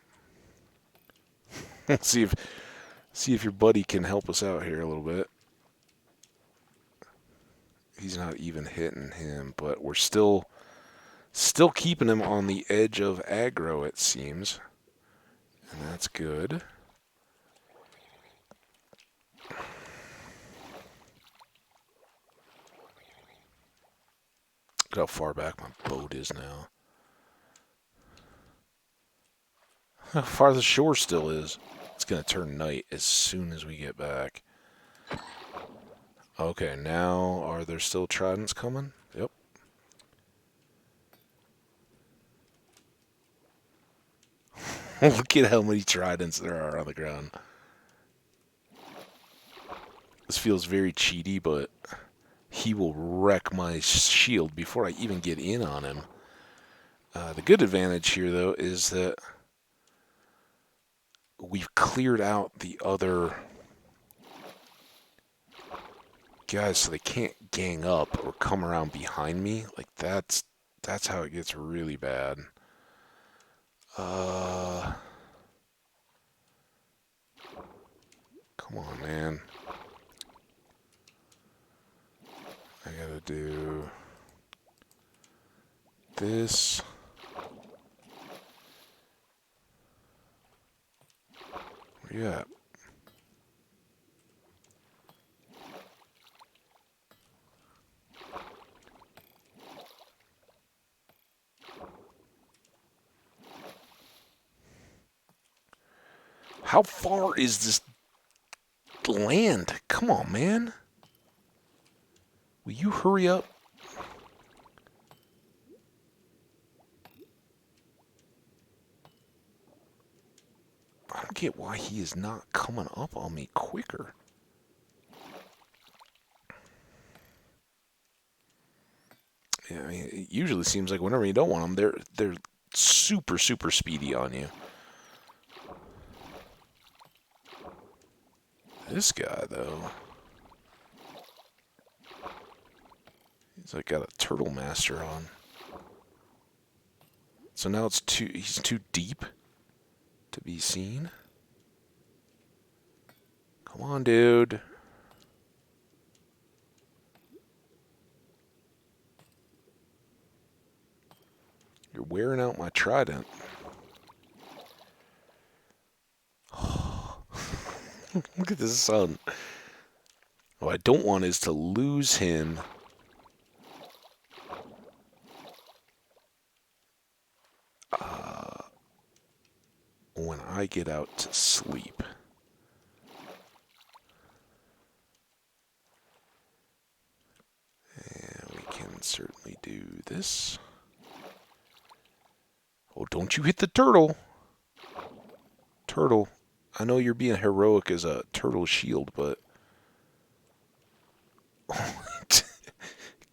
see if your buddy can help us out here a little bit. He's not even hitting him, but we're still keeping him on the edge of aggro, it seems. And that's good. Look how far back my boat is now. How far the shore still is. It's going to turn night as soon as we get back. Okay, now are there still tridents coming? Yep. Look at how many tridents there are on the ground. This feels very cheaty, but he will wreck my shield before I even get in on him. The good advantage here, though, is that we've cleared out the other guys so they can't gang up or come around behind me. Like, that's how it gets really bad. Come on, man. I gotta do this. Where you at? How far is this land? Come on, man. Will you hurry up? I don't get why he is not coming up on me quicker. Yeah, I mean, it usually seems like whenever you don't want them, they're super speedy on you. This guy, though, he's like got a turtle master on. So now he's too deep to be seen. Come on, dude. You're wearing out my trident. Look at this sun. What I don't want is to lose him. When I get out to sleep. And we can certainly do this. Oh, don't you hit the turtle. Turtle. I know you're being heroic as a turtle shield, but...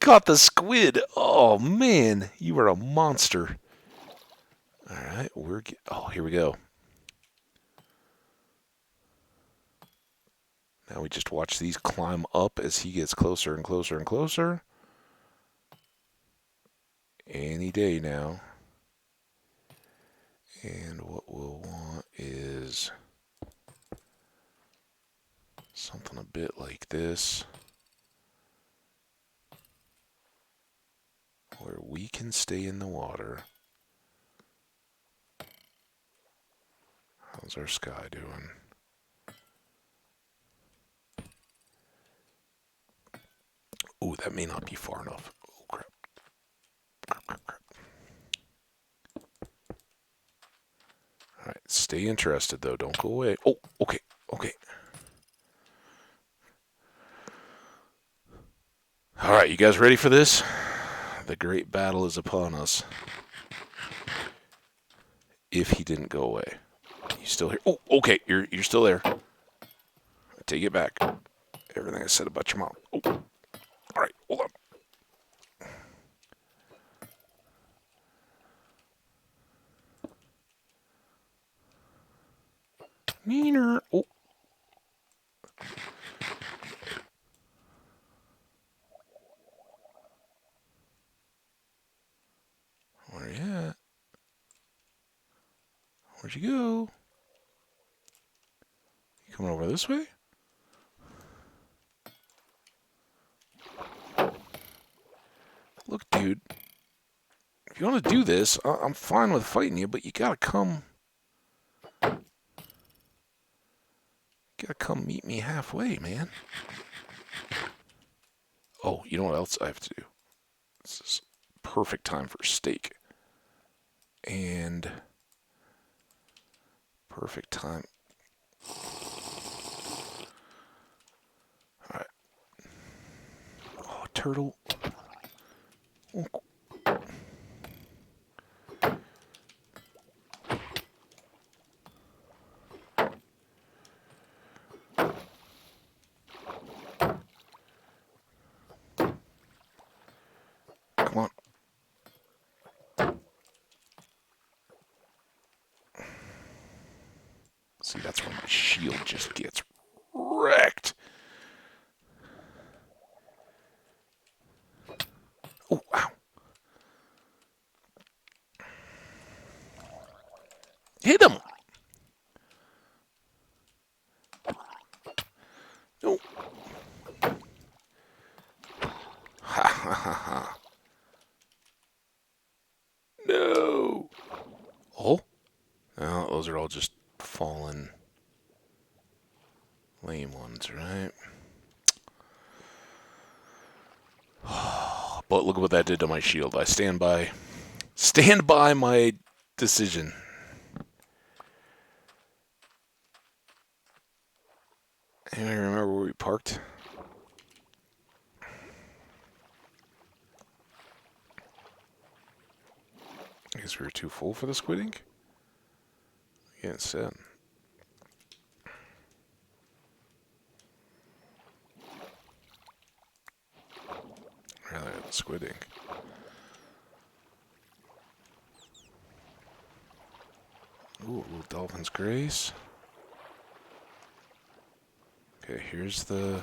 Caught the squid. Oh, man. You are a monster. Alright, oh, here we go. Now we just watch these climb up as he gets closer and closer and closer. Any day now. And what we'll want is something a bit like this, where we can stay in the water. How's our sky doing? Oh, that may not be far enough. Oh, crap. Crap. Alright, stay interested, though. Don't go away. Oh, okay. Alright, you guys ready for this? The great battle is upon us. If he didn't go away. He's still here. Oh, okay. You're still there. I take it back. Everything I said about your mom. Oh. All right. Hold on. Neener. Oh. Where you at? Where'd you go? You coming over this way? Look, dude. If you want to do this, I'm fine with fighting you, but you gotta come. Gotta come meet me halfway, man. Oh, you know what else I have to do? This is perfect time for steak. And perfect time. Alright. Oh, turtle. Oh. Come on. See, that's when my shield just gets wrecked. Oh, ow. Hit him! No. Ha ha ha ha. No. Oh? No, those are all just fallen lame ones, right? But look at what that did to my shield. I stand by my decision. Anybody remember where we parked? I guess we were too full for the squid ink? Yeah, it said. Rather than the squid ink. Ooh, a little Dolphin's Grace. Okay, here's the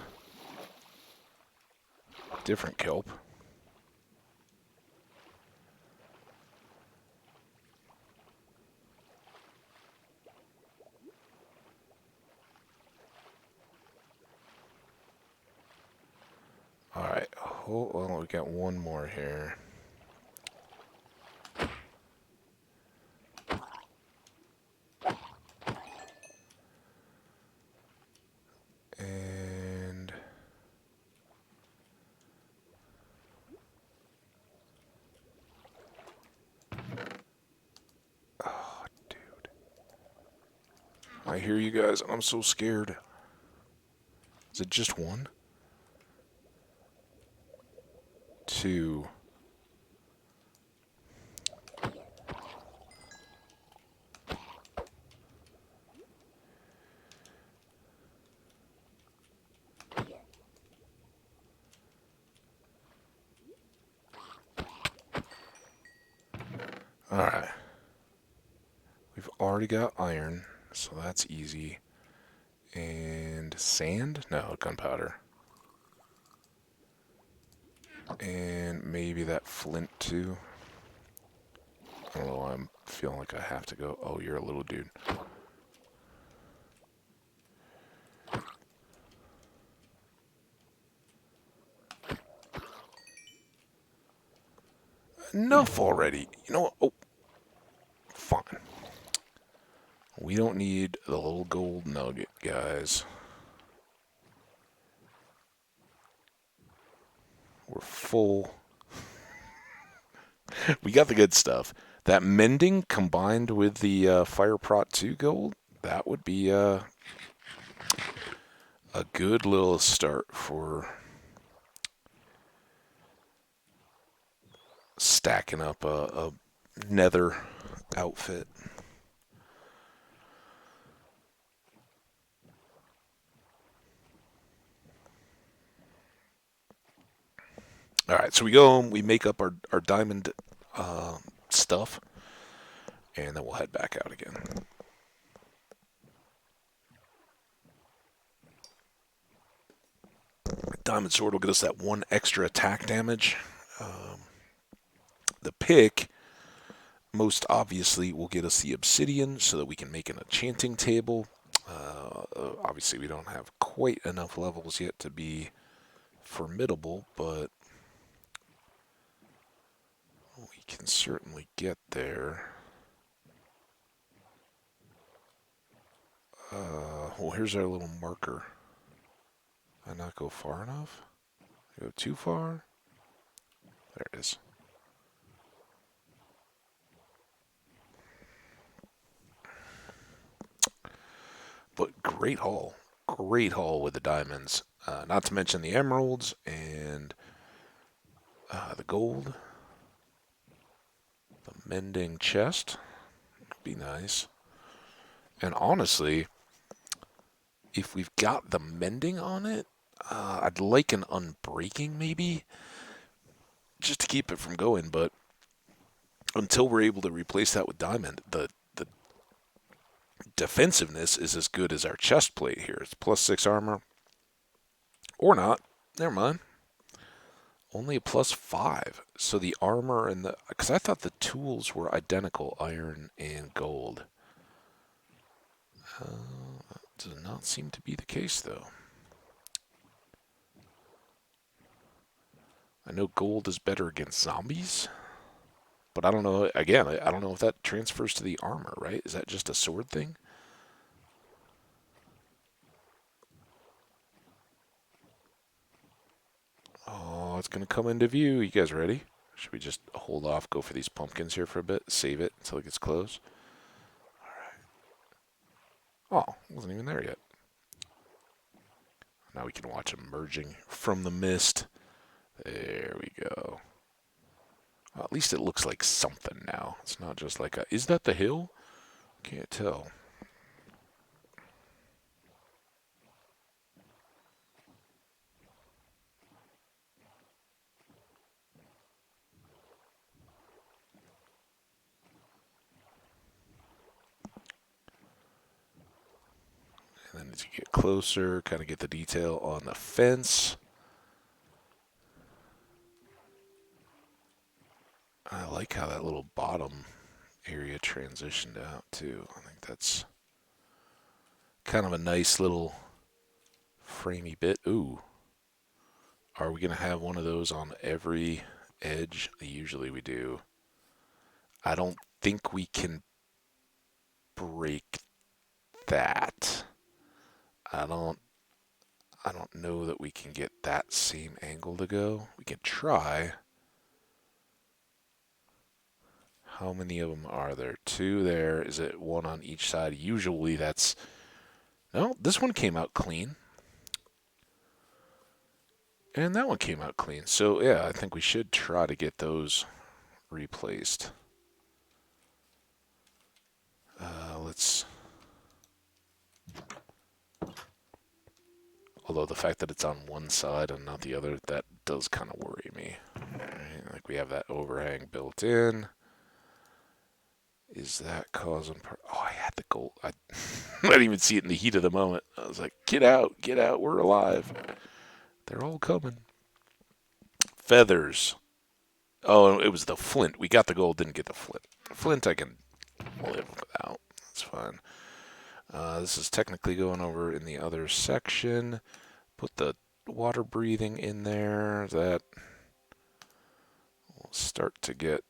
different kelp. Alright, well, we got one more here. And oh, dude. I hear you guys, I'm so scared. Is it just one? Two. Alright. We've already got iron, so that's easy. And sand? No, gunpowder. And maybe that flint too. I don't know why I'm feeling like I have to go. Oh, you're a little dude. Enough already. You know what? Oh, fine. We don't need the little gold nugget, guys. We're full. We got the good stuff. That mending combined with the fire prot 2 gold, that would be a good little start for stacking up a nether outfit. All right, so we go home, we make up our diamond stuff, and then we'll head back out again. Diamond sword will get us that one extra attack damage. Um, the pick, most obviously, will get us the obsidian so that we can make an enchanting table. Obviously, we don't have quite enough levels yet to be formidable, but we can certainly get there. Well, here's our little marker. Did I not go far enough? Did I go too far? There it is. But great haul. Great haul with the diamonds. Not to mention the emeralds and the gold. The mending chest. Would be nice. And honestly, if we've got the mending on it, I'd like an unbreaking maybe. Just to keep it from going, but until we're able to replace that with diamond, the defensiveness is as good as our chest plate here. It's +6 armor. Or not. Never mind. Only a +5. So the armor and the... Because I thought the tools were identical, iron and gold. That does not seem to be the case, though. I know gold is better against zombies. But I don't know, again, I don't know if that transfers to the armor, right? Is that just a sword thing? Oh, it's going to come into view. You guys ready? Should we just hold off, go for these pumpkins here for a bit, save it until it gets close? Alright. Oh, it wasn't even there yet. Now we can watch them merging from the mist. There we go. Well, at least it looks like something now. It's not just like a... Is that the hill? Can't tell. And then as you get closer, kind of get the detail on the fence. I like how that little bottom area transitioned out too. I think that's kind of a nice little framey bit. Ooh. Are we going to have one of those on every edge? Usually we do. I don't think we can break that. I don't know that we can get that same angle to go. We can try. How many of them are there? 2 there. Is it 1 on each side? Usually that's... No, this one came out clean. And that one came out clean. So, yeah, I think we should try to get those replaced. Let's... Although the fact that it's on one side and not the other, that does kind of worry me. Right? Like we have that overhang built in. Is that causing... Oh, I had the gold. I didn't even see it in the heat of the moment. I was like, get out, we're alive. They're all coming. Feathers. Oh, it was the flint. We got the gold, didn't get the flint. Flint I can live without. That's fine. This is technically going over in the other section. Put the water breathing in there. That will start to get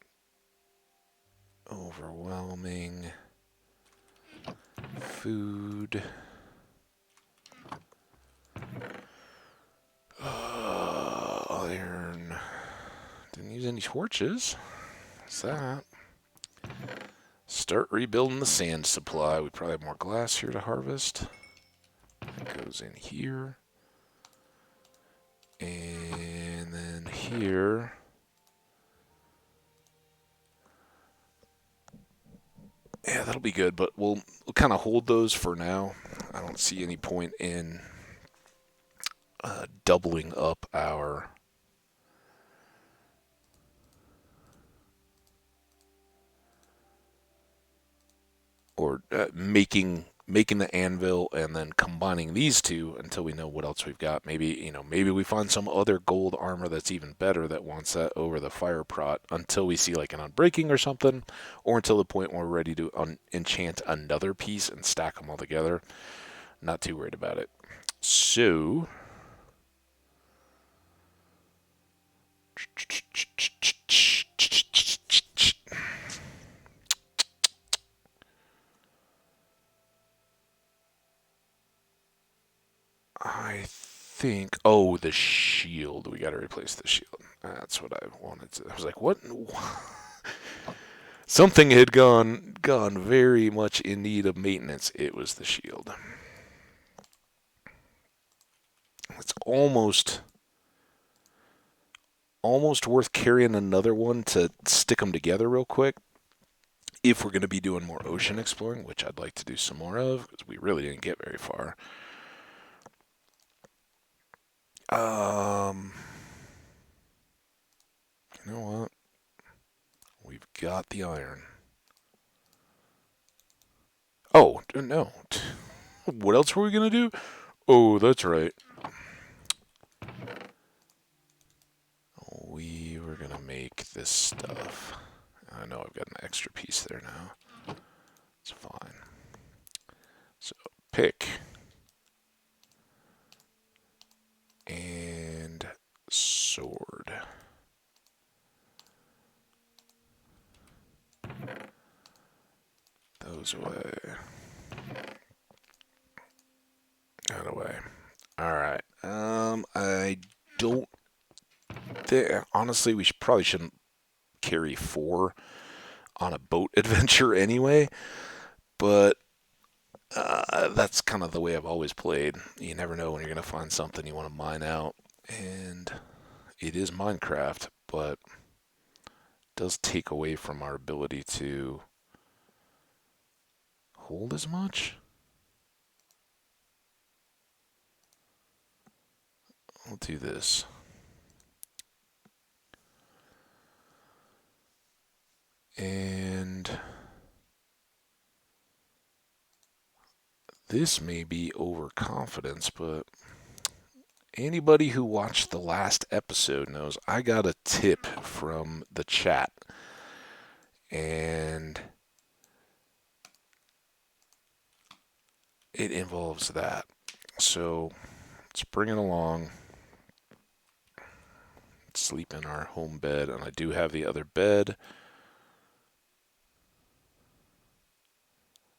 overwhelming. Food. Iron. Didn't use any torches. What's that? Start rebuilding the sand supply. We probably have more glass here to harvest. That goes in here. And then here. Yeah, that'll be good, but we'll kind of hold those for now. I don't see any point in doubling up our or making the anvil and then combining these two until we know what else we've got. Maybe we find some other gold armor that's even better that wants that over the fire prot until we see like an unbreaking or something, or until the point where we're ready to enchant another piece and stack them all together. Not too worried about it. So I think. Oh, the shield. We got to replace the shield. That's what I wanted to. I was like, what? Something had gone very much in need of maintenance. It was the shield. It's almost worth carrying another one to stick them together real quick. If we're going to be doing more ocean exploring, which I'd like to do some more of, because we really didn't get very far. Um, you know what? We've got the iron. Oh, no. What else were we going to do? Oh, that's right. We were going to make this stuff. I know I've got an extra piece there now. It's fine. So, pick. And sword. Those away. That away. Alright. I don't. Honestly, probably shouldn't carry 4 on a boat adventure anyway, but that's kind of the way I've always played. You never know when you're going to find something you want to mine out, and it is Minecraft, but it does take away from our ability to hold as much. I'll do this. And this may be overconfidence, but anybody who watched the last episode knows I got a tip from the chat. And it involves that. So let's bring it along. Sleep in our home bed, and I do have the other bed.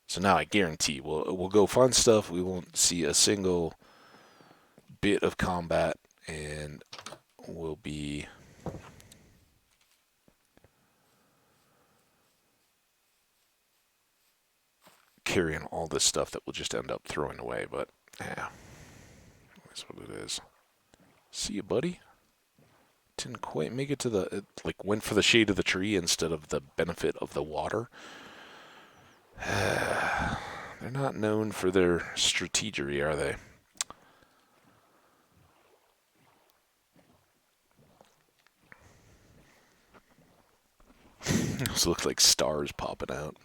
So now I guarantee we'll go find stuff. We won't see a single bit of combat, and we'll be carrying all this stuff that we'll just end up throwing away. But yeah, that's what it is. See you, buddy. Didn't quite make it to the like went for the shade of the tree instead of the benefit of the water. They're not known for their strategery, are they? Those look like stars popping out.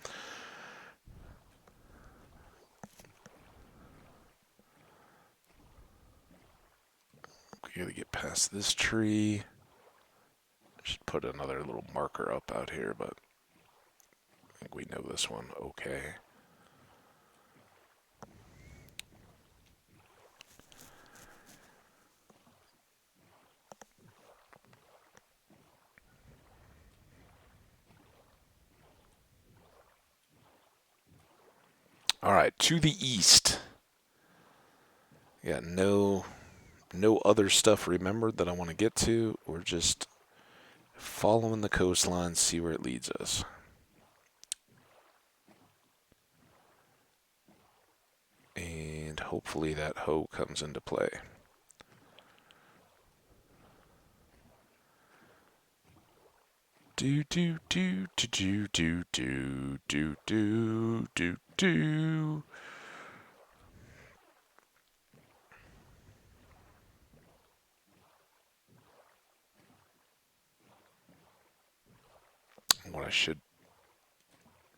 We gotta get past this tree. Should put another little marker up out here, but I think we know this one okay. All right, to the east. Yeah, no other stuff remembered that I want to get to. We're just following the coastline, see where it leads us. And hopefully that hoe comes into play. Do do do do do do do do do do do. What I should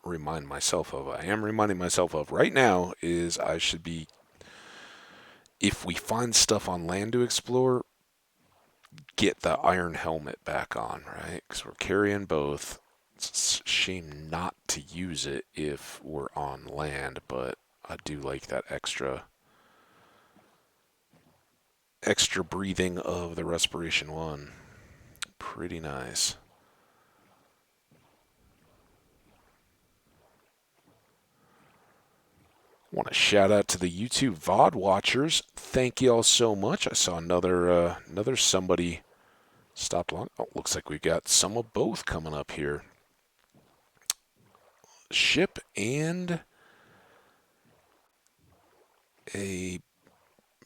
remind myself of, I am reminding myself of right now, is I should be, if we find stuff on land to explore, get the iron helmet back on, right? Because we're carrying both. It's a shame not to use it if we're on land, but I do like that extra breathing of the respiration one. Pretty nice. Want to shout out to the YouTube VOD watchers. Thank you all so much. I saw another somebody stopped along. Oh, looks like we got some of both coming up here. Ship and a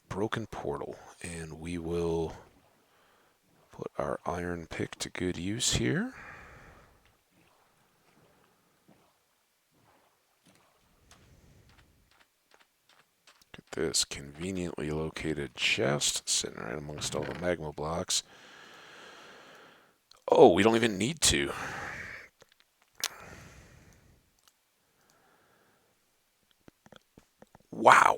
broken portal, and we will put our iron pick to good use here. Look at this conveniently located chest sitting right amongst all the magma blocks. Oh, we don't even need to. Wow.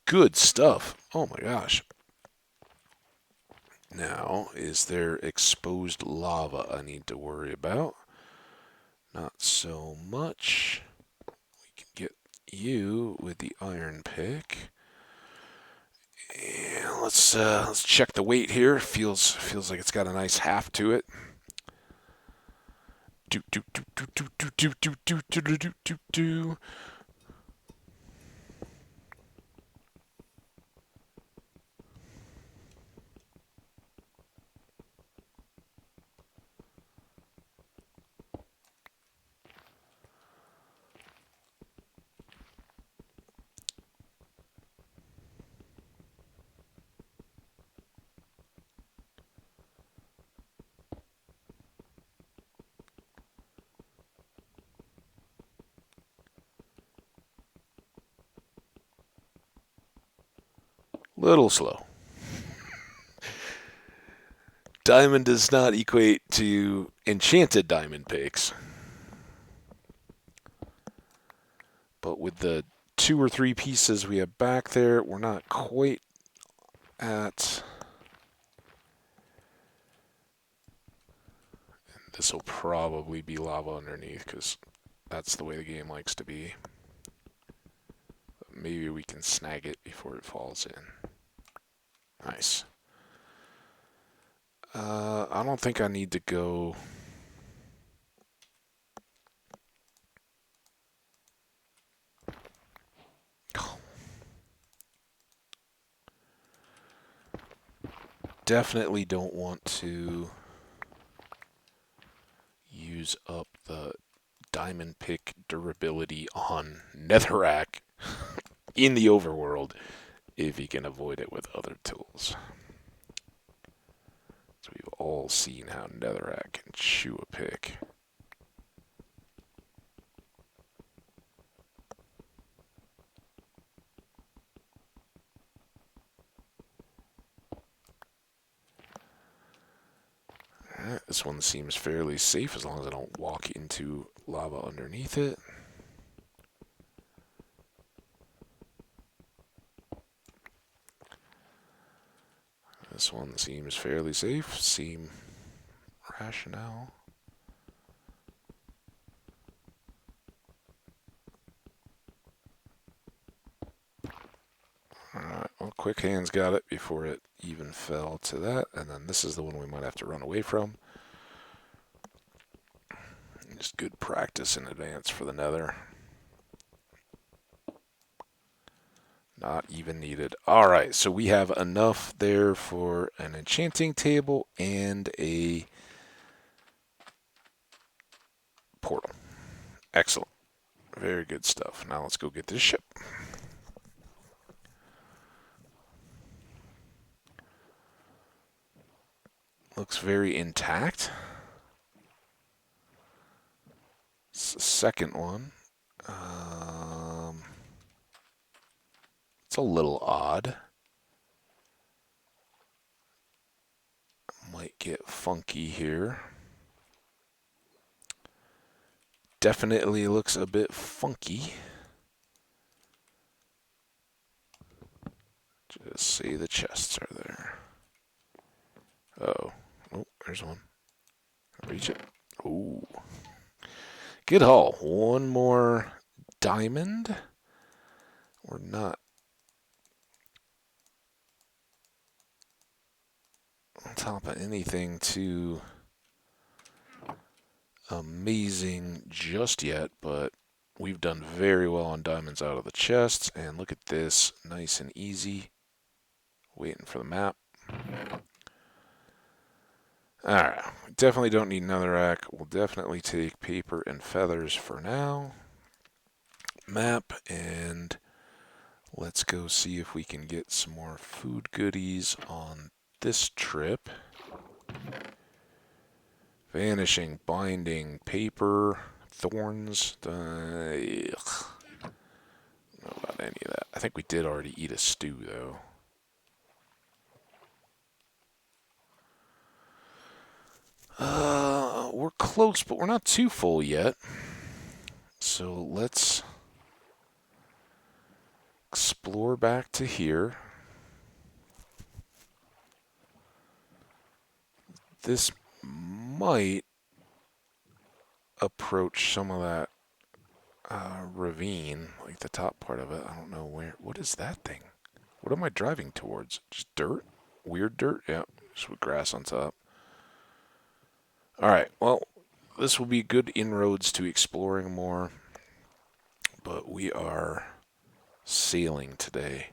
Good stuff. Oh my gosh. Now, is there exposed lava I need to worry about? Not so much. We can get you with the iron pick. And let's check the weight here. Feels like it's got a nice half to it. Do do do do do do do do do do do do do. Little slow. Diamond does not equate to enchanted diamond picks. But with the 2 or 3 pieces we have back there, we're not quite at. This will probably be lava underneath because that's the way the game likes to be. But maybe we can snag it before it falls in. Nice. I don't think I need to go. Definitely don't want to use up the diamond pick durability on netherrack in the overworld if you can avoid it with other tools. So we've all seen how netherrack can chew a pick. Alright, this one seems fairly safe as long as I don't walk into lava underneath it. This one seems fairly safe. Seem rationale. Alright, well, Quick Hands got it before it even fell to that. And then this is the one we might have to run away from. Just good practice in advance for the nether. Not even needed. Alright, so we have enough there for an enchanting table and a portal. Excellent. Very good stuff. Now let's go get this ship. looks very intact. Second one, um, it's a little odd. Might get funky here. Definitely looks a bit funky. Just see the chests are there. Oh, oh, there's one. Reach it. Ooh, good haul. One more diamond. We're not on top of anything too amazing just yet, but we've done very well on diamonds out of the chests. And look at this, nice and easy. Waiting for the map. Alright, we definitely don't need another rack. We'll definitely take paper and feathers for now. Map, and let's go see if we can get some more food goodies on this trip. Vanishing, binding, paper, thorns. Ugh. I don't know about any of that. I think we did already eat a stew, though. We're close, but we're not too full yet. So let's explore back to here. This might approach some of that ravine, like the top part of it. I don't know where. What is that thing? What am I driving towards? Just dirt? Weird dirt? Yeah, just with grass on top. Alright, well, this will be good inroads to exploring more, but we are sailing today.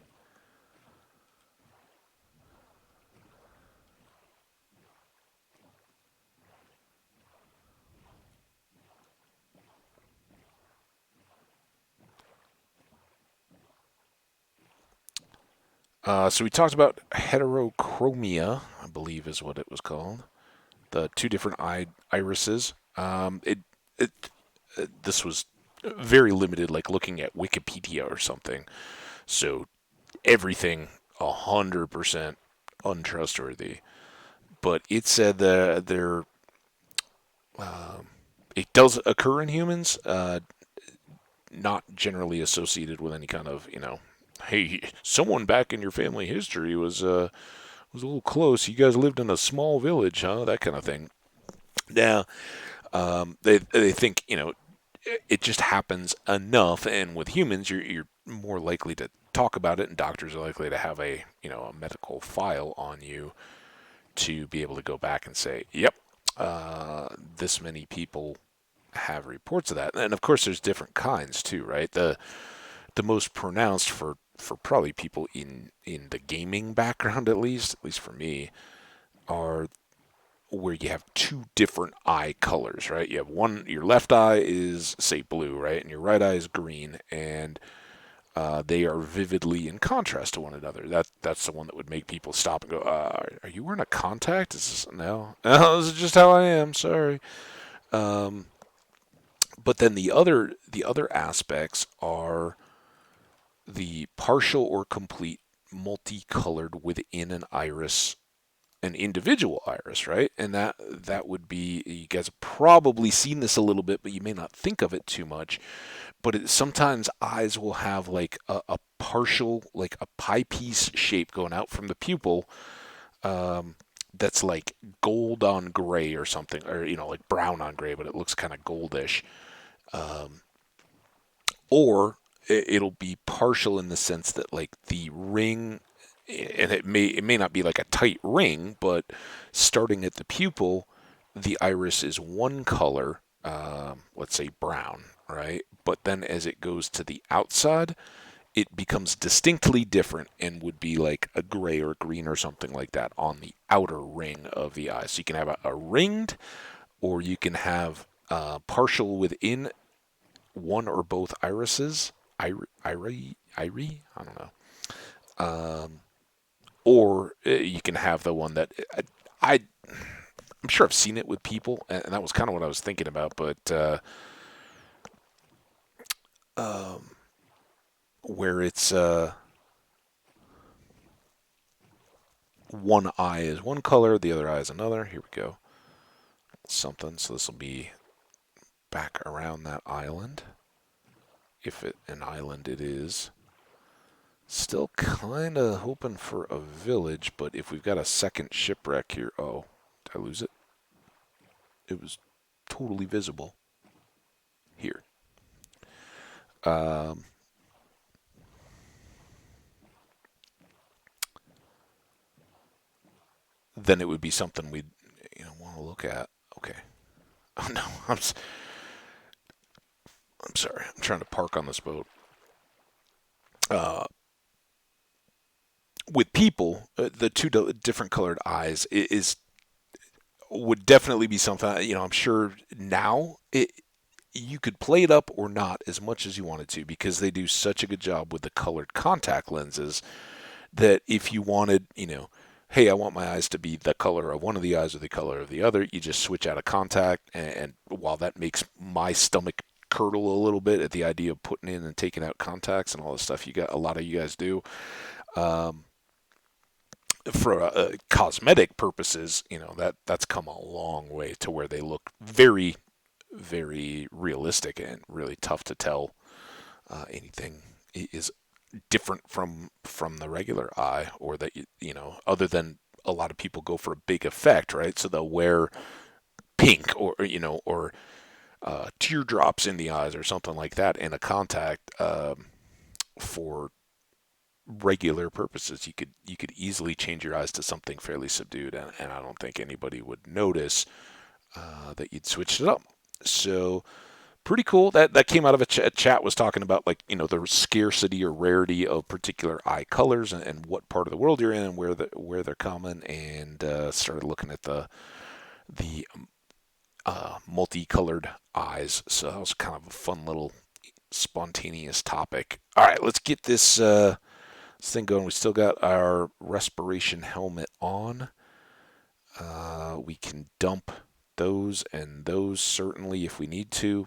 So we talked about heterochromia, I believe is what it was called. The two different irises. It this was very limited, like looking at Wikipedia or something. So everything 100% untrustworthy. But it said that it does occur in humans, not generally associated with any kind of hey, someone back in your family history was a little close. You guys lived in a small village, huh? That kind of thing. Now, they think it just happens enough, and with humans, you're more likely to talk about it, and doctors are likely to have a medical file on you to be able to go back and say, yep, this many people have reports of that. And of course, there's different kinds too, right? The most pronounced for probably people in the gaming background, at least for me, are where you have two different eye colors, right? You have one, your left eye is, say, blue, right? And your right eye is green, and they are vividly in contrast to one another. That's the one that would make people stop and go, "Are you wearing a contact?" No, no, this is just how I am. Sorry. Um, but then the other aspects are the partial or complete multicolored within an iris, an individual iris, right? And that would be, you guys have probably seen this a little bit, but you may not think of it too much. But sometimes eyes will have like a partial, like a pie piece shape going out from the pupil. That's like gold on gray or something, or like brown on gray, but it looks kind of goldish. Um, or it'll be partial in the sense that like the ring, and it may not be like a tight ring, but starting at the pupil, the iris is one color, let's say brown, right? But then as it goes to the outside, it becomes distinctly different and would be like a gray or green or something like that on the outer ring of the eye. So you can have a ringed, or you can have partial within one or both irises. Irie? I don't know. Or you can have the one that I'm sure I've seen it with people, and that was kind of what I was thinking about. But um, where it's one eye is one color, the other eye is another. Here we go. Something. So this will be back around that island, if it an island it is. Still kind of hoping for a village, but if we've got a second shipwreck here, oh, did I lose it? It was totally visible here. Um, then it would be something we'd want to look at. Okay. Oh no, I'm sorry. I'm trying to park on this boat. Uh, with people, the two different colored eyes is would definitely be something. I'm sure now you could play it up or not as much as you wanted to because they do such a good job with the colored contact lenses that if you wanted, hey, I want my eyes to be the color of one of the eyes or the color of the other, you just switch out a contact. And while that makes my stomach curdle a little bit at the idea of putting in and taking out contacts and all the stuff a lot of you guys do, um, for cosmetic purposes, that's come a long way to where they look very, very realistic and really tough to tell anything is different from the regular eye, or that other than a lot of people go for a big effect, right? So they'll wear pink or teardrops in the eyes or something like that in a contact for regular purposes. You could easily change your eyes to something fairly subdued, and I don't think anybody would notice that you'd switched it up. So pretty cool. That came out of a chat was talking about, like, the scarcity or rarity of particular eye colors, and what part of the world you're in and where they're common, and started looking at the multicolored eyes. So that was kind of a fun little spontaneous topic. All right, let's get this thing going. We still got our respiration helmet on. We can dump those and those certainly if we need to.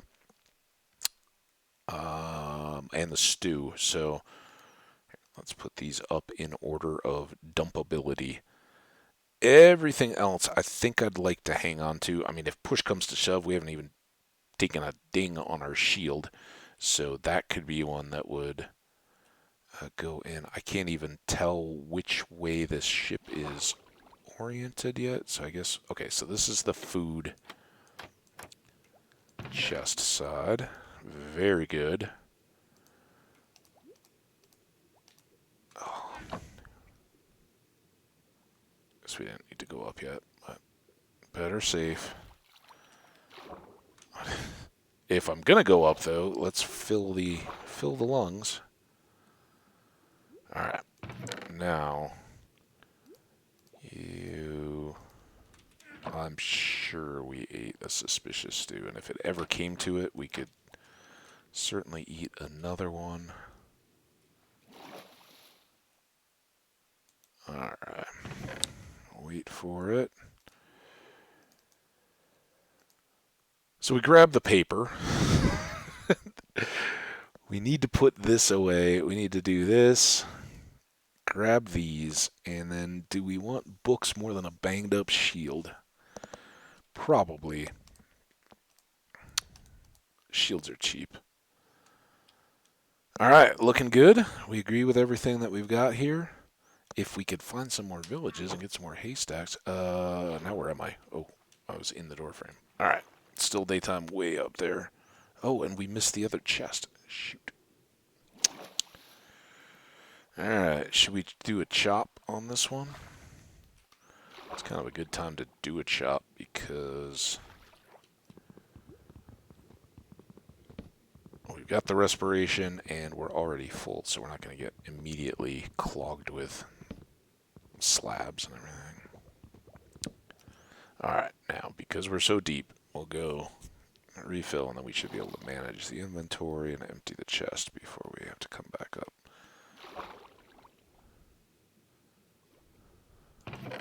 And the stew. So let's put these up in order of dumpability. Everything else, I think I'd like to hang on to. I mean, if push comes to shove, we haven't even taken a ding on our shield. So that could be one that would go in. I can't even tell which way this ship is oriented yet. So I guess, okay, so this is the food chest side. Very good. Oh, guess we didn't need to go up yet, but better safe. If I'm gonna go up though, let's fill the lungs. All right, now you. I'm sure we ate a suspicious stew, and if it ever came to it, we could certainly eat another one. All right, wait for it. So we grab the paper. We need to put this away. We need to do this. Grab these. And then do we want books more than a banged up shield? Probably. Shields are cheap. Alright, looking good. We agree with everything that we've got here. If we could find some more villages and get some more haystacks. Now where am I? Oh, I was in the doorframe. Alright, still daytime way up there. Oh, and we missed the other chest. Shoot. Alright, should we do a chop on this one? It's kind of a good time to do a chop because we've got the respiration and we're already full, so we're not going to get immediately clogged with slabs and everything. Alright, now because we're so deep, we'll go refill, and then we should be able to manage the inventory and empty the chest before we have to come back up.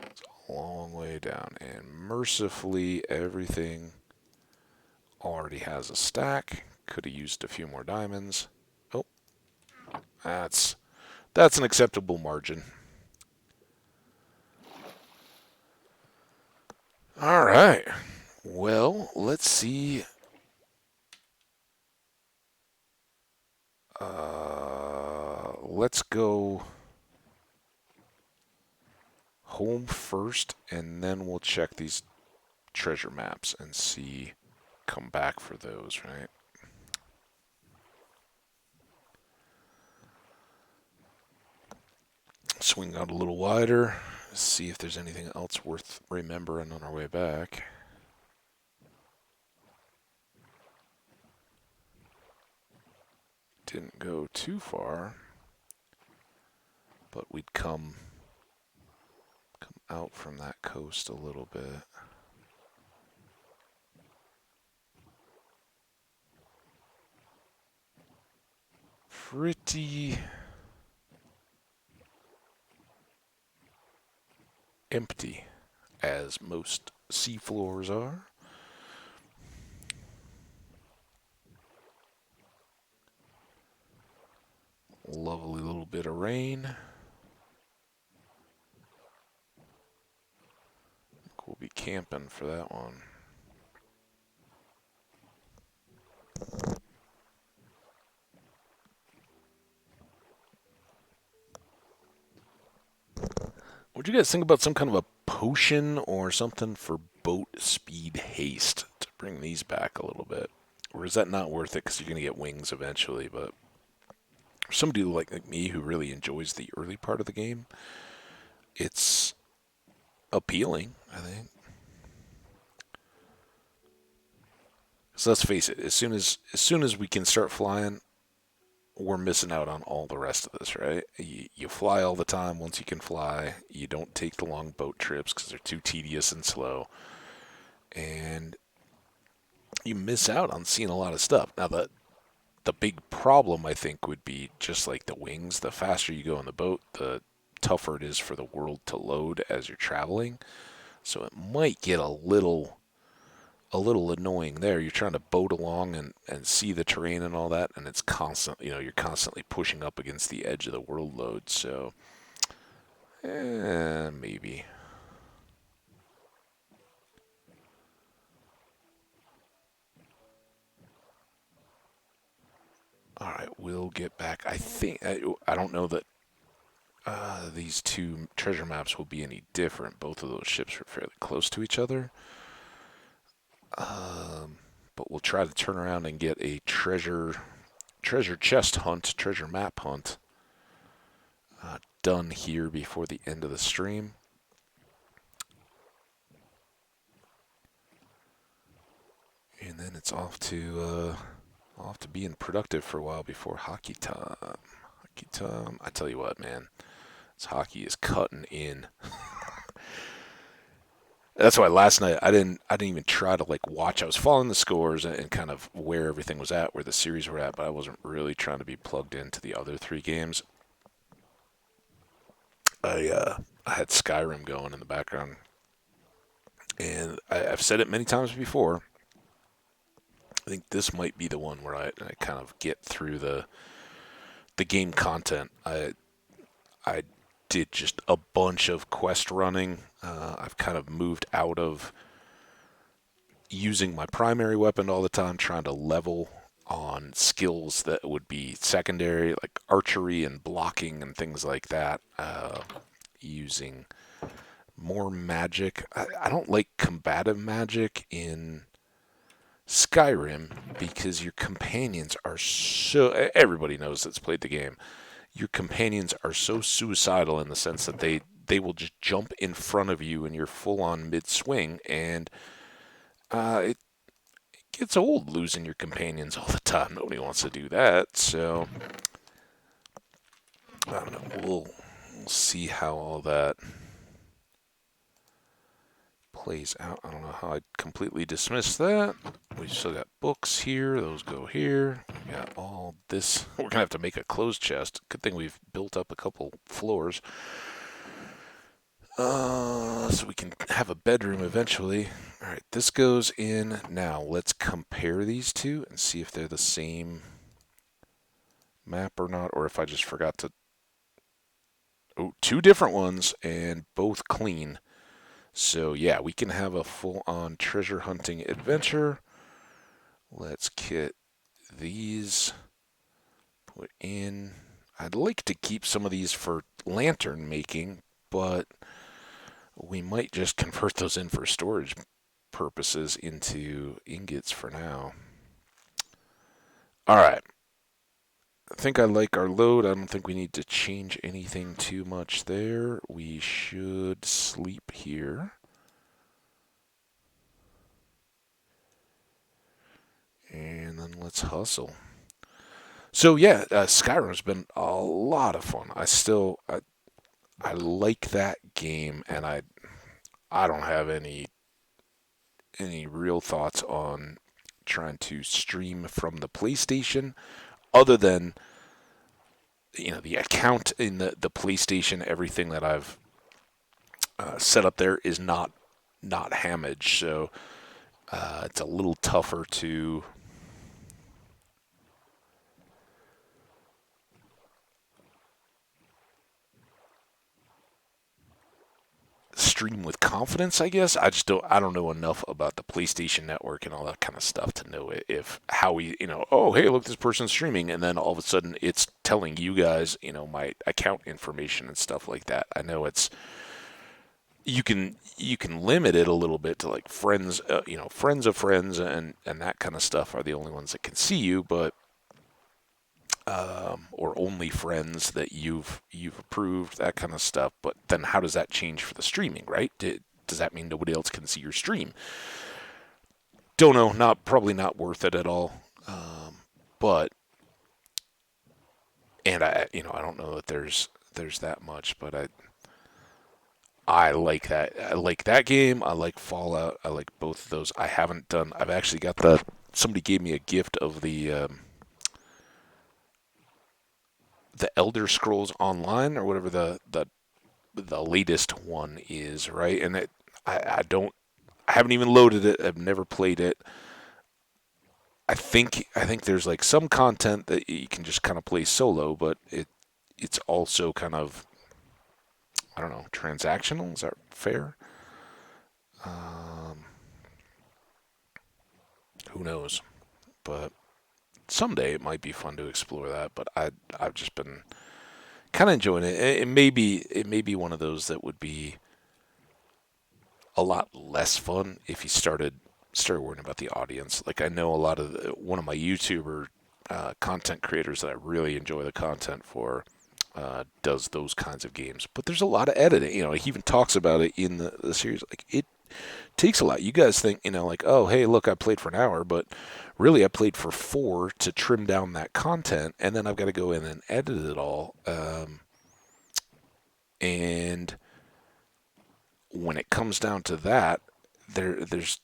It's long way down. And mercifully, everything already has a stack. Could have used a few more diamonds. Oh, that's an acceptable margin. All right. Well, let's see. Let's go home first, and then we'll check these treasure maps and see. Come back for those, right? Swing out a little wider. See if there's anything else worth remembering on our way back. Didn't go too far, but we'd come out from that coast a little bit. Pretty empty, as most seafloors are. Lovely little bit of rain. We'll be camping for that one. What'd you guys think about some kind of a potion or something for boat speed haste to bring these back a little bit? Or is that not worth it because you're going to get wings eventually? But for somebody like me who really enjoys the early part of the game, it's appealing, I think. So let's face it, as soon as we can start flying, we're missing out on all the rest of this, right? You fly all the time once you can fly. You don't take the long boat trips because they're too tedious and slow. And you miss out on seeing a lot of stuff. Now, the big problem, I think, would be just like the wings. The faster you go on the boat, the tougher it is for the world to load as you're traveling. So it might get a little annoying there. You're trying to boat along and see the terrain and all that, and it's constant. You're constantly pushing up against the edge of the world load. So, maybe. All right, we'll get back. I don't know that these two treasure maps will be any different. Both of those ships are fairly close to each other. But we'll try to turn around and get a treasure chest hunt, treasure map hunt done here before the end of the stream. And then it's off to being productive for a while before hockey time. Hockey time. I tell you what, man, this hockey is cutting in. That's why last night I didn't even try to like watch. I was following the scores and kind of where everything was at, where the series were at, but I wasn't really trying to be plugged into the other three games. I had Skyrim going in the background, and I've said it many times before. I think this might be the one where I kind of get through the game content. I did just a bunch of quest running. I've kind of moved out of using my primary weapon all the time, trying to level on skills that would be secondary, like archery and blocking and things like that. Using more magic. I don't like combative magic in Skyrim because your companions are so. Everybody knows that's played the game. Your companions are so suicidal in the sense that they will just jump in front of you and you're full on mid swing, and it gets old losing your companions all the time. Nobody wants to do that, so I don't know. We'll see how all that plays out. I don't know how I completely dismissed that. We still got books here. Those go here. We got all this. We're going to have to make a closed chest. Good thing we've built up a couple floors. so we can have a bedroom eventually. All right, this goes in now. Let's compare these two and see if they're the same map or not, or if I just forgot to. Oh, two different ones and both clean. So yeah, we can have a full-on treasure hunting adventure. Let's kit these. Put in. I'd like to keep some of these for lantern making, but we might just convert those in for storage purposes into ingots for now. All right. I think I like our load. I don't think we need to change anything too much there. We should sleep here. And then let's hustle. So yeah, Skyrim's been a lot of fun. I like that game, and I don't have any real thoughts on trying to stream from the PlayStation, other than the account in the PlayStation. Everything that I've set up there is not Hamage, so it's a little tougher to stream with confidence, I guess. I don't know enough about the PlayStation Network and all that kind of stuff to know if how we, oh, hey, look, this person's streaming, and then all of a sudden it's telling you guys, my account information and stuff like that. I know it's you can limit it a little bit to like friends, friends of friends and that kind of stuff are the only ones that can see you, but or only friends that you've approved, that kind of stuff. But then how does that change for the streaming, right? Does that mean nobody else can see your stream? Don't know. Probably not worth it at all. But and I don't know that there's that much, but I like that. I like that game. I like Fallout. I like both of those. I haven't done. I've actually got somebody gave me a gift of the Elder Scrolls Online or whatever the latest one is, right? And I haven't even loaded it. I've never played it. I think there's like some content that you can just kind of play solo, but it's also kind of, I don't know, transactional. Is that fair? Um, who knows? But someday it might be fun to explore that. But I've just been kind of enjoying it. It may be one of those that would be a lot less fun if you started worrying about the audience. Like I know a lot of one of my YouTuber content creators that I really enjoy the content for does those kinds of games, but there's a lot of editing. He even talks about it in the series. Like it takes a lot. You guys think like, oh hey, look, I played for an hour, but really I played for 4 to trim down that content, and then I've got to go in and edit it all. And when it comes down to that, there's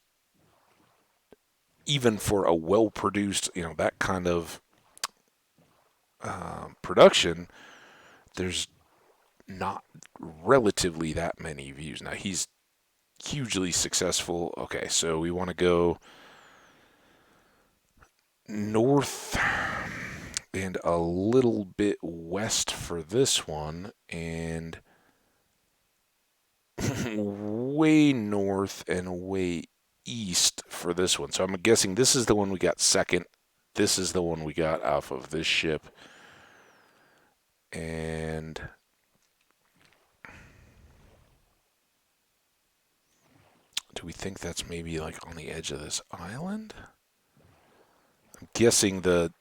even for a well-produced, that kind of production, there's not relatively that many views. Now he's hugely successful. Okay, so we want to go north and a little bit west for this one, and way north and way east for this one. So I'm guessing this is the one we got second. This is the one we got off of this ship. And do we think that's maybe like on the edge of this island? I'm guessing the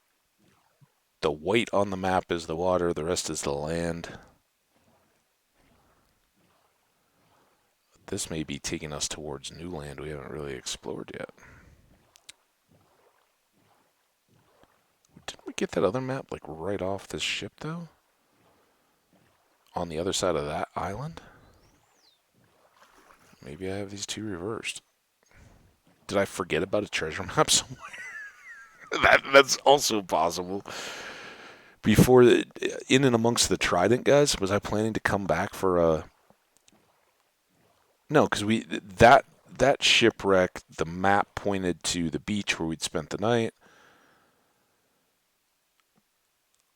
white on the map is the water, the rest is the land. This may be taking us towards new land we haven't really explored yet. Didn't we get that other map like right off this ship though? On the other side of that island? Maybe I have these two reversed. Did I forget about a treasure map somewhere? That's also possible. Before in and amongst the Trident guys, was I planning to come back for a No, because that shipwreck, the map pointed to the beach where we'd spent the night.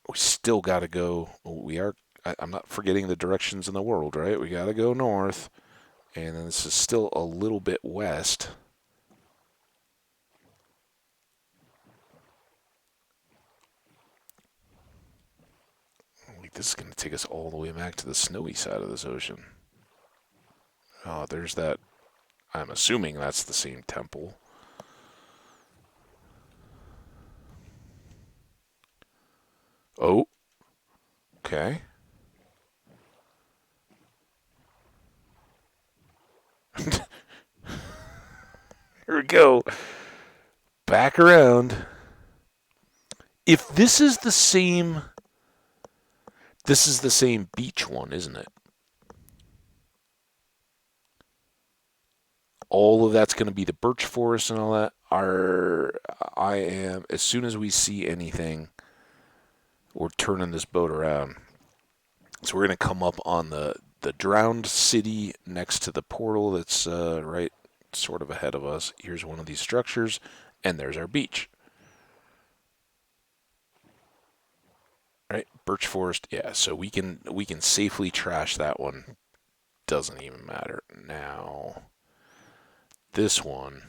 We still got to go. We are. I'm not forgetting the directions in the world, right? We got to go north, and then this is still a little bit west. Like, this is going to take us all the way back to the snowy side of this ocean. Oh, there's that. I'm assuming that's the same temple. Oh, okay. Here we go. Back around. If this is the same beach one, isn't it? All of that's going to be the birch forest and all that. I am, as soon as we see anything, we're turning this boat around. So we're going to come up on the drowned city next to the portal that's right sort of ahead of us. Here's one of these structures, and there's our beach. Right, birch forest. Yeah, so we can safely trash that one. Doesn't even matter now. This one,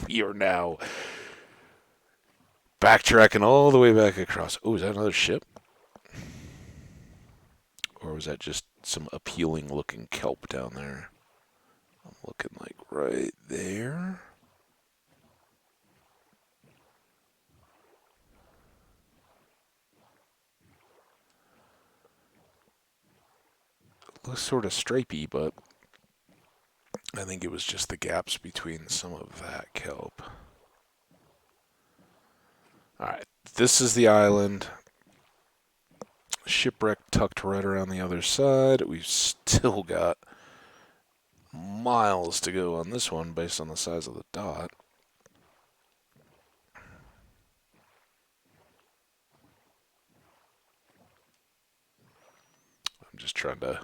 we are now backtracking all the way back across. Oh, is that another ship? Or was that just some appealing looking kelp down there? I'm looking like right there. Looks sort of stripey, but I think it was just the gaps between some of that kelp. Alright, this is the island. Shipwreck tucked right around the other side. We've still got miles to go on this one based on the size of the dot. I'm just trying to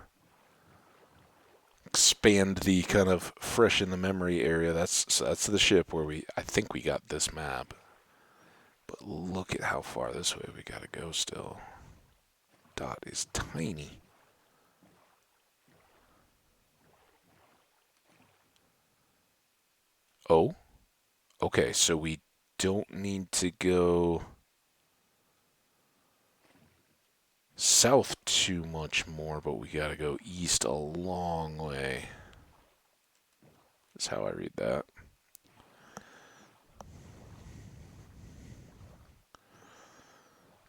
expand the kind of fresh in the memory area. That's the ship where I think we got this map. But look at how far this way we gotta go still. Dot is tiny. Oh, okay, so we don't need to go south too much more, but we gotta go east a long way. Is how I read that.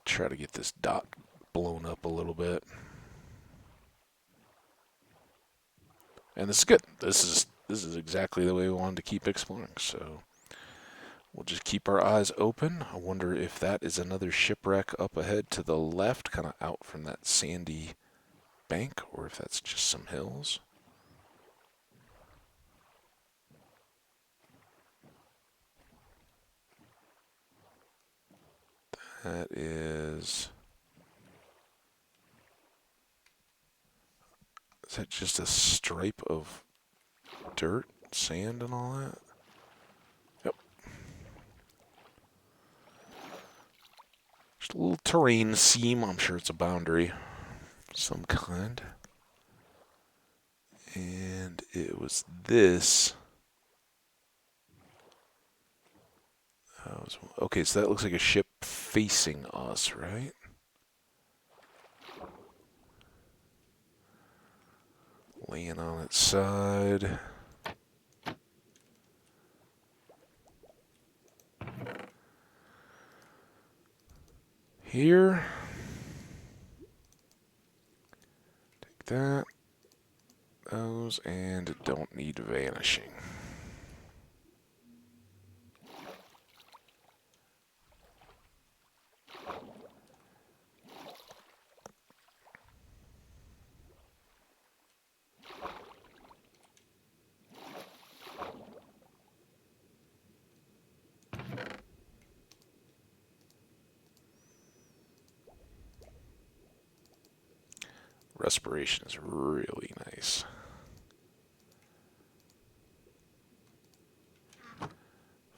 Try to get this dot blown up a little bit. And this is good. This is exactly the way we wanted to keep exploring. So we'll just keep our eyes open. I wonder if that is another shipwreck up ahead to the left, kind of out from that sandy bank, or if that's just some hills. That is. Is that just a stripe of dirt, sand, and all that? Yep. Just a little terrain seam. I'm sure it's a boundary of some kind. And it was this. Okay, so that looks like a ship facing us, right? Laying on its side. Here. Take that. Those, and don't need vanishing. Respiration is really Nice.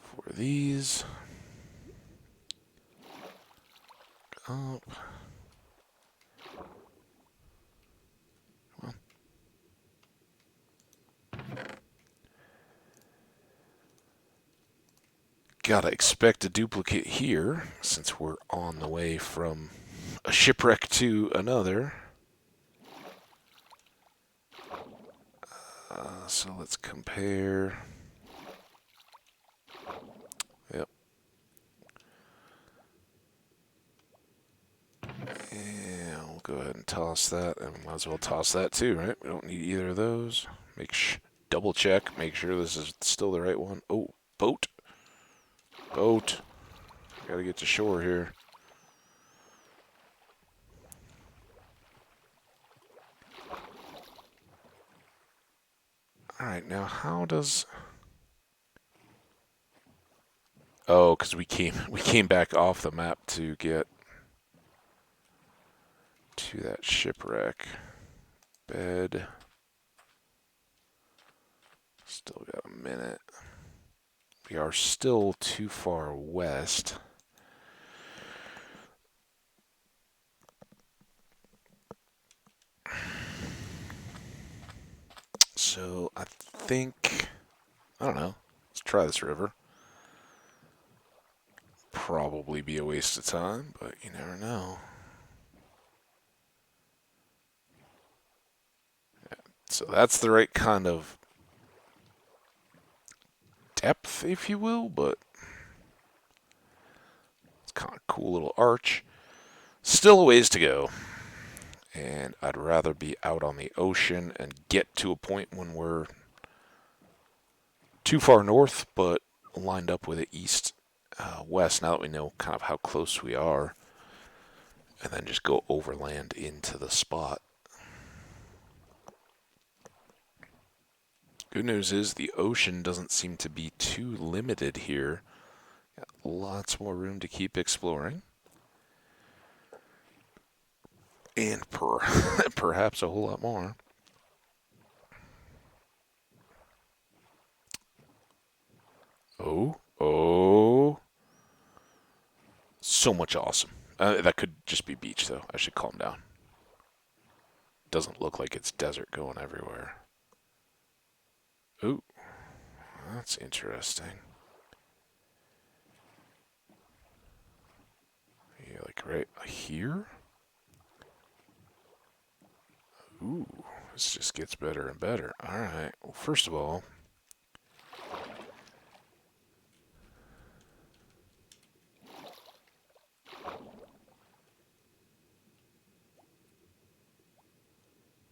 For these. Up. Come on. Gotta expect a duplicate here, since we're on the way from a shipwreck to another. So let's compare. Yep. And we'll go ahead and toss that, and we might as well toss that too, right? We don't need either of those. Double check, make sure this is still the right one. Oh, boat. Boat. Gotta get to shore here. Alright, now how does... Oh, because we came back off the map to get to that shipwreck. Bed. Still got a minute. We are still too far west. So I think, I don't know, let's try this river. Probably be a waste of time, but you never know. So that's the right kind of depth, if you will, but it's kind of a cool little arch. Still a ways to go. And I'd rather be out on the ocean and get to a point when we're too far north, but lined up with it east, west, now that we know kind of how close we are, and then just go overland into the spot. Good news is the ocean doesn't seem to be too limited here. Got lots more room to keep exploring. And perhaps a whole lot more. Oh. So much awesome. That could just be beach, though. I should calm down. Doesn't look like it's desert going everywhere. Ooh, that's interesting. Yeah, like right here? Ooh, this just gets better and better. Alright, well, first of all,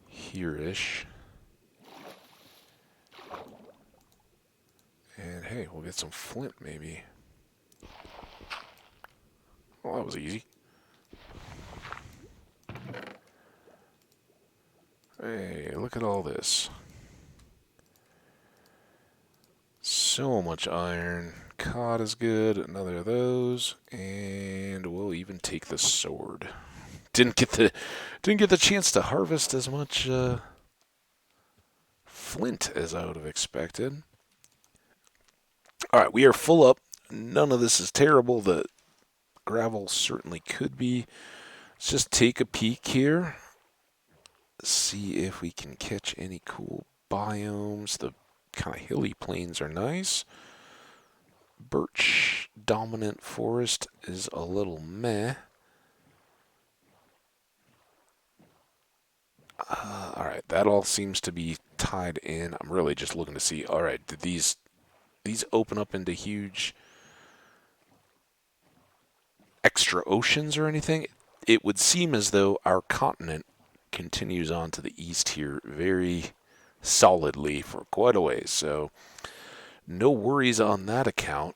here-ish. And hey, we'll get some flint, maybe. Well, that was easy. Hey, look at all this. So much iron. Cod is good. Another of those, and we'll even take the sword. Didn't get the chance to harvest as much flint as I would have expected. All right, we are full up. None of this is terrible. The gravel certainly could be. Let's just take a peek here. See if we can catch any cool biomes. The kind of hilly plains are nice. Birch dominant forest is a little meh. Alright, that all seems to be tied in. I'm really just looking to see, alright, did these open up into huge extra oceans or anything? It would seem as though our continent continues on to the east here very solidly for quite a ways, so no worries on that account.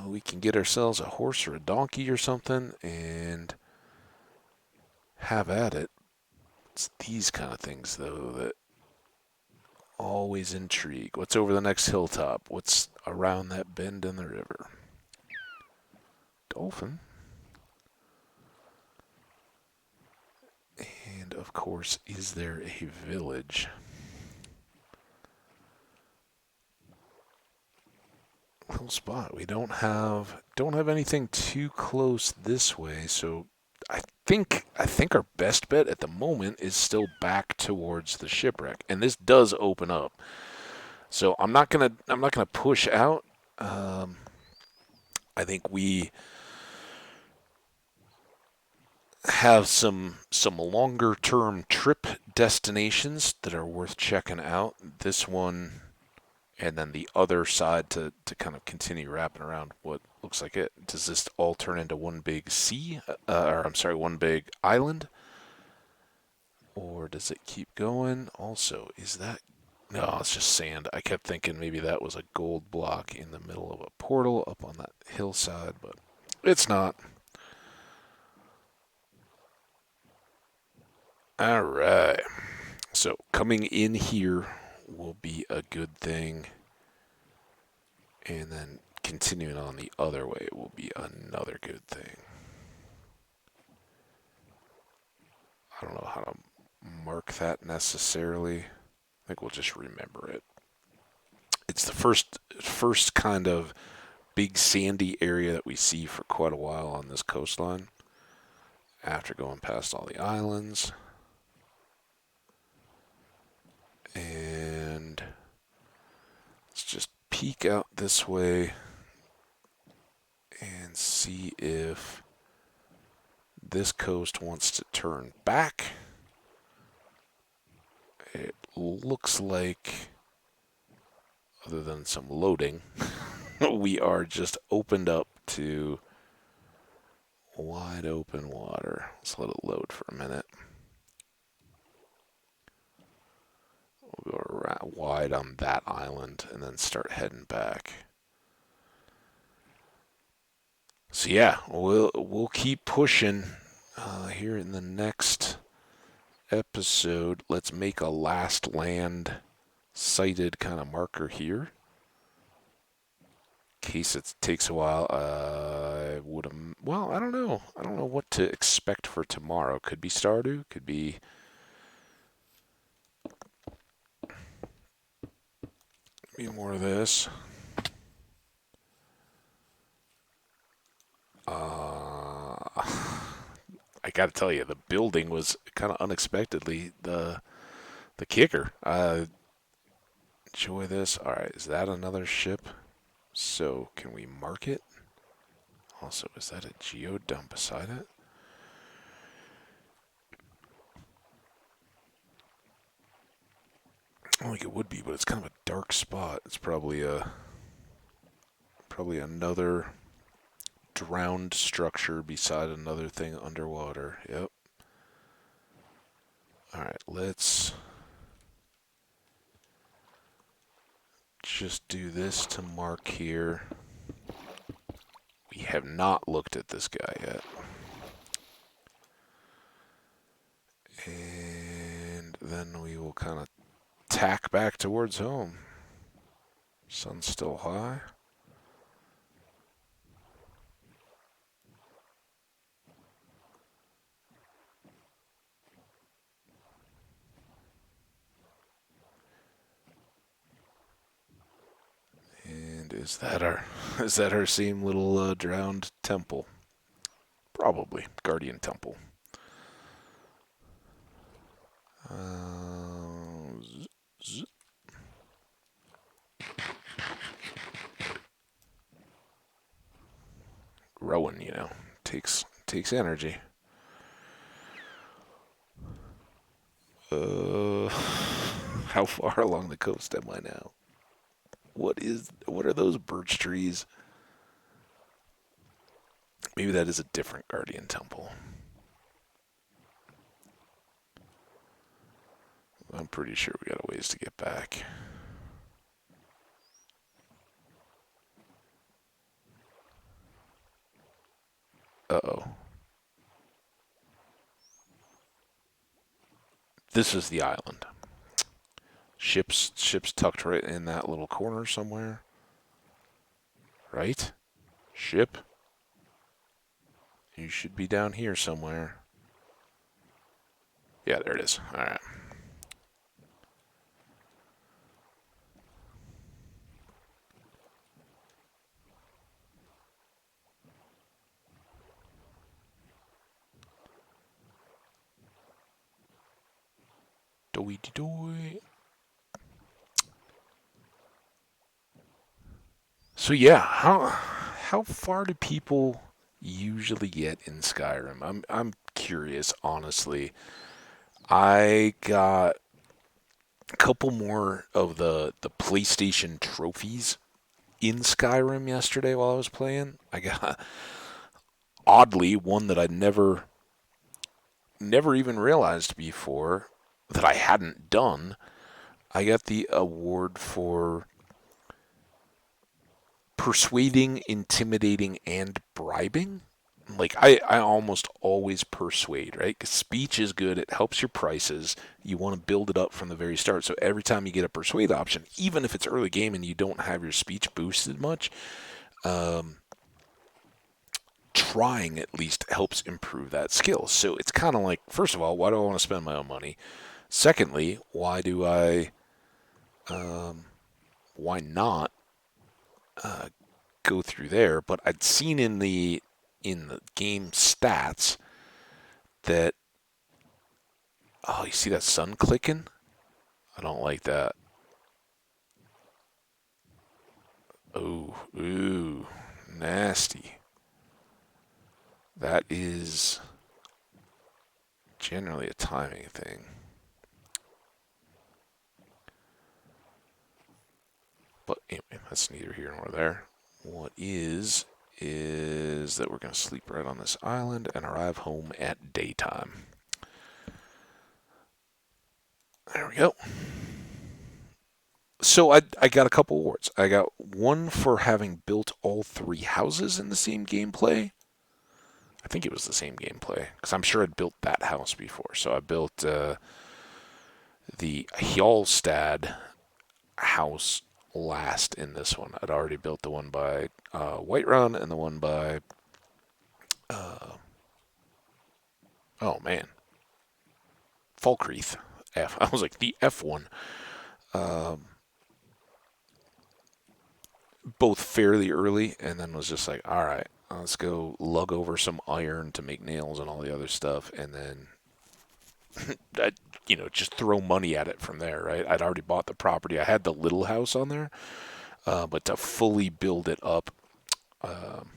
We can get ourselves a horse or a donkey or something and have at it. It's these kind of things, though, that always intrigue. What's over the next hilltop? What's around that bend in the river? Dolphin? And of course, is there a village? Little spot. We don't have anything too close this way, so I think our best bet at the moment is still back towards the shipwreck, and this does open up. So I'm not gonna push out. Um, I think we have some longer term trip destinations that are worth checking out. This one and then the other side to kind of continue wrapping around what looks like it. Does this all turn into one big sea? Or I'm sorry, one big island? Or does it keep going? Also, is that. No, it's just sand. I kept thinking maybe that was a gold block in the middle of a portal up on that hillside, but it's not. Alright. So coming in here will be a good thing. And then continuing on the other way will be another good thing. I don't know how to mark that necessarily. I think we'll just remember it. It's the first kind of big sandy area that we see for quite a while on this coastline. After going past all the islands, and let's just peek out this way and see if this coast wants to turn back. It looks like, other than some loading, we are just opened up to wide open water. Let's let it load for a minute. We'll go wide on that island and then start heading back. So yeah, we'll keep pushing here in the next episode. Let's make a last land sighted kind of marker here. In case it takes a while, I would have. Well, I don't know. I don't know what to expect for tomorrow. Could be Stardew. Could be more of this. I got to tell you, the building was kind of unexpectedly the kicker. Enjoy this. All right, is that another ship? So can we mark it? Also, is that a geodome beside it? I don't think it would be, but it's kind of a dark spot. It's probably another drowned structure beside another thing underwater. Yep. All right, let's just do this to mark here. We have not looked at this guy yet. And then we will kind of tack back towards home. Sun's still high. And is that our same little drowned temple? Probably Guardian Temple. Z- z- Rowing, takes energy. Uh, how far along the coast am I now? What are those birch trees? Maybe that is a different Guardian Temple. I'm pretty sure we got a ways to get back. Uh-oh. This is the island. Ships tucked right in that little corner somewhere. Right? Ship? You should be down here somewhere. Yeah, there it is. All right. Doy doy. So yeah, how far do people usually get in Skyrim? I'm curious, honestly. I got a couple more of the PlayStation trophies in Skyrim yesterday while I was playing. I got oddly one that I never even realized before that I hadn't done. I got the award for persuading, intimidating, and bribing. Like I almost always persuade, right? Because speech is good. It helps your prices. You want to build it up from the very start. So every time you get a persuade option, even if it's early game and you don't have your speech boosted much, um, trying at least helps improve that skill. So it's kind of like, first of all, why do I want to spend my own money? Secondly, um, why not go through there? But I'd seen in the game stats that, oh, you see that sun clicking? I don't like that. Oh, ooh, nasty. That is generally a timing thing. But anyway, that's neither here nor there. What is that we're going to sleep right on this island and arrive home at daytime. There we go. So I got a couple awards. I got one for having built all three houses in the same gameplay. I think it was the same gameplay because I'm sure I'd built that house before. So I built the Hjalstad house last in this one. I'd already built the one by Whiterun and the one by uh, oh man, Falkreath. F. I was like the F one. Um, both fairly early, and then was just like, all right, let's go lug over some iron to make nails and all the other stuff, and then I, just throw money at it from there. Right? I'd already bought the property. I had the little house on there, but to fully build it up um,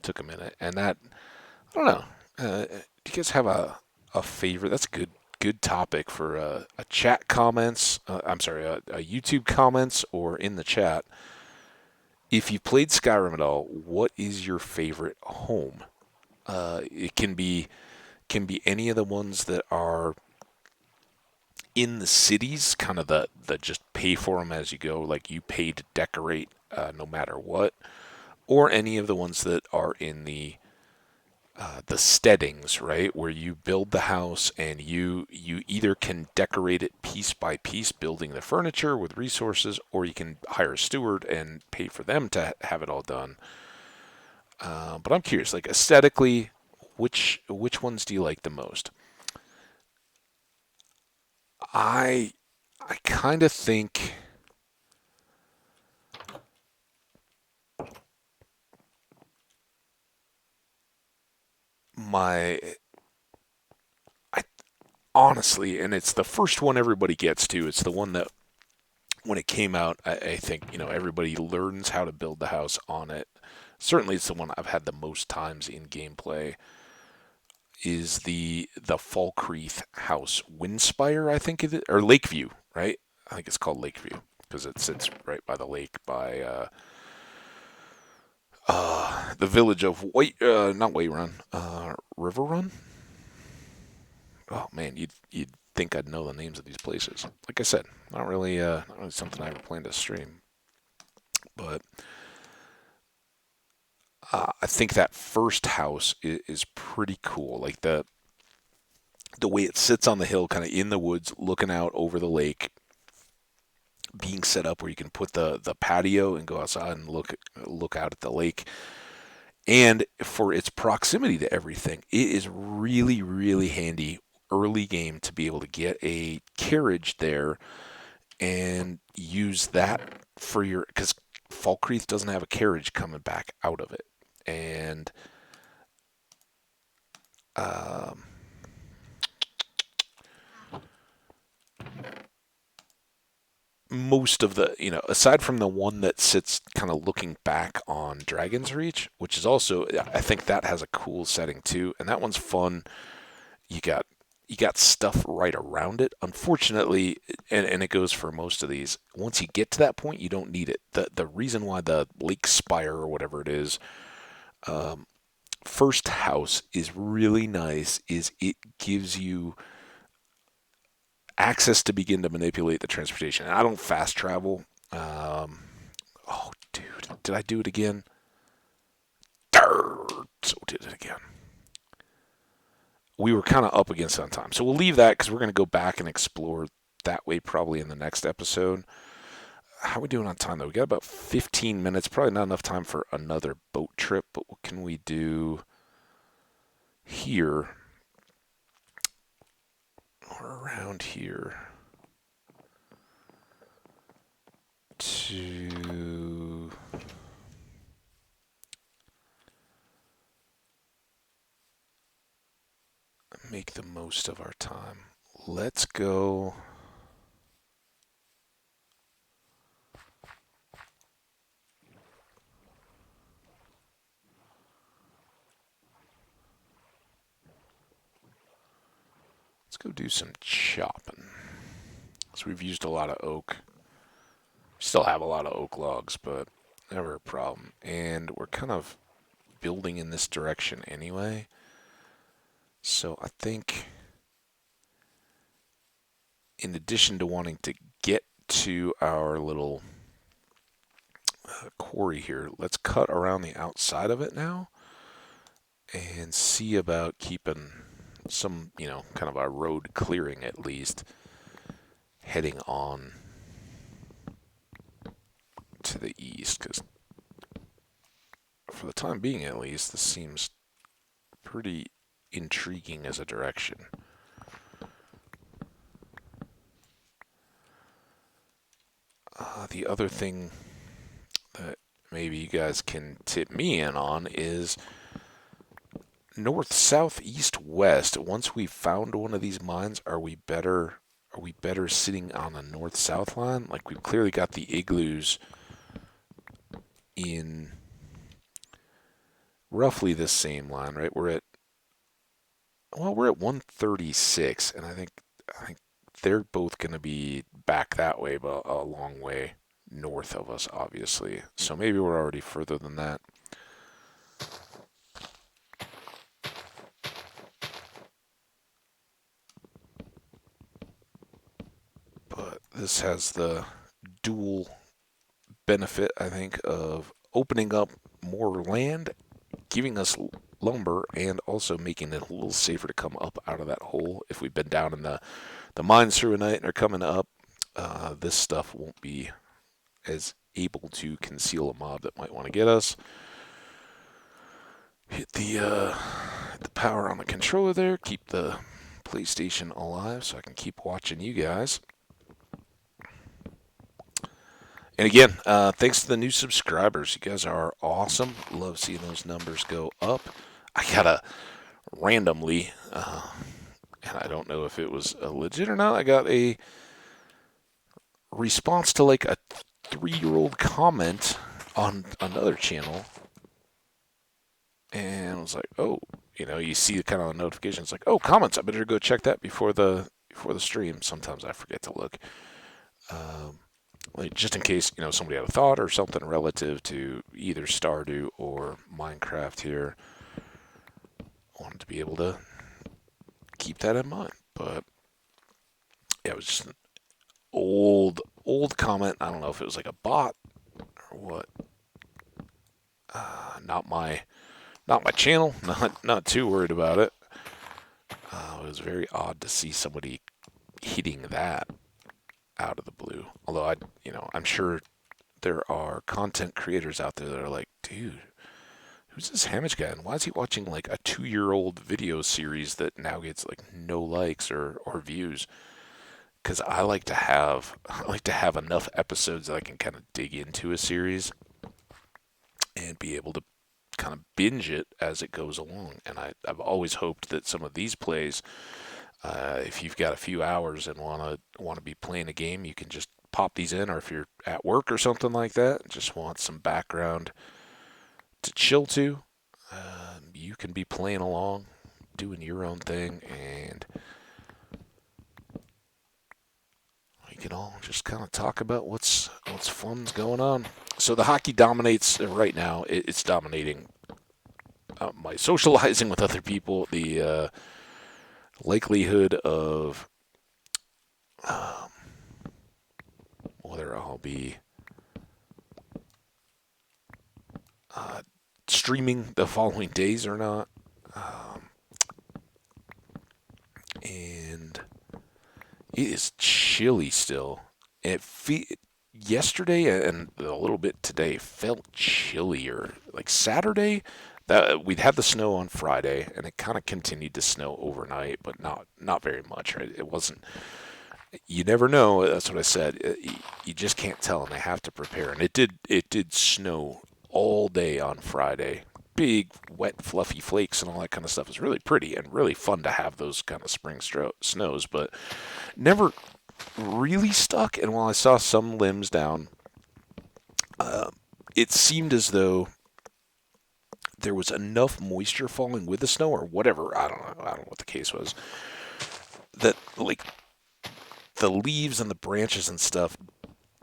took a minute, and that I don't know. Do you guys have a favorite? That's a good topic for a chat comments. I'm sorry, a YouTube comments or in the chat. If you've played Skyrim at all, what is your favorite home? It can be any of the ones that are in the cities, kind of the just pay for them as you go, like you pay to decorate no matter what, or any of the ones that are in the steadings, right, where you build the house and you either can decorate it piece by piece, building the furniture with resources, or you can hire a steward and pay for them to have it all done. But I'm curious, like aesthetically, which ones do you like the most? I I kind of think my I honestly, and it's the first one everybody gets to. It's the one that when it came out, I think everybody learns how to build the house on it. Certainly, it's the one I've had the most times in gameplay. Is the Falkreath house Windspire? I think it is, or Lakeview, right? I think it's called Lakeview because it sits right by the lake by the village of not Whiterun, River Run. Oh man, you'd think I'd know the names of these places. Like I said, not really something I ever planned to stream, but I think that first house is pretty cool. Like the way it sits on the hill, kind of in the woods, looking out over the lake, being set up where you can put the patio and go outside and look out at the lake. And for its proximity to everything, it is really, really handy early game to be able to get a carriage there and use that for your, because Falkreath doesn't have a carriage coming back out of it. And um, most of the, aside from the one that sits kind of looking back on Dragon's Reach, which is also, I think that has a cool setting too, and that one's fun. You got you got stuff right around it. Unfortunately, and it goes for most of these. Once you get to that point, you don't need it. The reason why the Lake Spire or whatever it is, um, first house is really nice. Is it gives you access to begin to manipulate the transportation. And I don't fast travel. Um, oh, dude, did I do it again? So did it again. We were kind of up against it on time. So we'll leave that because we're going to go back and explore that way probably in the next episode. How are we doing on time, though? We got about 15 minutes. Probably not enough time for another boat trip, but what can we do here or around here to make the most of our time? Let's go. Let's go do some chopping. So we've used a lot of oak. Still have a lot of oak logs, but never a problem. And we're kind of building in this direction anyway. So I think in addition to wanting to get to our little quarry here, let's cut around the outside of it now and see about keeping some, kind of a road clearing at least heading on to the east, because for the time being at least, this seems pretty intriguing as a direction. The other thing that maybe you guys can tip me in on is north, south, east, west. Once we've found one of these mines, are we better? Are we better sitting on a north-south line? Like we've clearly got the igloos in roughly the same line, right? We're at 136, and I think they're both going to be back that way, but a long way north of us, obviously. So maybe we're already further than that. But this has the dual benefit, I think, of opening up more land, giving us lumber, and also making it a little safer to come up out of that hole. If we've been down in the mines through a night and are coming up, this stuff won't be as able to conceal a mob that might want to get us. Hit the power on the controller there. Keep the PlayStation alive so I can keep watching you guys. And again, thanks to the new subscribers. You guys are awesome. Love seeing those numbers go up. I gotta randomly, and I don't know if it was legit or not, I got a response to like a 3-year-old comment on another channel. And I was like, oh, you see kind of the notifications like, oh, comments. I better go check that before the stream. Sometimes I forget to look. Like just in case somebody had a thought or something relative to either Stardew or Minecraft here. I wanted to be able to keep that in mind. But yeah, it was just an old comment. I don't know if it was like a bot or what. Not my channel. Not too worried about it. It was very odd to see somebody hitting that out of the blue. Although I'm sure there are content creators out there that are like, dude, who's this Hamich guy, and why is he watching like a 2-year-old video series that now gets like no likes or views? Because I like to have enough episodes that I can kind of dig into a series and be able to kind of binge it as it goes along. And I've always hoped that some of these plays, if you've got a few hours and wanna be playing a game, you can just pop these in, or if you're at work or something like that, just want some background to chill to, you can be playing along, doing your own thing, and we can all just kind of talk about what's fun's going on. So the hockey dominates right now. It's dominating my socializing with other people. The likelihood of um, whether I'll be uh, streaming the following days or not, um, and it is chilly still. Yesterday and a little bit today felt chillier. Like Saturday, that we'd had the snow on Friday, and it kind of continued to snow overnight, but not very much. Right? It wasn't. You never know. That's what I said. You just can't tell, and they have to prepare. And it did snow all day on Friday. Big, wet, fluffy flakes and all that kind of stuff. It's really pretty and really fun to have those kind of spring snows, but never really stuck. And while I saw some limbs down, uh, it seemed as though there was enough moisture falling with the snow or whatever. I don't know. I don't know what the case was. That like the leaves and the branches and stuff,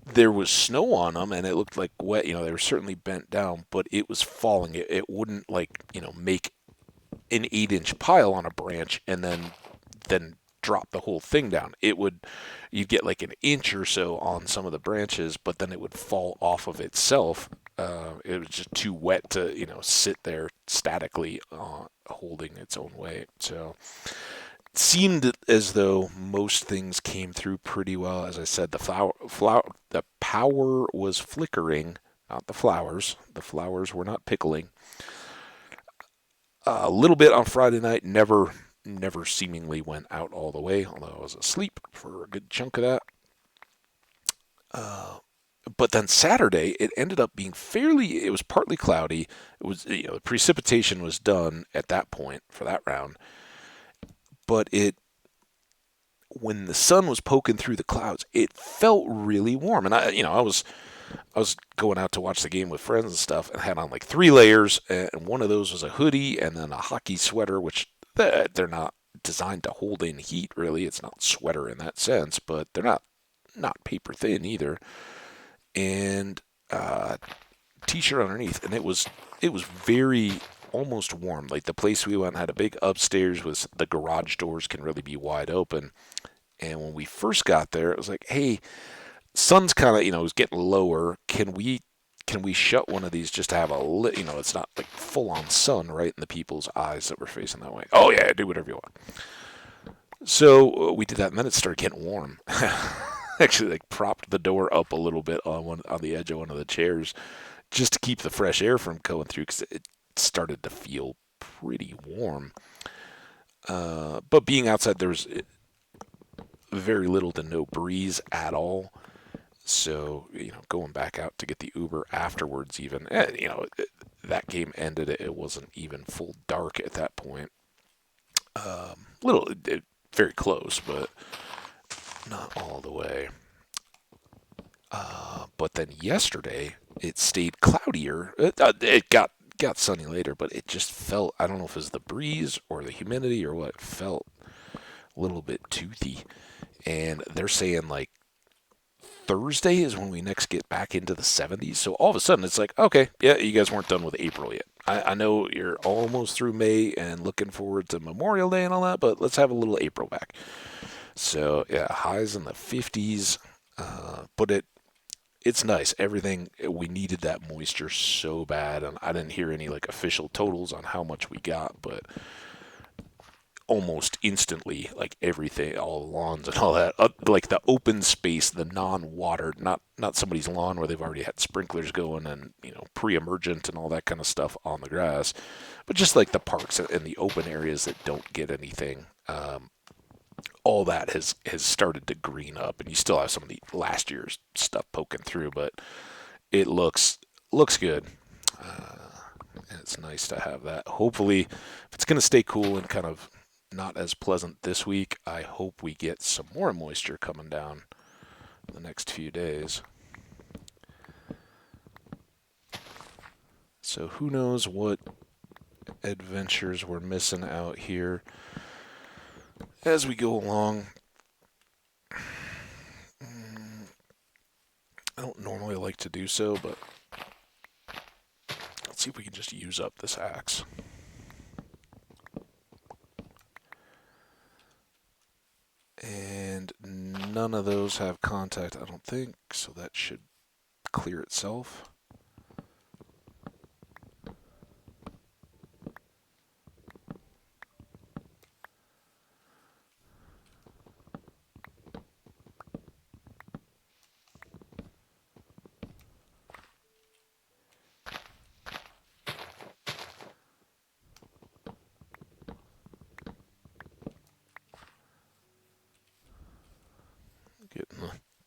there was snow on them and it looked like wet. They were certainly bent down, but it was falling. It wouldn't like make an 8-inch pile on a branch and then drop the whole thing down. You'd get like an inch or so on some of the branches, but then it would fall off of itself. It was just too wet to sit there statically, holding its own weight. So it seemed as though most things came through pretty well. As I said, the power was flickering, not the flowers. The flowers were not pickling. A little bit on Friday night, never seemingly went out all the way, although I was asleep for a good chunk of that. Uh, but then Saturday, it ended up being it was partly cloudy. It was, the precipitation was done at that point for that round. But when the sun was poking through the clouds, it felt really warm. And I was going out to watch the game with friends and stuff, and had on like 3 layers, and one of those was a hoodie, and then a hockey sweater, which they're not designed to hold in heat. Really, it's not sweater in that sense, but they're not paper thin either. And t-shirt underneath, and it was very almost warm. Like the place we went had a big upstairs with the garage doors can really be wide open. And when we first got there, it was like, hey, sun's kind of was getting lower. Can we shut one of these just to have it's not like full on sun right in the people's eyes that were facing that way. Oh yeah, do whatever you want. So we did that, and then it started getting warm. Actually, like propped the door up a little bit on the edge of one of the chairs, just to keep the fresh air from going through, because it started to feel pretty warm. But being outside, there was very little to no breeze at all. So, going back out to get the Uber afterwards, even, that game ended. It wasn't even full dark at that point. Very close, but not all the way. But then yesterday, it stayed cloudier. It got sunny later, but it just felt, I don't know if it was the breeze or the humidity or what, it felt a little bit toothy. And they're saying like Thursday is when we next get back into the 70s. So all of a sudden, it's like, okay, yeah, you guys weren't done with April yet. I know you're almost through May and looking forward to Memorial Day and all that, but let's have a little April back. So yeah, highs in the 50s, but it's nice. Everything, we needed that moisture so bad, and I didn't hear any like official totals on how much we got, but almost instantly, like everything, all the lawns and all that, like the open space, the non-water, not somebody's lawn where they've already had sprinklers going and pre-emergent and all that kind of stuff on the grass, but just like the parks and the open areas that don't get anything. All that has started to green up, and you still have some of the last year's stuff poking through, but it looks good. And it's nice to have that. Hopefully, if it's going to stay cool and kind of not as pleasant this week, I hope we get some more moisture coming down the next few days. So who knows what adventures we're missing out here as we go along. I don't normally like to do so, but let's see if we can just use up this axe. And none of those have contact, I don't think, so that should clear itself.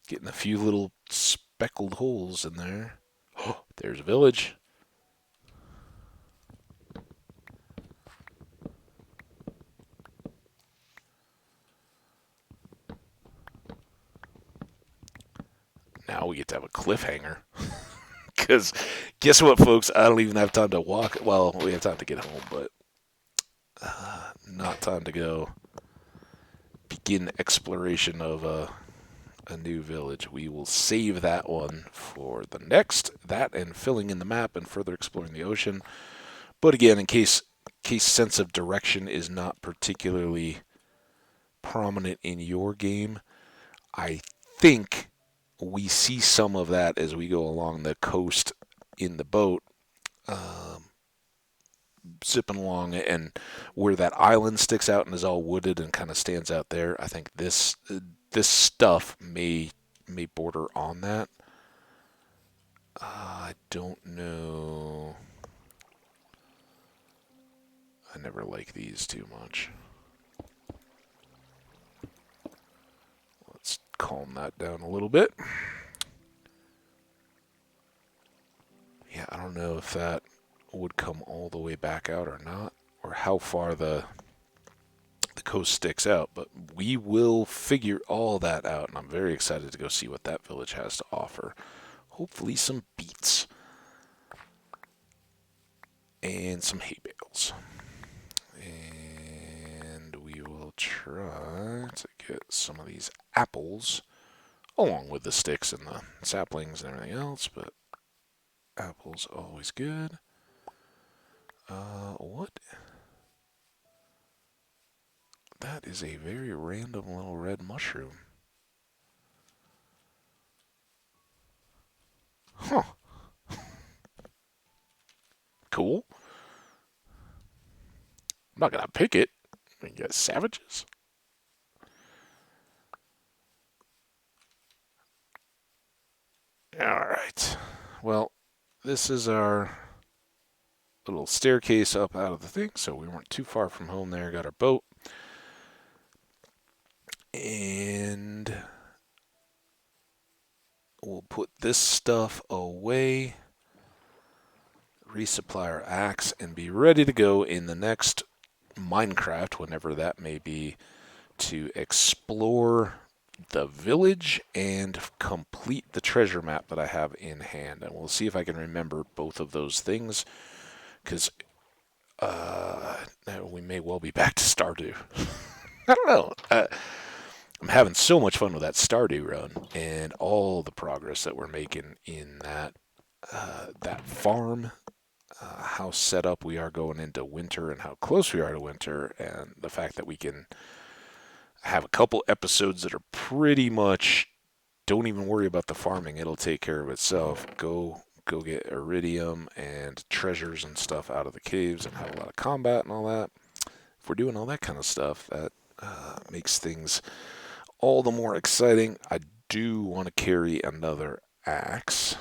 Getting a few little speckled holes in there. Oh, there's a village. Now we get to have a cliffhanger. Because guess what, folks? I don't even have time to walk. Well, we have time to get home, but not time to go begin exploration of a new village. We will save that one for the next. That and filling in the map and further exploring the ocean. But again, in case sense of direction is not particularly prominent in your game, I think we see some of that as we go along the coast in the boat, zipping along, and where that island sticks out and is all wooded and kind of stands out there. I think this stuff may border on that. I don't know. I never like these too much. Let's calm that down a little bit. Yeah, I don't know if that would come all the way back out or not, or how far the coast sticks out, but we will figure all that out, and I'm very excited to go see what that village has to offer. Hopefully some beets and some hay bales. And we will try to get some of these apples, along with the sticks and the saplings and everything else, but apples always good. What? That is a very random little red mushroom. Huh. Cool. I'm not gonna pick it. We get savages. Alright. Well, this is our little staircase up out of the thing, so we weren't too far from home there. Got our boat. And we'll put this stuff away, resupply our axe, and be ready to go in the next Minecraft, whenever that may be, to explore the village and complete the treasure map that I have in hand. And we'll see if I can remember both of those things, because we may well be back to Stardew. I don't know. I'm having so much fun with that Stardew run and all the progress that we're making in that farm, how set up we are going into winter and how close we are to winter, and the fact that we can have a couple episodes that are pretty much don't even worry about the farming, it'll take care of itself. Go get iridium and treasures and stuff out of the caves and have a lot of combat and all that. if we're doing all that kind of stuff, that makes things all the more exciting. I do want to carry another axe.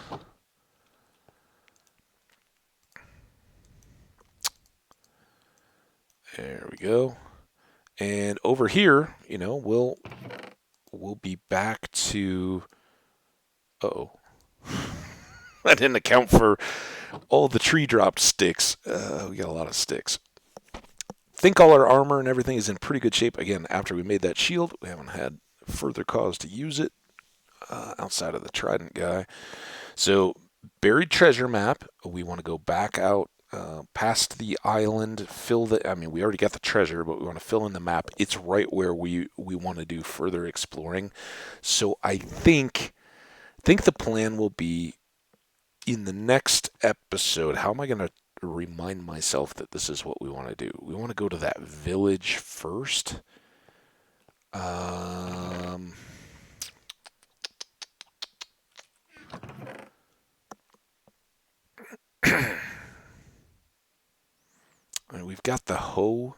There we go. And over here, we'll be back to. Oh, I didn't account for all the tree dropped sticks. We got a lot of sticks. Think all our armor and everything is in pretty good shape. Again, after we made that shield, we haven't had further cause to use it outside of the trident guy. So, buried treasure map. We want to go back out past the island. We already got the treasure, but we want to fill in the map. It's right where we want to do further exploring. So I think the plan will be in the next episode. How am I going to remind myself that this is what we want to do? We want to go to that village first. And we've got the hoe.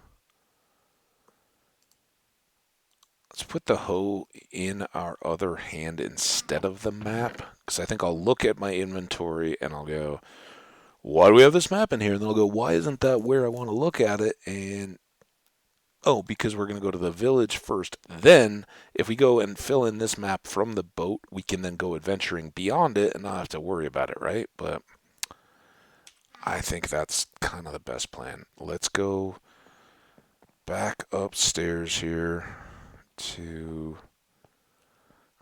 Let's put the hoe in our other hand instead of the map, because I think I'll look at my inventory and I'll go, why do we have this map in here? And they'll go, why isn't that where I want to look at it? And, oh, because we're going to go to the village first. Then, if we go and fill in this map from the boat, we can then go adventuring beyond it and not have to worry about it, right? But I think that's kind of the best plan. Let's go back upstairs here to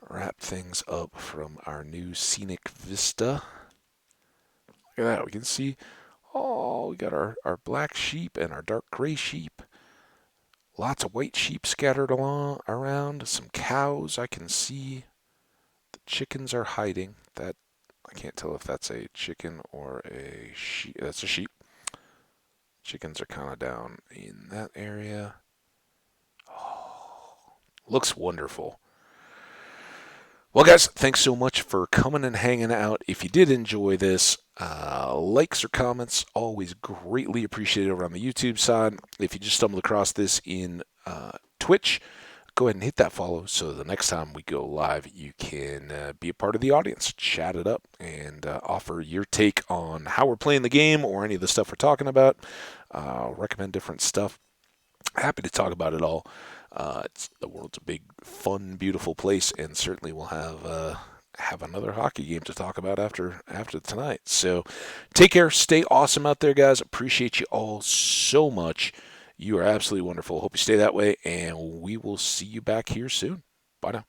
wrap things up from our new scenic vista. Look at that. We can see, we got our black sheep and our dark gray sheep. Lots of white sheep scattered around. Some cows I can see. The chickens are hiding. That I can't tell if that's a chicken or a sheep. That's a sheep. Chickens are kind of down in that area. Oh, looks wonderful. Well, guys, thanks so much for coming and hanging out. If you did enjoy this, likes or comments, always greatly appreciated over on the YouTube side. If you just stumbled across this in Twitch, go ahead and hit that follow so the next time we go live, you can be a part of the audience, chat it up, and offer your take on how we're playing the game or any of the stuff we're talking about. Recommend different stuff. Happy to talk about it all. The world's a big, fun, beautiful place, and certainly we'll have another hockey game to talk about after tonight. So take care, stay awesome out there, guys. Appreciate you all so much. You are absolutely wonderful. Hope you stay that way, and we will see you back here soon. Bye now.